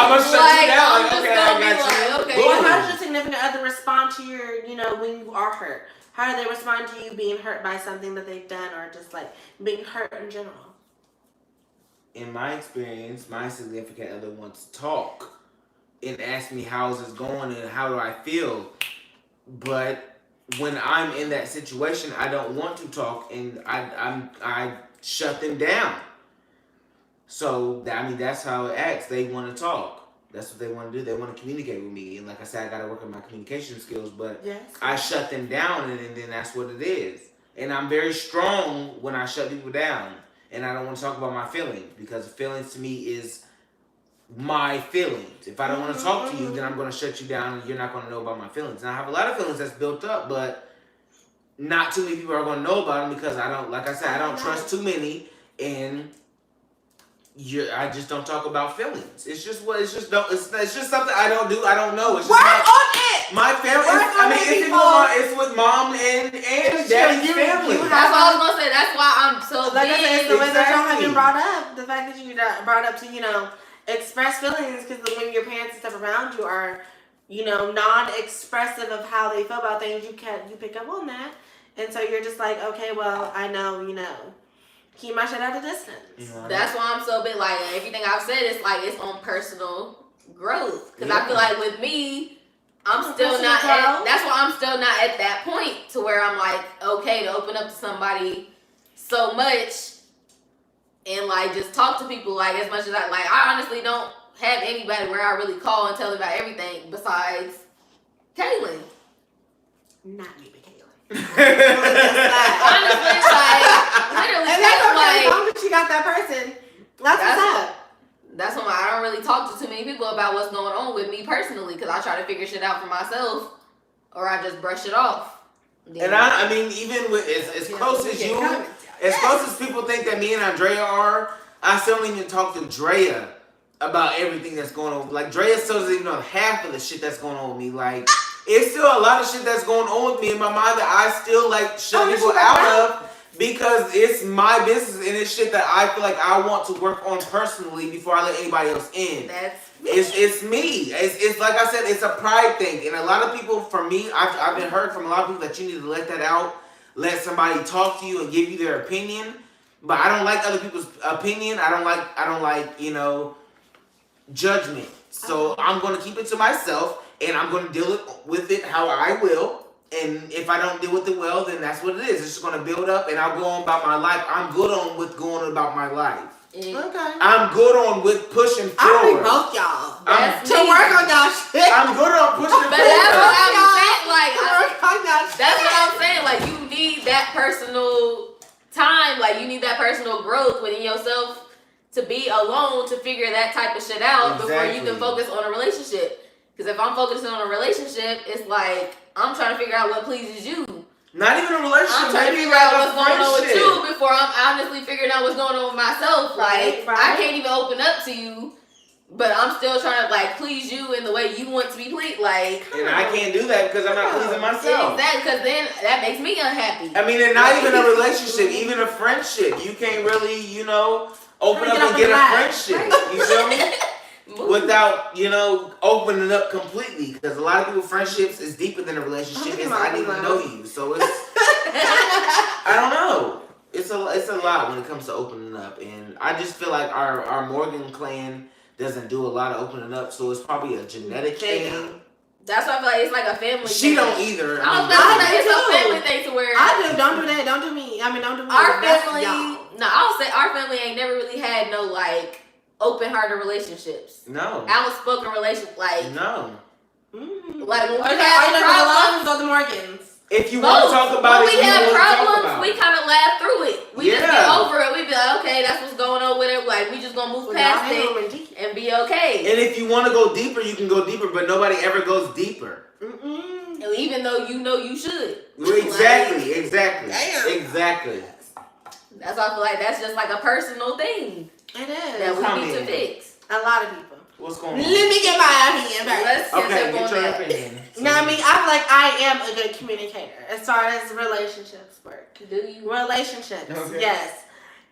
down. Like, okay, I got you. Okay. Well, how does your significant other respond to your, when you are hurt? How do they respond to you being hurt by something that they've done, or just like being hurt in general? In my experience, my significant other wants to talk and ask me how's this going and how do I feel. But when I'm in that situation, I don't want to talk, and I shut them down. So that's how it acts. They want to talk. That's what they want to do. They want to communicate with me. And like I said, I got to work on my communication skills. But yes. I shut them down, and then that's what it is. And I'm very strong when I shut people down. And I don't want to talk about my feelings, because feelings to me is my feelings. If I don't want to talk to you, then I'm going to shut you down, and you're not going to know about my feelings. And I have a lot of feelings that's built up, but not too many people are going to know about them, because I don't trust too many, and I just don't talk about feelings. It's just something I don't do. I don't know. It's just on it. My family. It's with mom and daddy's family. That's what I was gonna say. That's why I'm so like big. I said, it's the way that y'all have been brought up. The fact that you brought up to express feelings, because when your parents and stuff around you are non-expressive of how they feel about things, you pick up on that, and so you're just like, okay, well, I know, keep my shit at a distance. That's why I'm so big. Like, everything I've said is like, it's on personal growth. Because I feel like with me, I'm still not at, that's why I'm still not at that point to where I'm like, okay, to open up to somebody so much and like just talk to people like as much as I honestly don't have anybody where I really call and tell them about everything besides Kaylin. Not me, but Kaylin. Honestly, literally, and that's okay, as long as you got that person. That's what's up. That's why I don't really talk to too many people about what's going on with me personally, because I try to figure shit out for myself, or I just brush it off. And I mean, even with as close as you, as close as people think that me and Andrea are, I still don't even talk to Drea about everything that's going on. Like, Drea still doesn't even know half of the shit that's going on with me. Like, it's still a lot of shit that's going on with me in my mind that I still, like, shut people out of because it's my business and it's shit that I feel like I want to work on personally before I let anybody else in. It's me. It's like I said, it's a pride thing. And a lot of people, for me, I've been heard from a lot of people that you need to let that out. Let somebody talk to you and give you their opinion. But I don't like other people's opinion. I don't like, you know, judgment. So I'm going to keep it to myself and I'm going to deal with it how I will. And if I don't deal with it well, then that's what it is. It's just going to build up and I'll go on about my life. I'm good on with going about my life. Okay. I'm good on with pushing forward. I need both y'all to work on y'all shit. I'm good on pushing But forward. that's what I'm saying. Like, Work on y'all shit. that's what I'm saying. Like, you need that personal time. Like, you need that personal growth within yourself to be alone to figure that type of shit out before you can focus on a relationship. Because if I'm focusing on a relationship, it's like I'm trying to figure out what pleases you. Not even a relationship. I'm trying to figure out what's going on with you before I'm honestly figuring out what's going on with myself. Like, I can't even open up to you, but I'm still trying to, like, please you in the way you want to be pleased. Like, and I can't do that because I'm not pleasing myself. Exactly, because then that makes me unhappy. I mean, and not even a relationship, even a friendship. You can't really, you know, open up and get a friendship. You feel me? Without, you know, opening up completely, because a lot of people friendships is deeper than a relationship. It's I didn't even know you, so it's I don't know. It's a lot when it comes to opening up, and I just feel like our Morgan clan doesn't do a lot of opening up, so it's probably a genetic thing. That's why I feel like it's like a family She thing. don't either. I was about to say it's a family thing to where I do. Don't do that. Don't do me. I mean, don't do me. Our family. No, I'll say our family ain't never really had no like open-hearted relationships. No. Outspoken relationship, like no. Like when we Okay, had the problems or the Morgans. If you want to talk about when it, we had problems, we kind of laugh through it. We just get over it. We be like, okay, that's what's going on with it. Like we just gonna move past it and be okay. And if you want to go deeper, you can go deeper, but nobody ever goes deeper. Even though you know you should. Exactly. Like, Exactly. That's why I feel like that's just like a personal thing. It is. That we need to fix. A lot of people. What's going on? Let me get my opinion back. Let's get Okay, up on get your that. opinion. No, I mean, I feel like I am a good communicator as far as relationships work. Do you? Relationships, Okay. yes.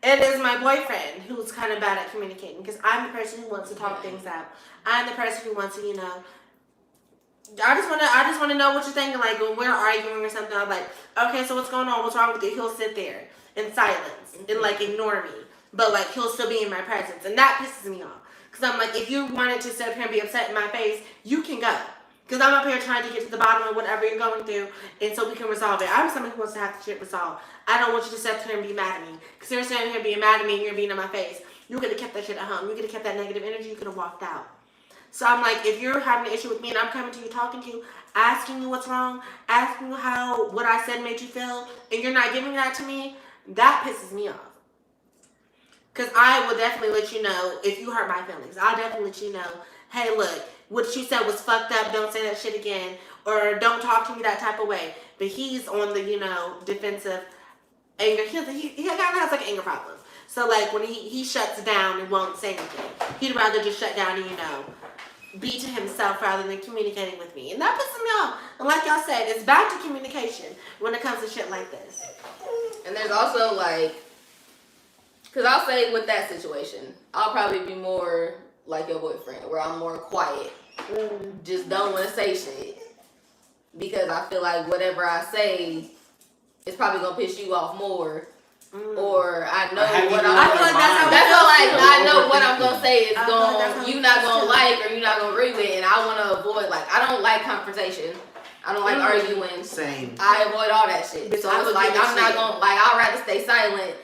It is my boyfriend who's kind of bad at communicating because I'm the person who wants to talk things out. I'm the person who wants to, you know, I just want to know what you're thinking. Like when we're arguing or something, I'm like, okay, so what's going on? What's wrong with you? He'll sit there in silence and like ignore me, but like he'll still be in my presence, and that pisses me off. Cause I'm like, if you wanted to sit up here and be upset in my face, you can go. Cause I'm up here trying to get to the bottom of whatever you're going through, and so we can resolve it. I'm someone who wants to have the shit resolved. I don't want you to sit here and be mad at me. Cause you're standing here being mad at me and you're being in my face. You could have kept that shit at home. You could have kept that negative energy. You could have walked out. So I'm like, if you're having an issue with me and I'm coming to you, talking to you, asking you what's wrong, asking you how what I said made you feel, and you're not giving that to me, that pisses me off. Because I will definitely let you know if you hurt my feelings. I'll definitely let you know, hey, look, what you said was fucked up. Don't say that shit again. Or don't talk to me that type of way. But he's on the, you know, defensive anger. He kind of has like an anger problem. So like when he shuts down and won't say anything, he'd rather just shut down and, you know, be to himself rather than communicating with me. And that pisses me off. And like y'all said, it's back to communication when it comes to shit like this. And there's also like, because I'll say with that situation, I'll probably be more like your boyfriend, where I'm more quiet. Just don't want to say shit. Because I feel like whatever I say is probably going to piss you off more. Or I know what I'm I feel like that's all I know what I'm going to say is you're not going to like or you're not going to agree with. And I want to avoid, like, I don't like confrontation. I don't like arguing. Same. I avoid all that shit. So it's like, I'm not going to, like, I'd rather stay silent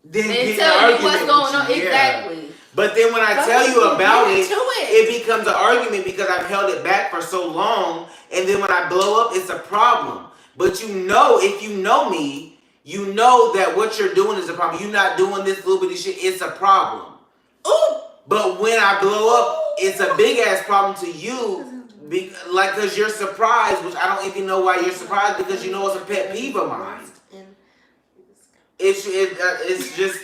then tell you what's going on. Exactly. But then when I tell you about it, it becomes an argument because I've held it back for so long. And then when I blow up, it's a problem. But you know, if you know me, you know that what you're doing is a problem. You're not doing this little bitty shit. It's a problem. Ooh. But when I blow up, it's a big ass problem to you. Because you're surprised, which I don't even know why you're surprised, because you know it's a pet peeve of mine. It's just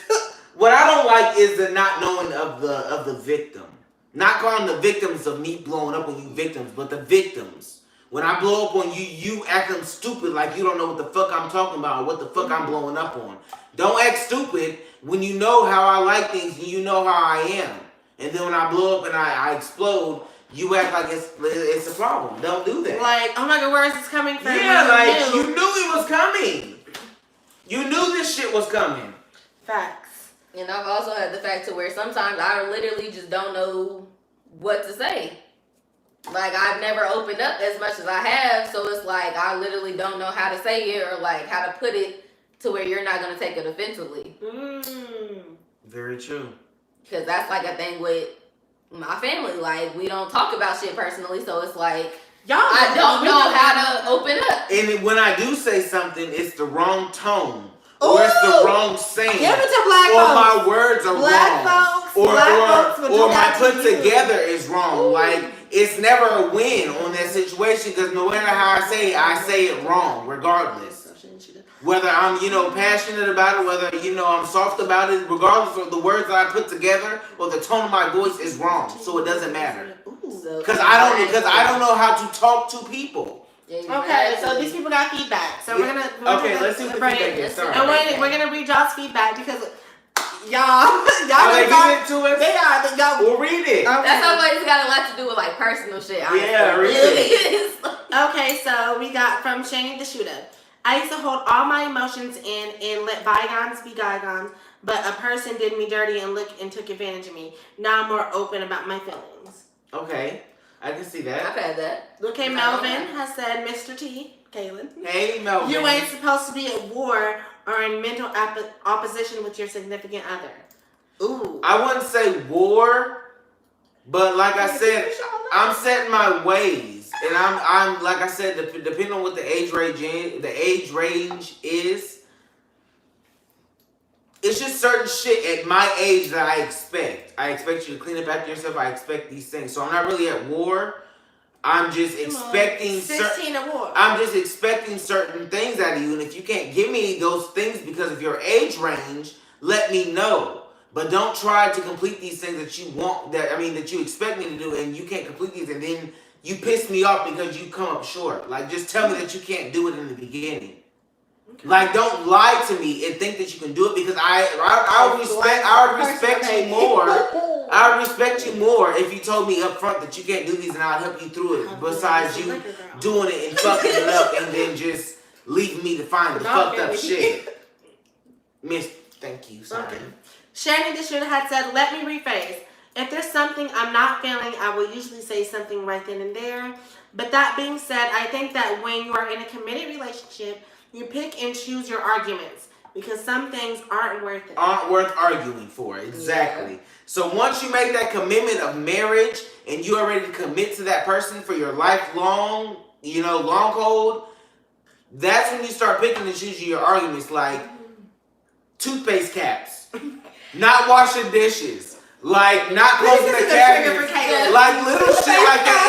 what I don't like is the not knowing of the victim. Not calling the victims of me blowing up on you victims, but the victims. When I blow up on you, you acting stupid like you don't know what the fuck I'm talking about or what the fuck I'm blowing up on. Don't act stupid when you know how I like things and you know how I am. And then when I blow up and I explode, you act like it's a problem. Don't do that. Like, oh my god, where is this coming from? Yeah, like you knew it was coming. You knew this shit was coming. Facts. And I've also had the fact to where sometimes I literally just don't know what to say. Like, I've never opened up as much as I have, so it's like I literally don't know how to say it or like how to put it to where you're not gonna take it offensively. Very true. Because that's like a thing with my family. Like, we don't talk about shit personally, so it's like I don't know how to open up. And when I do say something, it's the wrong tone. Or it's the wrong saying. Give it to black or folks. my words are Black wrong. folks, black folks or my that to put you. together is wrong. Ooh. Like, it's never a win on that situation because no matter how I say it wrong, regardless. Whether I'm, passionate about it, whether, I'm soft about it, regardless of the words that I put together or the tone of my voice is wrong. So it doesn't matter. Because I don't know how to talk to people. Okay, so these people got feedback. So we're gonna let's see what the feedback is. Sorry. And we're gonna read y'all's feedback because y'all are they giving it to us? They are. Y'all we'll read it. Okay. That's always got a lot to do with like personal shit. Yeah, read it. Okay, so we got from Shani the Shooter. I used to hold all my emotions in and let bygones be bygones, but a person did me dirty and took advantage of me. Now I'm more open about my feelings. Okay, I can see that. I've had that. Okay, Melvin has said, Mr. T, Kaylin. Hey, Melvin. You ain't supposed to be at war or in mental opposition with your significant other. Ooh. I wouldn't say war, but like I said, I'm setting my ways. And I'm like I said, depending on what the age range is, it's just certain shit at my age that I expect. I expect you to clean up after yourself. I expect these things. So I'm not really at war. I'm just expecting 16 at war. I'm just expecting certain things out of you. And if you can't give me those things because of your age range, let me know. But don't try to complete these things that you want, that you expect me to do, and you can't complete these, and then you piss me off because you come up short. Like, just tell me that you can't do it in the beginning. Okay. Like, don't lie to me and think that you can do it because I would respect you more. I would respect you more if you told me up front that you can't do these and I'll help you through it. Besides you doing it and fucking it up and then just leaving me to find the fucked up shit. Miss, thank you. Sorry. Okay. Shani the Shooter had said, let me rephrase. If there's something I'm not feeling, I will usually say something right then and there. But that being said, I think that when you are in a committed relationship, you pick and choose your arguments because some things aren't worth it. Aren't worth arguing for. Exactly. Yeah. So once you make that commitment of marriage and you are ready to commit to that person for your lifelong, long hold, that's when you start picking and choosing your arguments like toothpaste caps, not washing dishes. Like, not closing the cabinet. Like, little shit like that.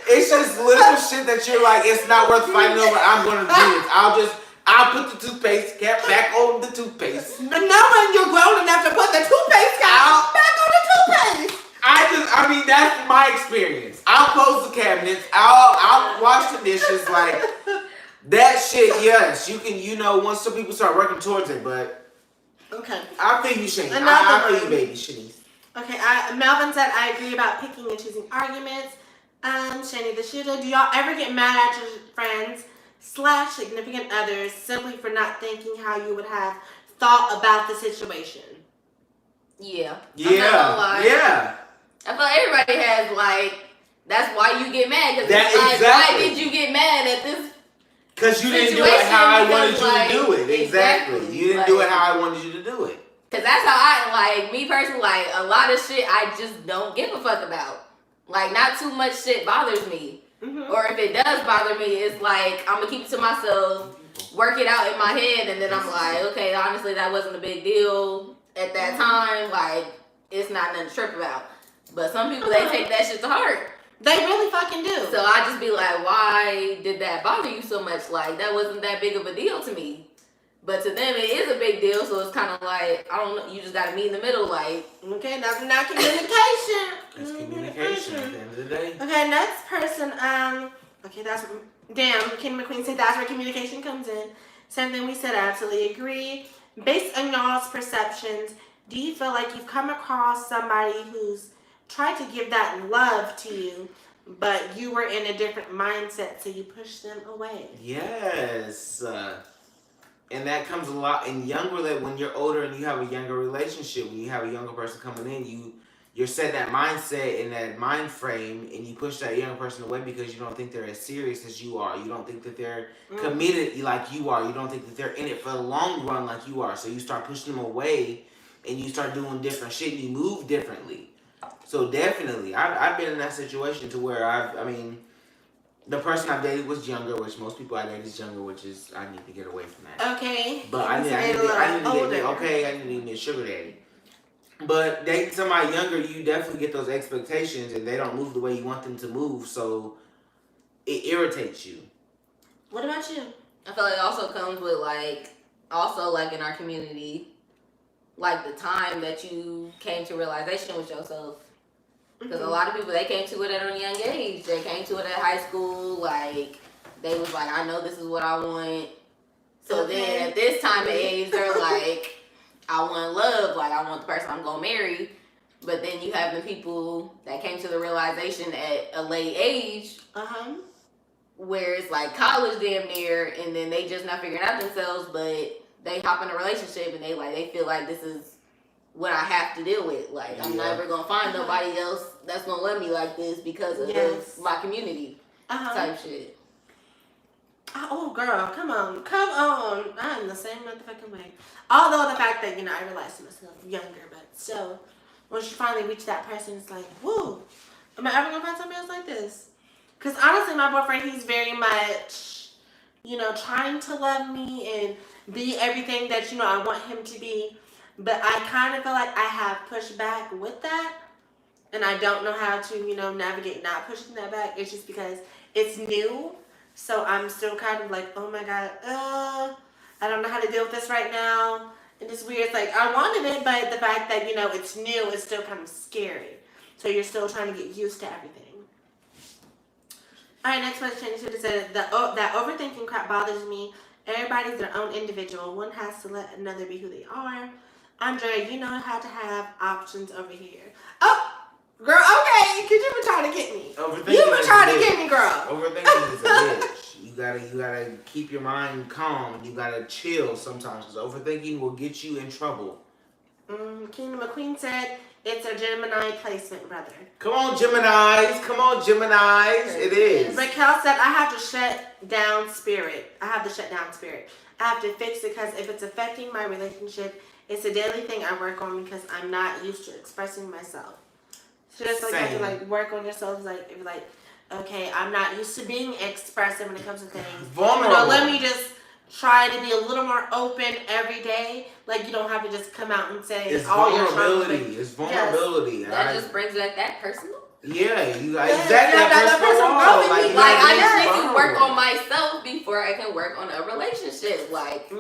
It's just little shit that you're like, it's not worth fighting over. I'm going to do this. I'll put the toothpaste cap back on the toothpaste. But now when you're grown enough to put the toothpaste cap back on the toothpaste. That's my experience. I'll close the cabinets. I'll wash the dishes. Like, that shit, yes. You can, once some people start working towards it, but. Okay. I feel you, Shanice. I feel you, baby, Shanice. Okay, Melvin said, I agree about picking and choosing arguments. Shani the Shooter, do y'all ever get mad at your friends / significant others simply for not thinking how you would have thought about the situation? Yeah. Yeah. I'm not gonna lie. Yeah. I feel like everybody has, like, that's why you get mad. Because exactly. Why did you get mad at this? Because you didn't do it how I wanted you to do it. Exactly. You didn't do it how I wanted you to do it. Because that's how me personally, like, a lot of shit I just don't give a fuck about. Like, not too much shit bothers me. Mm-hmm. Or if it does bother me, it's like, I'm going to keep it to myself, work it out in my head, and then I'm like, okay, honestly, that wasn't a big deal at that time. Like, it's not nothing to trip about. But some people, they take that shit to heart. They really fucking do. So I just be like, why did that bother you so much? Like, that wasn't that big of a deal to me. But to them, it is a big deal. So it's kind of like, I don't know, you just got to meet in the middle. Like, okay, now communication. day. Okay, next person. Okay, that's damn. King McQueen said that's where communication comes in. Same thing we said. I absolutely agree. Based on y'all's perceptions, do you feel like you've come across somebody who's tried to give that love to you, but you were in a different mindset, so you pushed them away? Yes. And that comes a lot in younger, when you're older and you have a younger relationship, when you have a younger person coming in, you're set that mindset and that mind frame, and you push that young person away because you don't think they're as serious as you are. You don't think that they're committed like you are. You don't think that they're in it for the long run like you are. So you start pushing them away, and you start doing different shit, and you move differently. So definitely, I've been in that situation to where the person I dated was younger, which most people I date is younger, which is I need to get away from that. Okay. But I need to get a sugar daddy. But dating somebody younger, you definitely get those expectations, and they don't move the way you want them to move, so it irritates you. What about you? I feel like it also comes with like in our community, like the time that you came to realization with yourself. Because a lot of people, they came to it at a young age. They came to it at high school. Like, they was like, I know this is what I want. So then at this time of age, they're like, I want love. Like, I want the person I'm going to marry. But then you have the people that came to the realization at a late age. Where it's like college damn near. And then they just not figuring out themselves. But they hop in a relationship and they feel like this is what I have to deal with. Like, I'm never gonna find nobody else that's gonna love me like this because of my community type shit. Oh, girl, come on. I'm the same motherfucking way. Although the fact that, I realized myself younger, but still, once you finally reach that person, it's like, woo, am I ever gonna find somebody else like this? Because honestly, my boyfriend, he's very much, trying to love me and be everything that, I want him to be. But I kind of feel like I have pushed back with that, and I don't know how to, navigate not pushing that back. It's just because it's new, so I'm still kind of like, oh my God, I don't know how to deal with this right now. And it's weird. It's like, I wanted it, but the fact that, it's new is still kind of scary. So you're still trying to get used to everything. All right, next question. It said, that overthinking crap bothers me. Everybody's their own individual. One has to let another be who they are. Andrea, you know how to have options over here. Oh, girl, okay. Cause you been trying to get me. You been trying to get me, girl. Overthinking is a bitch. You gotta keep your mind calm. You gotta chill sometimes, because overthinking will get you in trouble. Kingdom McQueen said it's a Gemini placement, brother. Come on, Geminis. It is. Raquel said I have to shut down spirit. I have to fix it because if it's affecting my relationship, it's a daily thing I work on because I'm not used to expressing myself. So just like you have to work on yourself. Like, okay, I'm not used to being expressive when it comes to things. Vulnerable. Let me just try to be a little more open every day. Like, you don't have to just come out and say it's all vulnerability. It's vulnerability. Yes. That just brings back that personal. Yeah, you guys. Exactly. That personal growth. I just need to work on myself before I can work on a relationship. Like,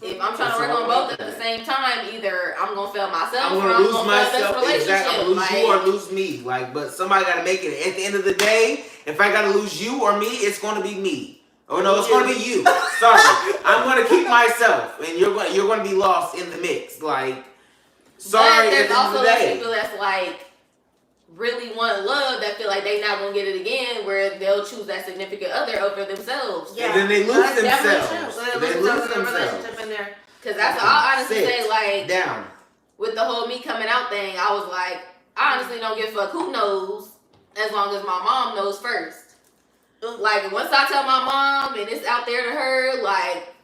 if I'm trying to work on both at the same time, either I'm gonna fail myself or I'm gonna fail this relationship. Exactly. Lose you or lose me. But somebody gotta make it. At the end of the day, if I gotta lose you or me, it's gonna be me. Oh no, it's gonna be you. Sorry, I'm gonna keep myself, and you're gonna be lost in the mix. Like, sorry. But there's also those people that's really want love that feel like they not gonna get it again, where they'll choose that significant other over themselves. Yeah, and then they lose themselves. They lose themselves. Because that's what I honestly say. With the whole me coming out thing, I was like, I honestly don't give a fuck who knows, as long as my mom knows first. Like, once I tell my mom and it's out there to her,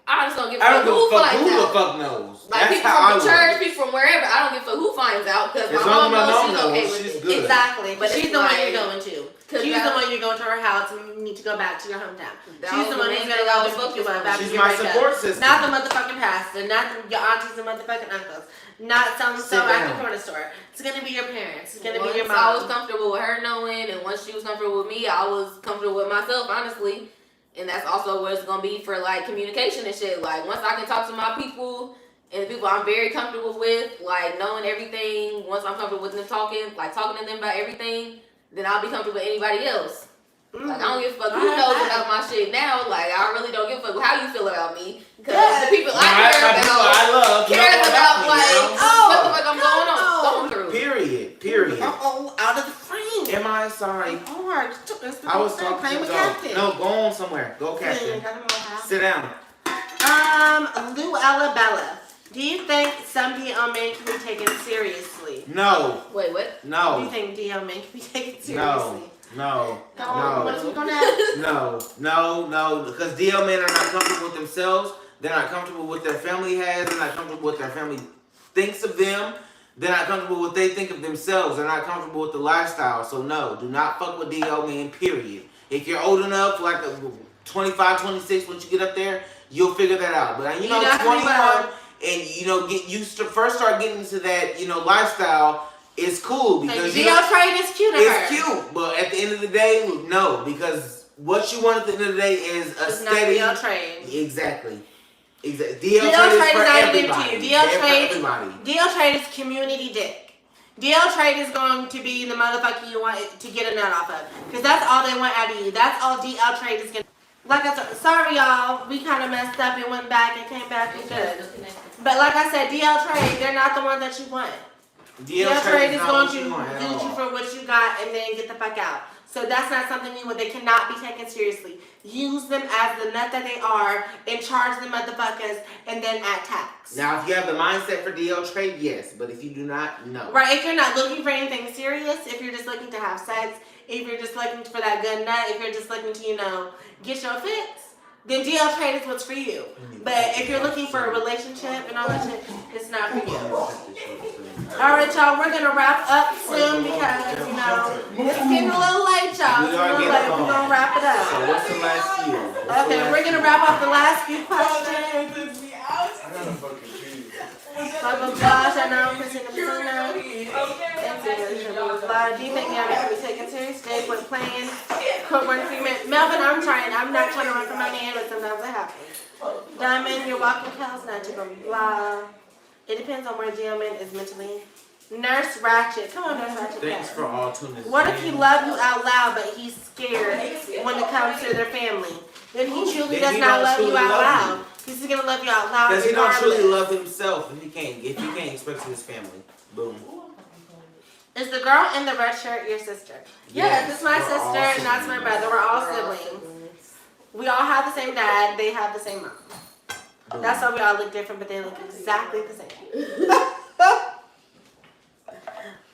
I just don't give a fuck who finds out. Who the fuck knows? Like, people from the church, people from wherever, I don't give a fuck who finds out, because my mom knows she's okay with it. Exactly. But she's the one you're going to. She's the one you're going to her house and you need to go back to your hometown. She's the one who's going to go and pick you up. She's my support system. Not the motherfucking pastor, not your aunties and motherfucking uncles. Not so at the corner store. It's gonna be your parents. It's gonna be your mom. I was comfortable with her knowing, and once she was comfortable with me, I was comfortable with myself, honestly. And that's also what it's gonna be for communication and shit. Once I can talk to my people and the people I'm very comfortable with, knowing everything. Once I'm comfortable with them talking to them about everything, then I'll be comfortable with anybody else. Like, I don't give a fuck I who heard knows that. about my shit now. Like, I really don't give a fuck how you feel about me. Because Yeah. the people No, I care my people about I love cares know about, me, like, you know? what the fuck I'm Oh. going through. Period. Oh, out of the frame. Am I sorry? Hard. I was talking playing to with go. Captain. No, go on somewhere. Go, Captain. Sit down. Luella. Do you think some DL men can be taken seriously? No. Wait, what? Do you No. think DL men can be taken seriously? No. Go on, what No. is we gonna ask? No. Because DL men are not comfortable with themselves. They're not comfortable with their family has. They're not comfortable with their family thinks of them. They're not comfortable with what they think of themselves. They're not comfortable with the lifestyle. So no, do not fuck with DL men, period. If you're old enough, like 25, 26, once you get up there, you'll figure that out. But you know, You definitely 21 will. and first start getting into that, lifestyle, it's cool because DL trade is cute. it's cute. But at the end of the day, no, because what you want at the end of the day is a It's not steady. DL trade. Exactly. DL trade trade is is for not even everybody. cute. They're DL for trade- everybody. DL trade is community dick. DL trade is going to be the motherfucker you want to get a nut off of. Because that's all they want out of you. That's all DL trade is going to. Like I said, sorry y'all, we kind of messed up and went back and came back and good. But like I said, DL trade, they're not the ones that you want. DL trade is not going what to you want at use you all. for what you got and then get the fuck out. So that's not something you want. They cannot be taken seriously. Use them as the nut that they are and charge the motherfuckers and then add tax. Now, if you have the mindset for DL trade, yes. But if you do not, no. Right, if you're not looking for anything serious, if you're just looking to have sex, if you're just looking for that good nut, if you're just looking to, get your fix, then DL trade is what's for you. But if you're looking for a relationship and all that shit, it's not for you. Alright, y'all, we're gonna wrap up soon because, it's getting a little late, y'all. We are getting We're home. gonna wrap it So up. what's the last few? Okay, we're gonna wrap up the last few questions. I got a fucking kid. Blah, blah, blah. Shout out Christina Persona. Do you think y'all can be taken serious? Jay quit playing. Quit working for you. Melvin, I'm not trying to run from my man, but sometimes it happens. Diamond, you're walking cows, not you're gonna be blah. It depends on where Gentleman is mentally. Nurse Ratchet. Come on, Nurse Ratchet. Thanks for all tuning in. What if he loves you out loud, but he's scared when it comes to their family? Then he truly Then does he not don't love you truly out love loud. He's gonna love you out loud. Because he don't regardless. truly love himself if he can't expect his family. Boom. Is the girl in the red shirt your sister? Yes, it's my we're all sister and that's my siblings. brother. We're all siblings. We all have the same dad. They have the same mom. Boom. That's why we all look different, but they look exactly the same.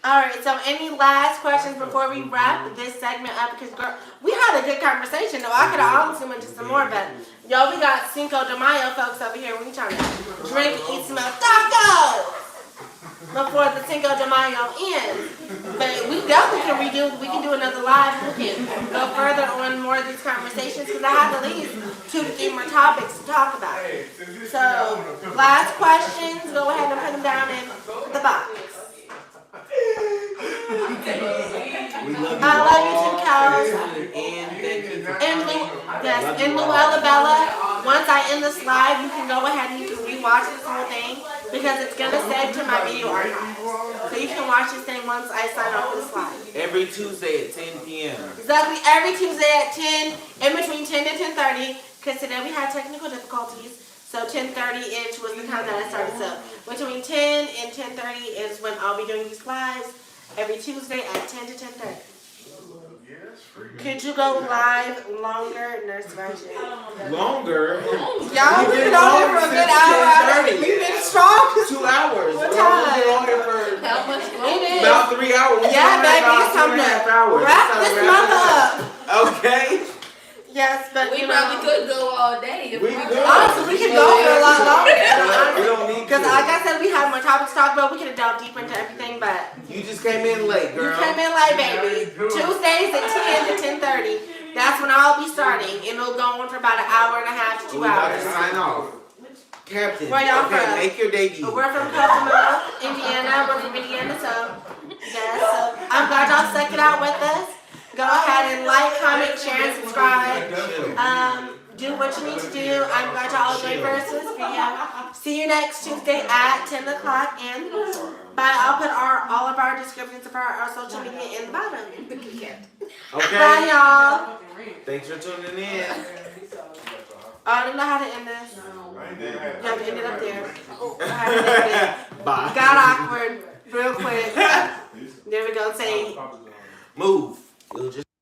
Alright, so any last questions before we wrap this segment up? Because girl, we had a good conversation though. I could have honestly went to some more, but y'all, we got Cinco de Mayo folks over here. We trying to drink, eat, smell tacos before the Cinco de Mayo ends. But we definitely can do another live. We can go further on more of these conversations because I have at least 2 to 3 more topics to talk about. So, last questions, go ahead and put them down in the box. We love you I love you too, all. Cal. And thank you for In Luella Bella, once I end this live, you can go ahead and you can rewatch this whole thing because it's going to save to my video archive. So you can watch this thing once I sign off this live. every Tuesday at 10 p.m. Exactly, every Tuesday at 10, in between 10 and 10:30, because today we had technical difficulties. So 10:30-ish was the time that I started. So between 10 and 10:30 is when I'll be doing these lives every Tuesday at 10 to 10:30. Could you go live longer, Nurse Ratchet? Longer? Y'all, we've been on here for a good hour. We've been strong. 2 hours. What We've time? been on here for How much It is. about 3 hours. We've been Yeah, on here baby, about it's time 2.5 to hours. wrap It's time this to wrap mother it up. Okay. Yes, but We you probably know, could go all day. If We we could. honestly, we could go for a lot longer. We don't need Because to. like I said, we have more topics to talk about. We could have delved deeper into everything, but You just came in late, you girl. came in late, baby. Tuesdays at 10 to 10:30. That's when I'll be starting. And it'll go on for about an hour and a half to 2 We about to hours. sign off. Captain, Where y'all okay, from? make your debut. We're from Kokomo, Indiana. We're from Indiana, so yes. So I'm glad y'all stuck it out with us. Go ahead and like, comment, share, and subscribe. do what you need to do. I'm glad y'all enjoyed versus video. See you next Tuesday at 10 o'clock. And I'll put all of our descriptions of our social media in the bottom. Okay. Bye, y'all. Thanks for tuning in. I don't know how to end this. You have to end it up there. How to end it. Bye. Got awkward real quick. There we go. Say Move. It'll just